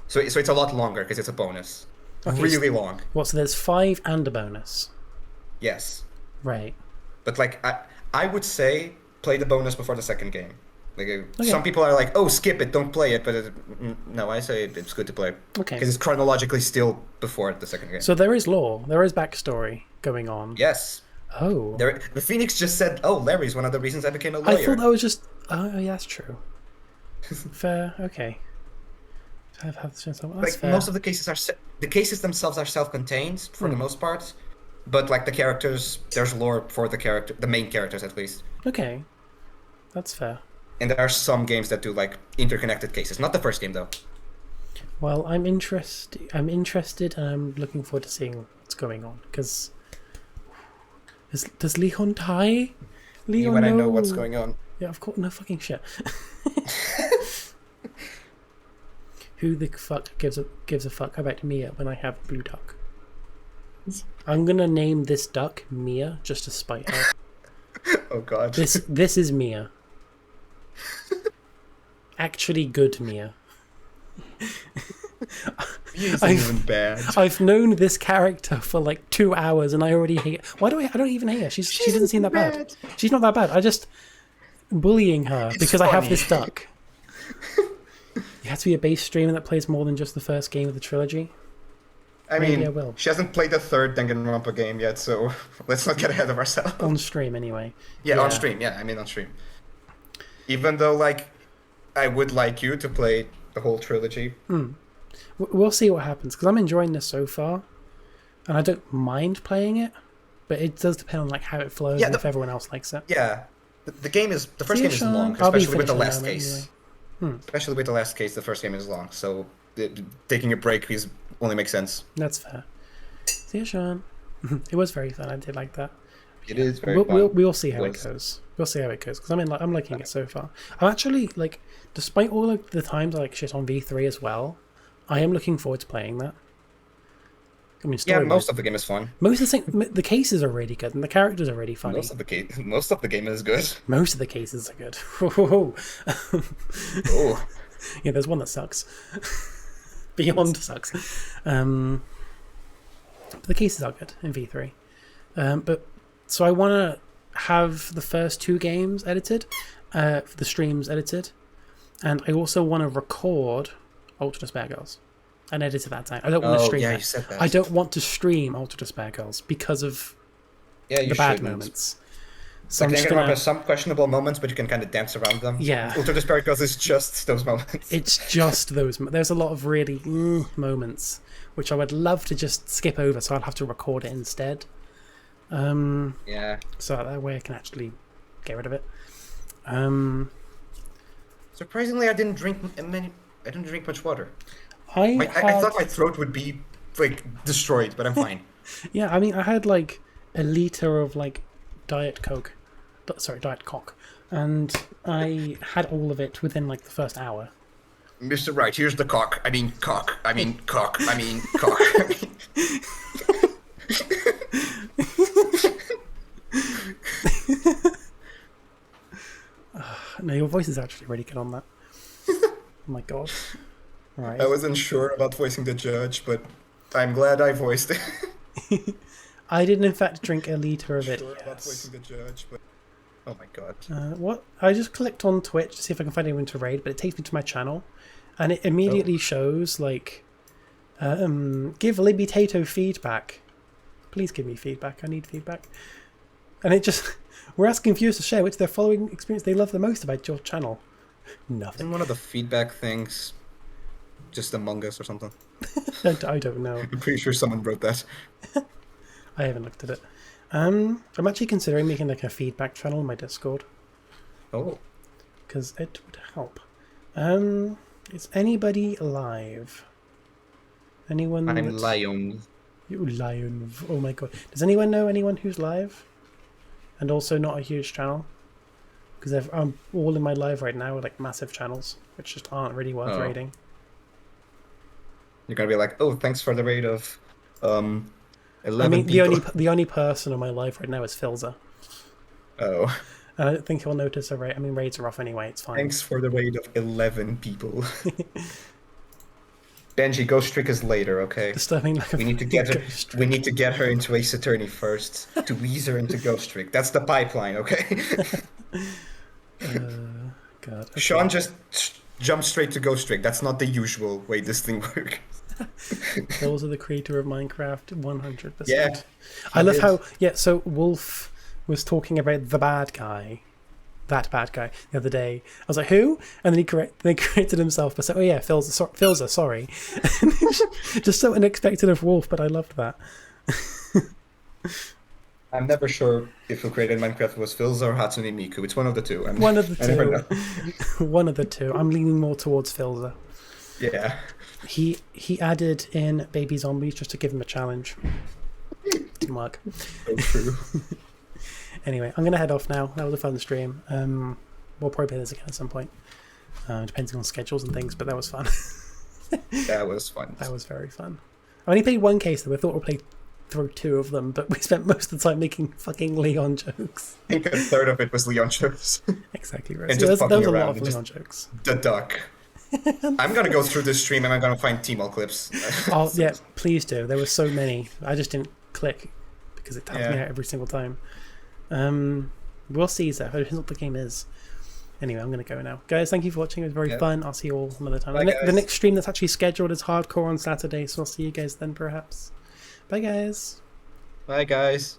So it's a lot longer because it's a bonus. Okay, really long.
What, so there's 5 and a bonus?
Yes.
Right.
But like, I would say play the bonus before the second game. Like, some people are like, oh, skip it, don't play it. But no, I say it's good to play.
Okay.
Because it's chronologically still before the second game.
So there is lore. There is backstory going on.
Yes.
Oh.
The Phoenix just said, oh, Larry's one of the reasons I became a lawyer.
I thought that was just... Oh, yeah, that's true. Fair. Okay.
Like fair. Most of the cases themselves are self-contained for the most part, but like the characters, there's lore for the main characters at least.
Okay, that's fair.
And there are some games that do like interconnected cases. Not the first game though.
Well, I'm interested, and I'm looking forward to seeing what's going on. Because does Leon die? Leon,
when I know what's going on.
Yeah, of course. No fucking shit. Who the fuck gives a fuck about Mia when I have a blue duck? I'm gonna name this duck Mia just to spite her.
Oh god.
This is Mia. Actually good Mia.
He's even bad.
I've known this character for like 2 hours, and I already hate. Why do I? I don't even hate her. She doesn't seem that bad. She's not that bad. I just bullying her because I have this duck. You have to be a base streamer that plays more than just the first game of the trilogy.
Maybe I will. She hasn't played the third Danganronpa game yet, so let's not get ahead of ourselves.
On stream, anyway.
Yeah, on stream. Yeah, I mean on stream. Even though, like, I would like you to play the whole trilogy.
We'll see what happens, because I'm enjoying this so far, and I don't mind playing it, but it does depend on like how it flows and if everyone else likes it.
Yeah, the first game is long, especially with the last case.
Anyway.
Especially with the last case, the first game is long, so taking a break only makes sense.
That's fair. See you, Sean. It was very fun. I did like that.
It is very fun.
We'll see how it goes. We'll see how it goes, because I'm liking it so far. I'm actually, like, despite all of the times I like shit on V3 as well, I am looking forward to playing that. I mean,
most of the game is fun.
Most of the cases are really good, and the characters are really funny.
Most of the game is good.
Most of the cases are good.
Oh.
Yeah, there's one that sucks. Beyond sucks. But the cases are good in V3. So I want to have the first 2 games edited, the streams edited, and I also want to record Ultra Despair Girls and edit it that time. I don't want to stream it.
You said that.
I don't want to stream Ultra Despair Girls because of the bad moments. So
like, there's some questionable moments, but you can kind of dance around them.
Yeah.
Ultra Despair Girls is just those moments.
It's just those. There's a lot of really moments which I would love to just skip over, so I'll have to record it instead.
Yeah.
So that way I can actually get rid of it.
Surprisingly, I didn't drink much water.
I
thought my throat would be like destroyed, but I'm fine.
Yeah, I mean, I had like a liter of like Diet Coke, and I had all of it within like the first hour.
Mr. Right, here's the cock. I mean cock. I mean cock. I mean cock.
No, your voice is actually really good on that. Oh my god. Right.
I wasn't sure about voicing the judge, but I'm glad I voiced it.
I did in fact drink a liter of it.
About voicing the judge, but oh my god.
What? I just clicked on Twitch to see if I can find anyone to raid, but it takes me to my channel, and it immediately shows like, give Libbytato feedback. Please give me feedback. I need feedback. And it just, we're asking viewers to share which their following experience they love the most about your channel. Nothing.
Isn't one of the feedback things just Among Us or something?
I don't know.
I'm pretty sure someone wrote that.
I haven't looked at it. I'm actually considering making like a feedback channel on my Discord.
Oh.
Because it would help. Is anybody alive? Anyone?
I'm Lion.
You Lion. Oh my god. Does anyone know anyone who's live? And also not a huge channel? Because I'm all in my live right now with like massive channels, which just aren't really worth raiding.
You're gonna be like, oh, thanks for the raid of 11
people. the only person on my live right now is Filza.
Oh.
And I don't think he'll notice a raid. I mean, raids are off anyway, it's fine.
Thanks for the raid of 11 people. Benji, Ghost Trick is later, okay?
Disturbing like
we need to get her. We need to get her into Ace Attorney first to ease her into Ghost Trick. That's the pipeline, okay?
God. Okay.
Sean just jumped straight to Ghost Trick. That's not the usual way this thing works.
Those are the creator of Minecraft, 100%.
Yeah.
I love how so Wolf was talking about that bad guy the other day. I was like, who? And then they corrected himself by saying, oh yeah, Filza, sorry. Just so unexpected of Wolf, but I loved that.
I'm never sure if who created Minecraft was Filza or Hatsune Miku. It's one of the two.
One of the two. One of the two. I'm leaning more towards Filza.
Yeah.
He added in baby zombies just to give him a challenge. Didn't work.
So true.
Anyway, I'm going to head off now. That was a fun stream. We'll probably play this again at some point. Depending on schedules and things, but that was fun.
That was fun.
That was very fun. I only played one case though. I thought we'd play through 2 of them, but we spent most of the time making fucking Leon jokes.
I think a third of it was Leon jokes.
Exactly right.
And
So
just
there was a
around
lot of Leon jokes.
The duck. I'm gonna go through this stream and I'm gonna find T-Mall clips.
Oh yeah, please do. There were so many. I just didn't click because it tapped me out every single time. We'll see, Zeph. I don't know what the game is. Anyway, I'm going to go now. Guys, thank you for watching. It was very fun. I'll see you all another time.
Bye,
The next stream that's actually scheduled is Hardcore on Saturday, so I'll see you guys then perhaps. Bye, guys.
Bye, guys.